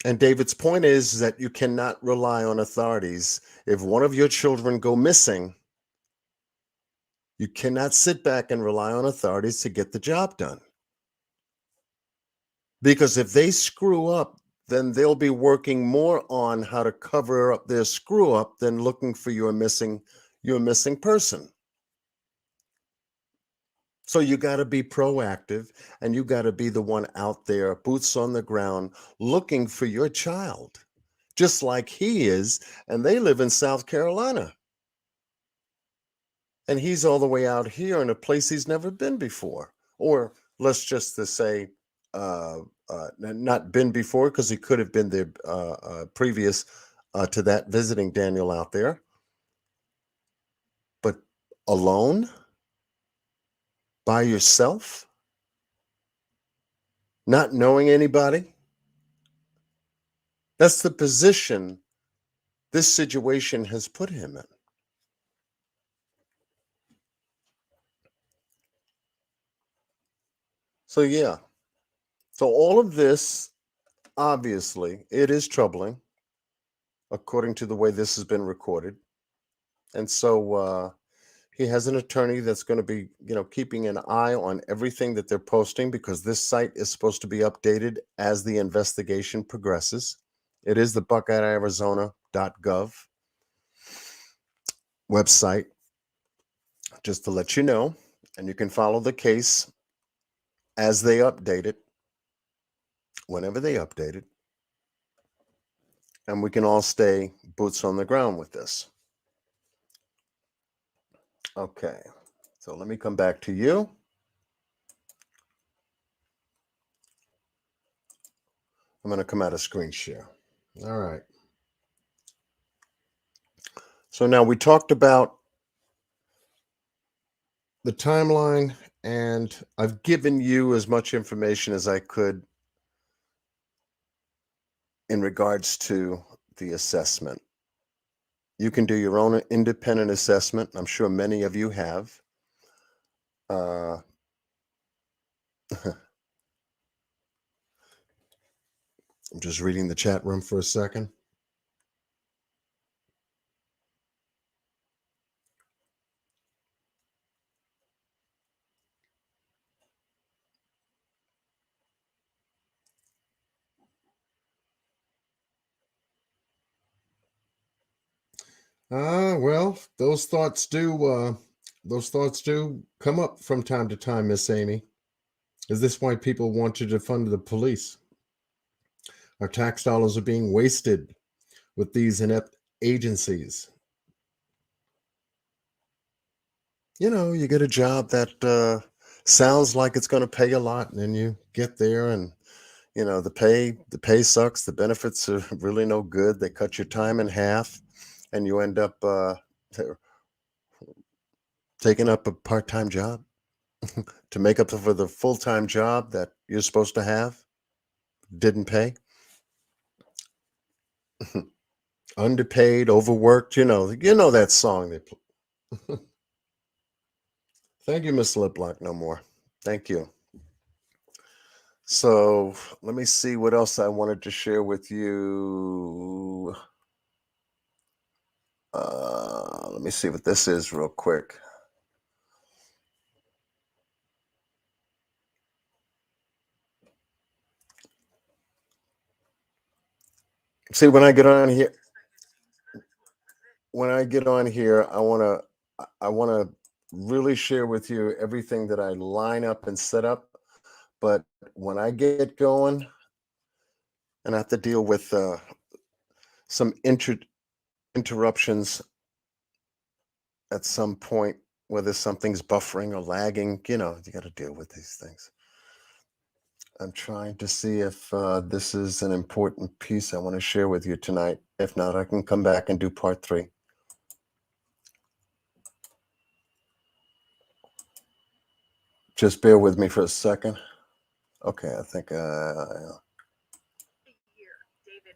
And David's point is that you cannot rely on authorities. If one of your children go missing, you cannot sit back and rely on authorities to get the job done. Because if they screw up, then they'll be working more on how to cover up their screw up than looking for your missing person. So you got to be proactive, and you got to be the one out there, boots on the ground, looking for your child, just like he is. And they live in South Carolina. And he's all the way out here in a place he's never been before. Or let's just to say, not been before, because he could have been there previous to that, visiting Daniel out there. But alone? By yourself? Not knowing anybody? That's the position this situation has put him in. So yeah. So all of this, obviously, it is troubling, according to the way this has been recorded. And so he has an attorney that's going to be, keeping an eye on everything that they're posting, because this site is supposed to be updated as the investigation progresses. It is the BuckeyeArizona.gov website, just to let you know. And you can follow the case as they update it, whenever they update it. And we can all stay boots on the ground with this. Okay, so let me come back to you. I'm going to come out of screen share. All right. So now we talked about the timeline, and I've given you as much information as I could in regards to the assessment. You can do your own independent assessment. I'm sure many of you have. I'm just reading the chat room for a second. Well, those thoughts do come up from time to time, Miss Amy. Is this why people want to defund the police? Our tax dollars are being wasted with these inept agencies. You know, you get a job that sounds like it's going to pay a lot, and then you get there, and you know the pay sucks. The benefits are really no good. They cut your time in half, and you end up taking up a part-time job to make up for the full-time job that you're supposed to have. Didn't pay. Underpaid, overworked. You know that song they play. Thank you, Miss Liplock. No more. Thank you. So let me see what else I wanted to share with you. Let me see what this is real quick. See, when I get on here, I want to really share with you everything that I line up and set up. But when I get going, and I have to deal with some interruptions at some point, whether something's buffering or lagging, you got to deal with these things. I'm trying to see if this is an important piece I want to share with you tonight. If not, I can come back and do part 3. Just bear with me for a second. Okay, I think David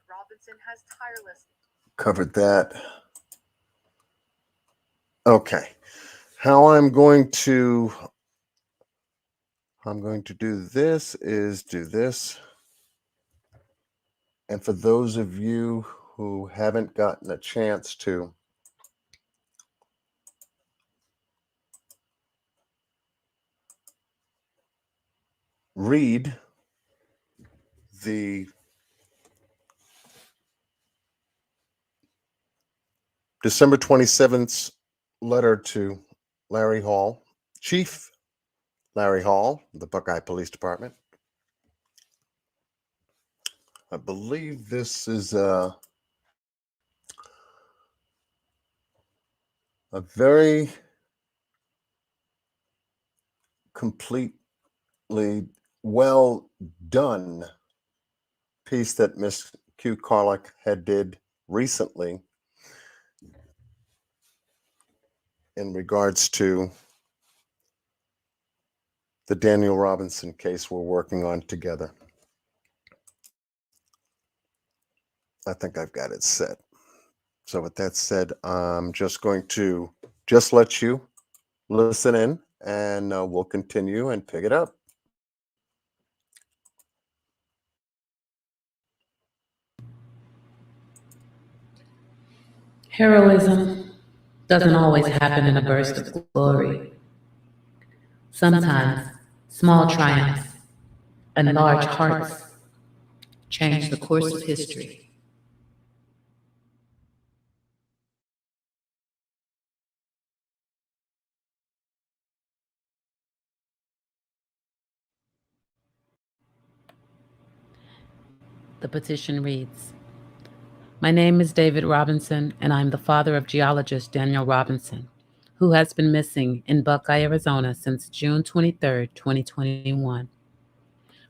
Robinson has tirelessly covered that. Okay, how I'm going to do this is do this. And for those of you who haven't gotten a chance to read the December 27th letter to Larry Hall, Chief Larry Hall, the Buckeye Police Department. I believe this is a very completely well done piece that Miss Q. Carlick had did recently in regards to the Daniel Robinson case we're working on together. I think I've got it set. So with that said, I'm just going to let you listen in, and we'll continue and pick it up. Heroism doesn't always happen in a burst of glory. Sometimes small triumphs and large hearts change the course of history. The petition reads, "My name is David Robinson, and I'm the father of geologist Daniel Robinson, who has been missing in Buckeye, Arizona since June 23, 2021.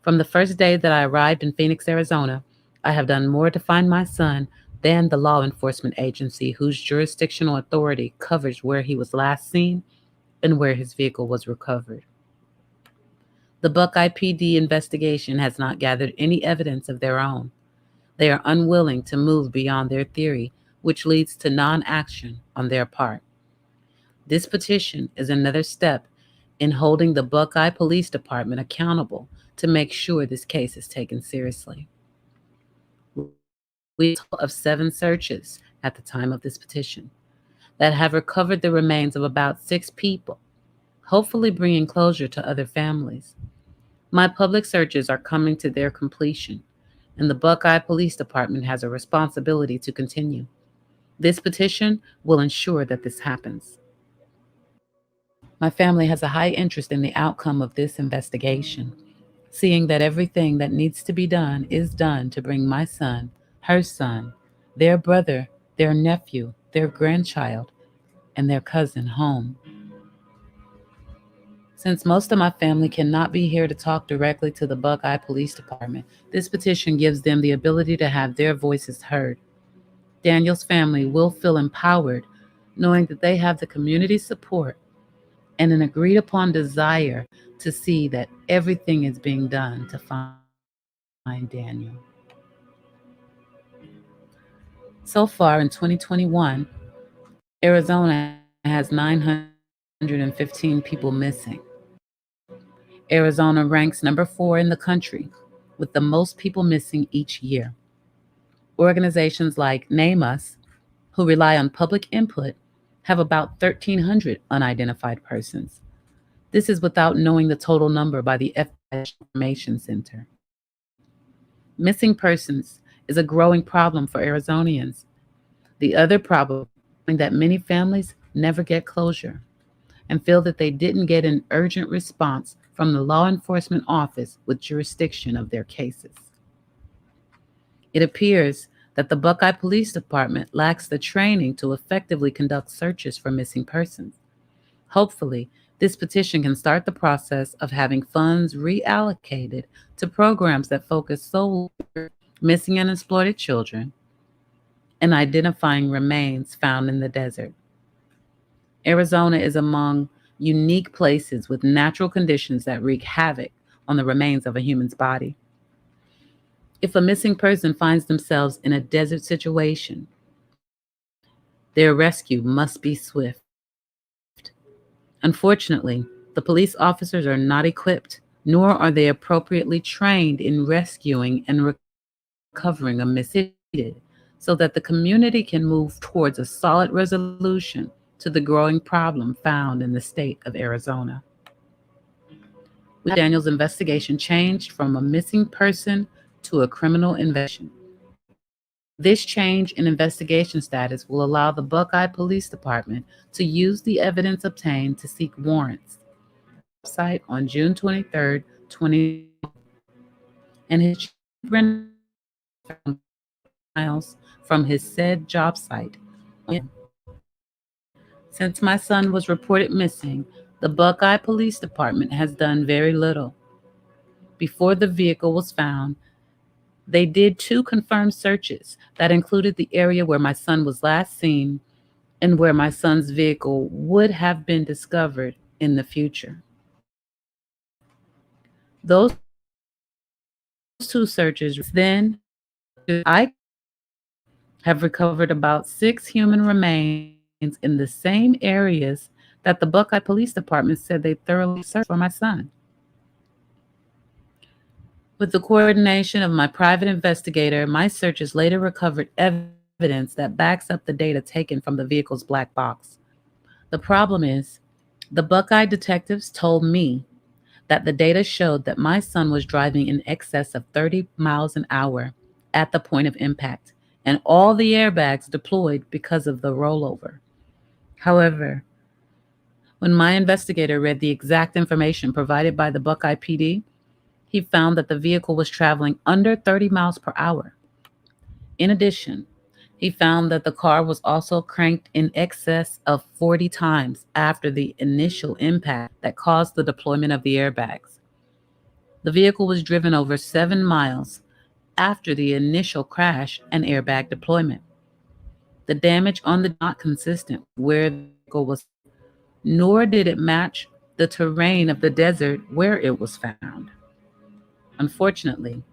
From the first day that I arrived in Phoenix, Arizona, I have done more to find my son than the law enforcement agency whose jurisdictional authority covers where he was last seen and where his vehicle was recovered. The Buckeye PD investigation has not gathered any evidence of their own. They are unwilling to move beyond their theory which leads to non-action on their part. This petition is another step in holding the Buckeye Police Department accountable to make sure this case is taken seriously. We have 7 searches at the time of this petition that have recovered the remains of about 6 people, hopefully bringing closure to other families. My public searches are coming to their completion, and the Buckeye Police Department has a responsibility to continue. This petition will ensure that this happens. My family has a high interest in the outcome of this investigation, seeing that everything that needs to be done is done to bring my son, her son, their brother, their nephew, their grandchild, and their cousin home. Since most of my family cannot be here to talk directly to the Buckeye Police Department, this petition gives them the ability to have their voices heard. Daniel's family will feel empowered knowing that they have the community support and an agreed upon desire to see that everything is being done to find Daniel. So far in 2021, Arizona has 915 people missing. Arizona ranks number 4 in the country with the most people missing each year. Organizations like Name Us, who rely on public input, have about 1,300 unidentified persons. This is without knowing the total number by the FBI Information Center. Missing persons is a growing problem for Arizonians. The other problem is that many families never get closure and feel that they didn't get an urgent response from the law enforcement office with jurisdiction of their cases. It appears that the Buckeye Police Department lacks the training to effectively conduct searches for missing persons. Hopefully, this petition can start the process of having funds reallocated to programs that focus solely on missing and exploited children and identifying remains found in the desert. Arizona is among unique places with natural conditions that wreak havoc on the remains of a human's body. If a missing person finds themselves in a desert situation, their rescue must be swift. Unfortunately, the police officers are not equipped, nor are they appropriately trained in rescuing and recovering a missing so that the community can move towards a solid resolution to the growing problem found in the state of Arizona. Daniel's investigation changed from a missing person to a criminal investigation. This change in investigation status will allow the Buckeye Police Department to use the evidence obtained to seek warrants. Site on June 23rd, 2020, and his children miles from his said job site. Since my son was reported missing, the Buckeye Police Department has done very little. Before the vehicle was found, they did 2 confirmed searches that included the area where my son was last seen and where my son's vehicle would have been discovered in the future. Those 2 searches then, I have recovered about 6 human remains in the same areas that the Buckeye Police Department said they thoroughly searched for my son. With the coordination of my private investigator, my searches later recovered evidence that backs up the data taken from the vehicle's black box. The problem is, the Buckeye detectives told me that the data showed that my son was driving in excess of 30 miles an hour at the point of impact, and all the airbags deployed because of the rollover. However, when my investigator read the exact information provided by the Buckeye PD, he found that the vehicle was traveling under 30 miles per hour. In addition, he found that the car was also cranked in excess of 40 times after the initial impact that caused the deployment of the airbags. The vehicle was driven over 7 miles after the initial crash and airbag deployment. The damage on the not consistent where the vehicle was, nor did it match the terrain of the desert where it was found. Unfortunately,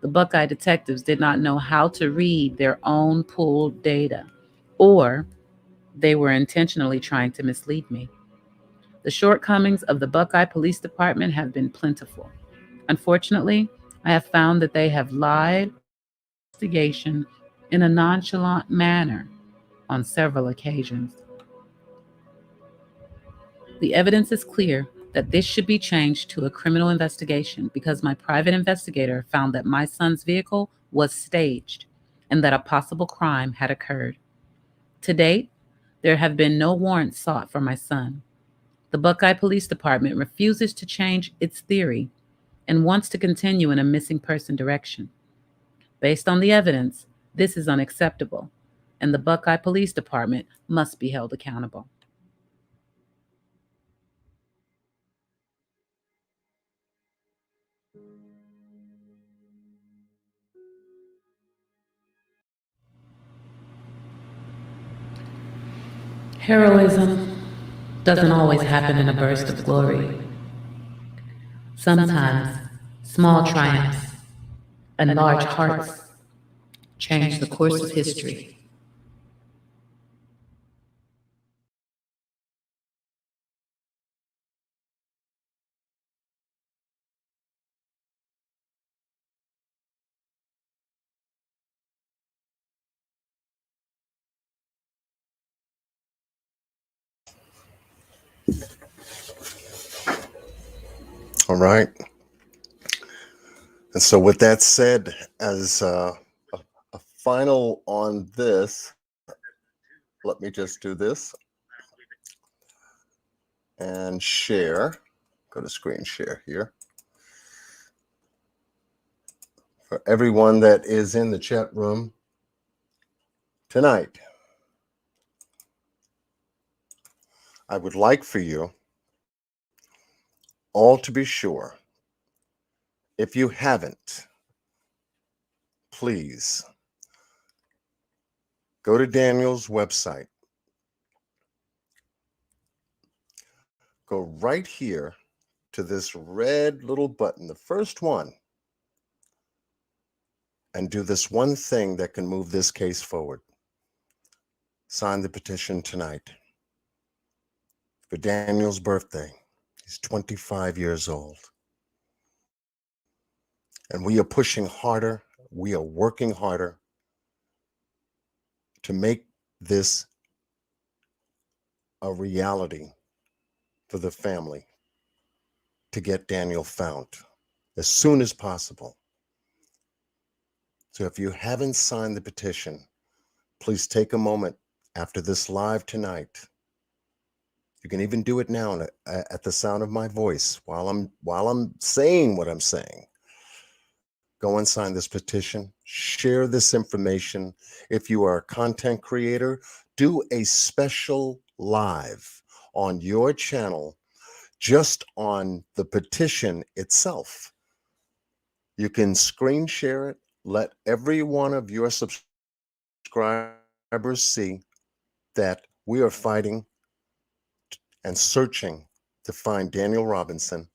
the Buckeye detectives did not know how to read their own pooled data or they were intentionally trying to mislead me. The shortcomings of the Buckeye Police Department have been plentiful. Unfortunately, I have found that they have lied investigation in a nonchalant manner on several occasions. The evidence is clear that this should be changed to a criminal investigation because my private investigator found that my son's vehicle was staged and that a possible crime had occurred. To date, there have been no warrants sought for my son. The Buckeye Police Department refuses to change its theory and wants to continue in a missing person direction. Based on the evidence, this is unacceptable, and the Buckeye Police Department must be held accountable. Heroism doesn't always happen in a burst of glory. Sometimes small triumphs and large hearts change the course of history. All right. And so with that said, as a final on this, let me just do this and share. Go to screen share here. For everyone that is in the chat room tonight, I would like for you all to be sure, if you haven't, please go to Daniel's website. Go right here to this red little button, the first one, and do this one thing that can move this case forward. Sign the petition tonight for Daniel's birthday. He's 25 years old. And we are pushing harder. We are working harder to make this a reality for the family, to get Daniel found as soon as possible. So if you haven't signed the petition, please take a moment after this live tonight. You can even do it now at the sound of my voice while I'm saying what I'm saying. Go and sign this petition. Share this information. If you are a content creator, do a special live on your channel just on the petition itself. You can screen share it. Let every one of your subscribers see that we are fighting and searching to find Daniel Robinson,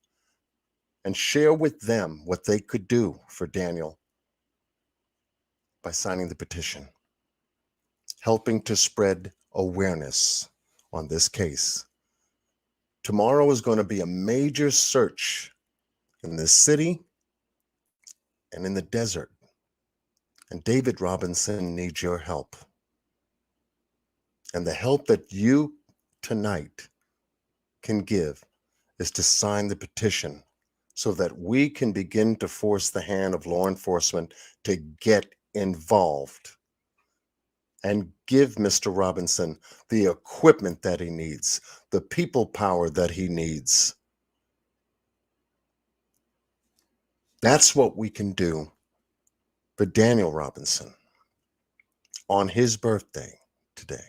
and share with them what they could do for Daniel by signing the petition, helping to spread awareness on this case. Tomorrow is going to be a major search in the city and in the desert, and David Robinson needs your help. And the help that you tonight can give is to sign the petition so that we can begin to force the hand of law enforcement to get involved and give Mr. Robinson the equipment that he needs, the people power that he needs. That's what we can do for Daniel Robinson on his birthday today.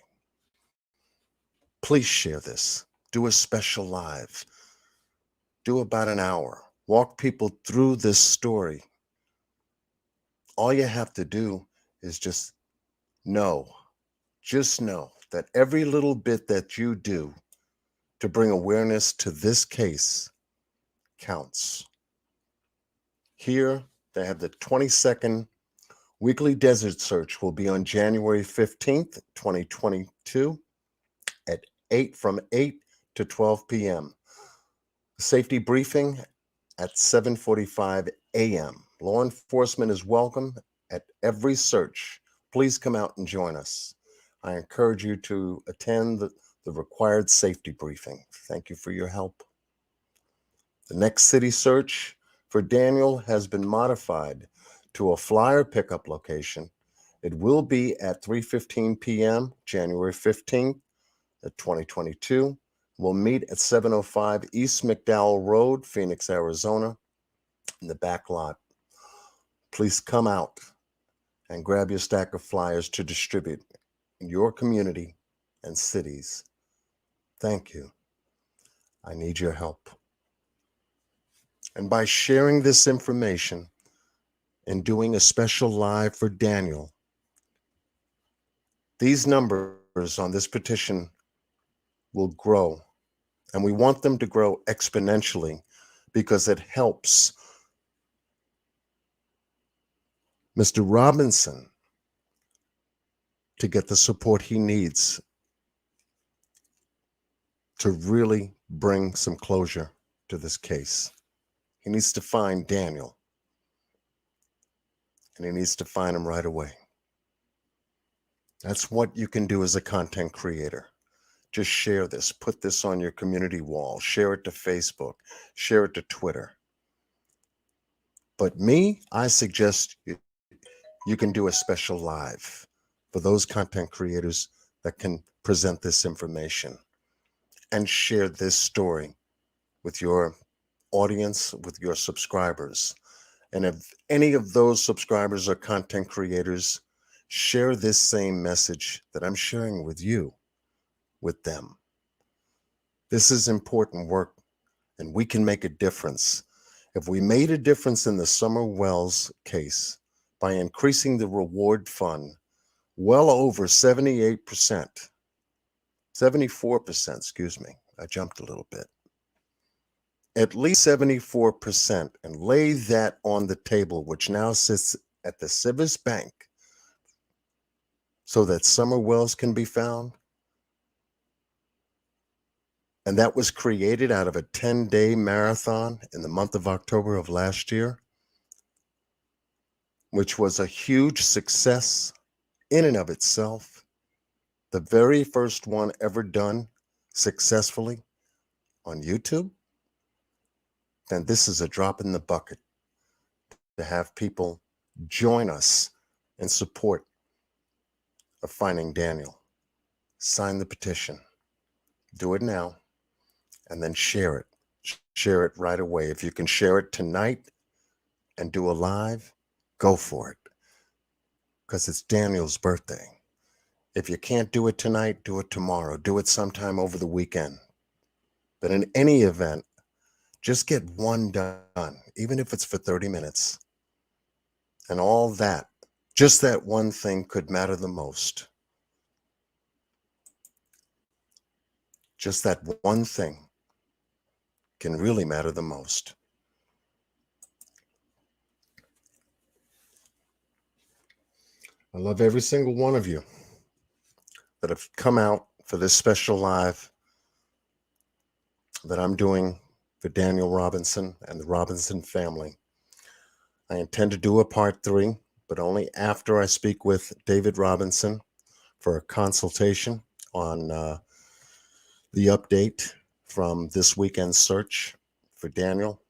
Please share this. Do a special live. Do about an hour. Walk people through this story. All you have to do is just know that every little bit that you do to bring awareness to this case counts. Here, they have the 20-second Weekly desert search will be on January 15th, 2022 from 8 to 12 p.m. Safety briefing at 7:45 a.m. Law enforcement is welcome at every search. Please come out and join us. I encourage you to attend the required safety briefing. Thank you for your help. The next city search for Daniel has been modified to a flyer pickup location. It will be at 3:15 p.m. January 15th, 2022. We'll meet at 705 East McDowell Road, Phoenix, Arizona, in the back lot. Please come out and grab your stack of flyers to distribute in your community and cities. Thank you. I need your help. And by sharing this information and doing a special live for Daniel, these numbers on this petition will grow. And we want them to grow exponentially because it helps Mr. Robinson to get the support he needs to really bring some closure to this case. He needs to find Daniel, and he needs to find him right away. That's what you can do as a content creator. Just share this, put this on your community wall, share it to Facebook, share it to Twitter. But me, I suggest you can do a special live for those content creators that can present this information and share this story with your audience, with your subscribers. And if any of those subscribers are content creators, share this same message that I'm sharing with you, with them. This is important work, and we can make a difference. If we made a difference in the Summer Wells case by increasing the reward fund well over 74%, excuse me, I jumped a little bit, at least 74%, and lay that on the table, which now sits at the Civis Bank, so that Summer Wells can be found. And that was created out of a 10-day marathon in the month of October of last year, which was a huge success in and of itself. The very first one ever done successfully on YouTube. Then this is a drop in the bucket to have people join us in support of finding Daniel. Sign the petition. Do it now. And then share it. Share it right away. If you can share it tonight and do a live, go for it. Because it's Daniel's birthday. If you can't do it tonight, do it tomorrow. Do it sometime over the weekend. But in any event, just get one done, even if it's for 30 minutes. And all that, just that one thing could matter the most. Just that one thing can really matter the most. I love every single one of you that have come out for this special live that I'm doing for Daniel Robinson and the Robinson family. I intend to do a part 3, but only after I speak with David Robinson for a consultation on the update from this weekend's search for Daniel.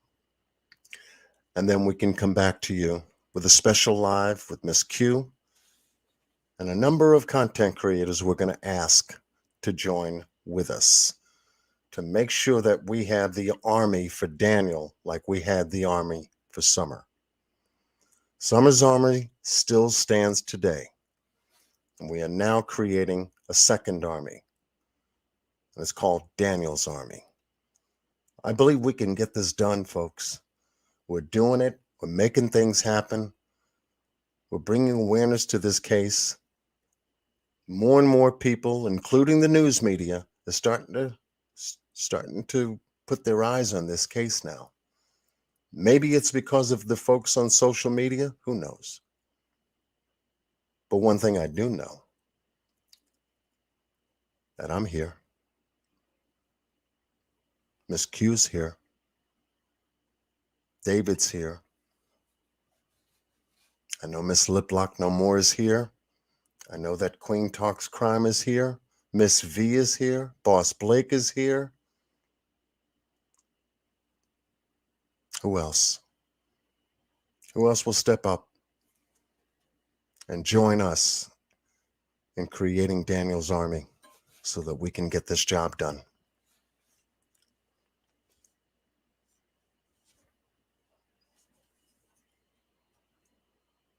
And then we can come back to you with a special live with Miss Q and a number of content creators we're going to ask to join with us to make sure that we have the army for Daniel like we had the army for Summer. Summer's army still stands today, and we are now creating a second army, and it's called Daniel's Army. I believe we can get this done, folks. We're doing it. We're making things happen. We're bringing awareness to this case. More and more people, including the news media, are starting to put their eyes on this case now. Maybe it's because of the folks on social media. Who knows? But one thing I do know, that I'm here. Miss Q's here. David's here. I know Miss Liplock No More is here. I know that Queen Talks Crime is here. Miss V is here. Boss Blake is here. Who else? Who else will step up and join us in creating Daniel's army so that we can get this job done?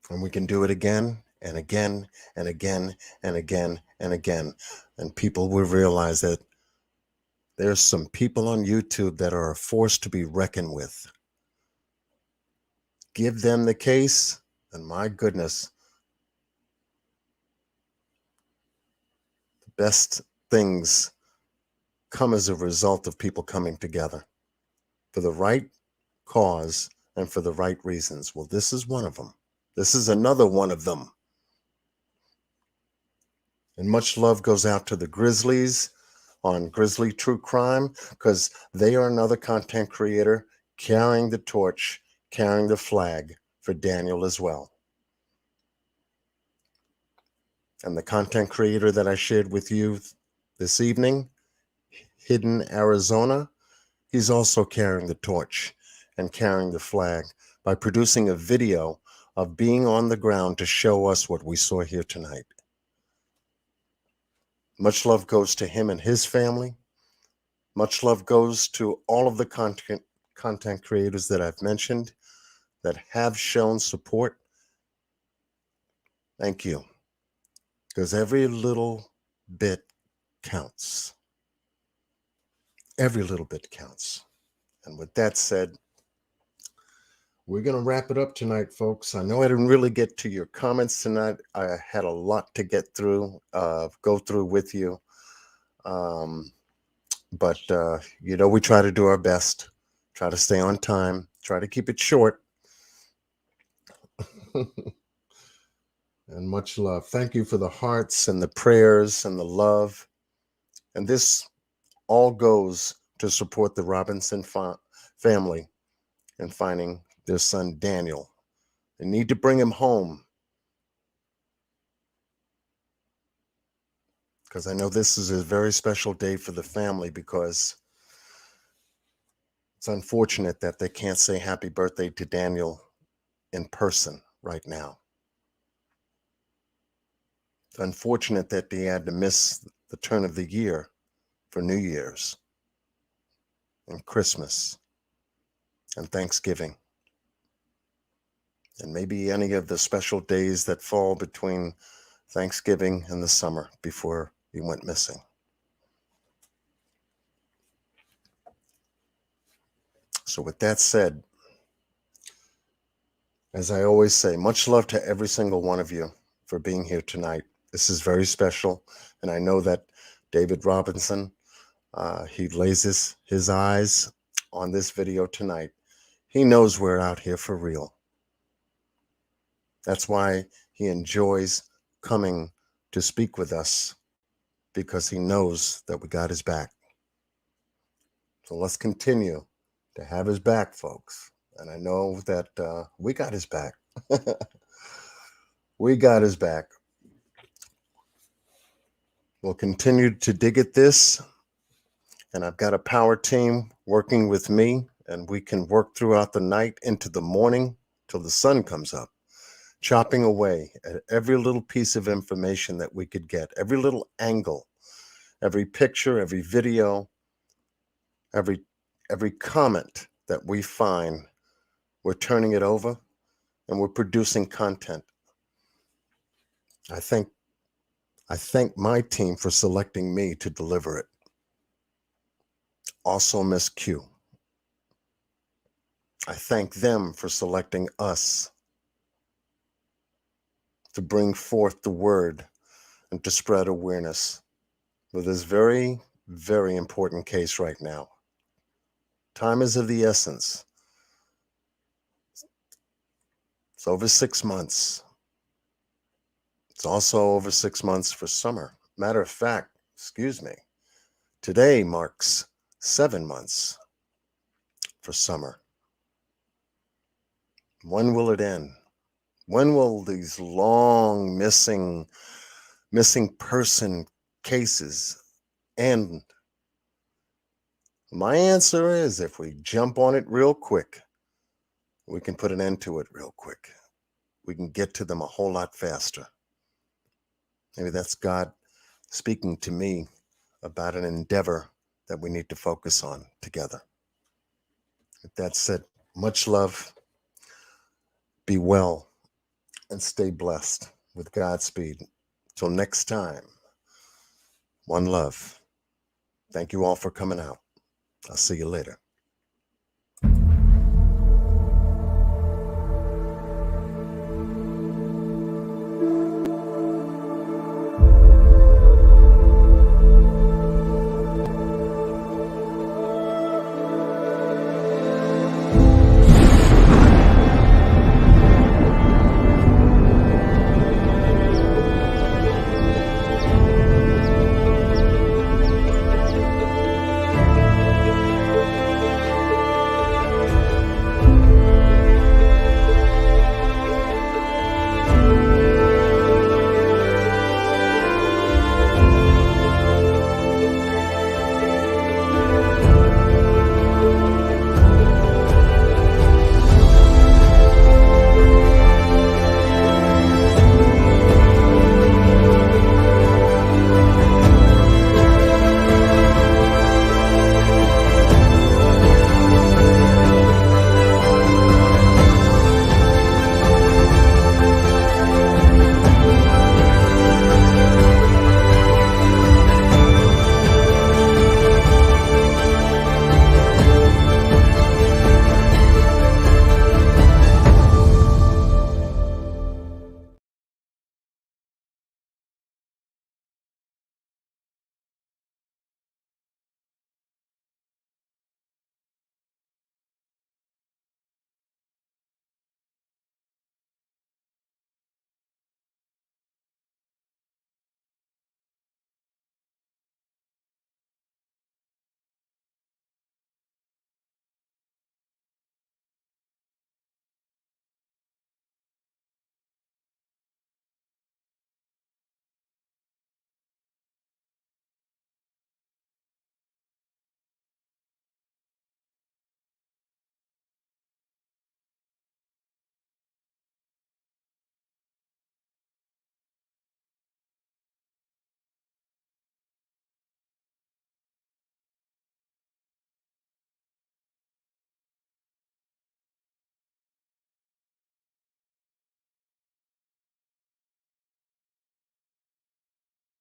And we can do it again and again and again and again and again. And people will realize that there's some people on YouTube that are a force to be reckoned with. Give them the case, and my goodness, the best things come as a result of people coming together for the right cause and for the right reasons. Well, this is one of them. This is another one of them. And much love goes out to the Grizzlies on Grizzly True Crime, because they are another content creator carrying the torch, carrying the flag for Daniel as well. And the content creator that I shared with you this evening, Hidden Arizona, he's also carrying the torch and carrying the flag by producing a video of being on the ground to show us what we saw here tonight. Much love goes to him and his family. Much love goes to all of the content creators that I've mentioned that have shown support. Thank you. Because every little bit counts. Every little bit counts. And with that said, we're going to wrap it up tonight, folks. I know I didn't really get to your comments tonight. I had a lot to get through, go through with you. But we try to do our best, try to stay on time, try to keep it short. And much love. Thank you for the hearts and the prayers and the love. And this all goes to support the Robinson family in finding their son, Daniel. They need to bring him home, because I know this is a very special day for the family, because it's unfortunate that they can't say happy birthday to Daniel in person right now. It's unfortunate that they had to miss the turn of the year for New Year's and Christmas and Thanksgiving, and maybe any of the special days that fall between Thanksgiving and the summer before he went missing. So with that said, as I always say, much love to every single one of you for being here tonight. This is very special, and I know that David Robinson, he lays his eyes on this video tonight. He knows we're out here for real. That's why he enjoys coming to speak with us, because he knows that we got his back. So let's continue to have his back, folks. And I know that we got his back. We got his back. We'll continue to dig at this. And I've got a power team working with me, and we can work throughout the night into the morning till the sun comes up, chopping away at every little piece of information that we could get, every little angle, every picture, every video, every comment that we find. We're turning it over and we're producing content. I thank my team for selecting me to deliver it. Also Miss Q. I thank them for selecting us to bring forth the word and to spread awareness with this very, very important case right now. Time is of the essence. It's over 6 months It's also over 6 months for summer. Matter of fact, today marks 7 months for summer. When will it end? When will these long missing person cases end? My answer is if we jump on it real quick, we can put an end to it real quick. We can get to them a whole lot faster. Maybe that's God speaking to me about an endeavor that we need to focus on together. With that said, much love, be well, and stay blessed with Godspeed. Till next time, one love. Thank you all for coming out. I'll see you later.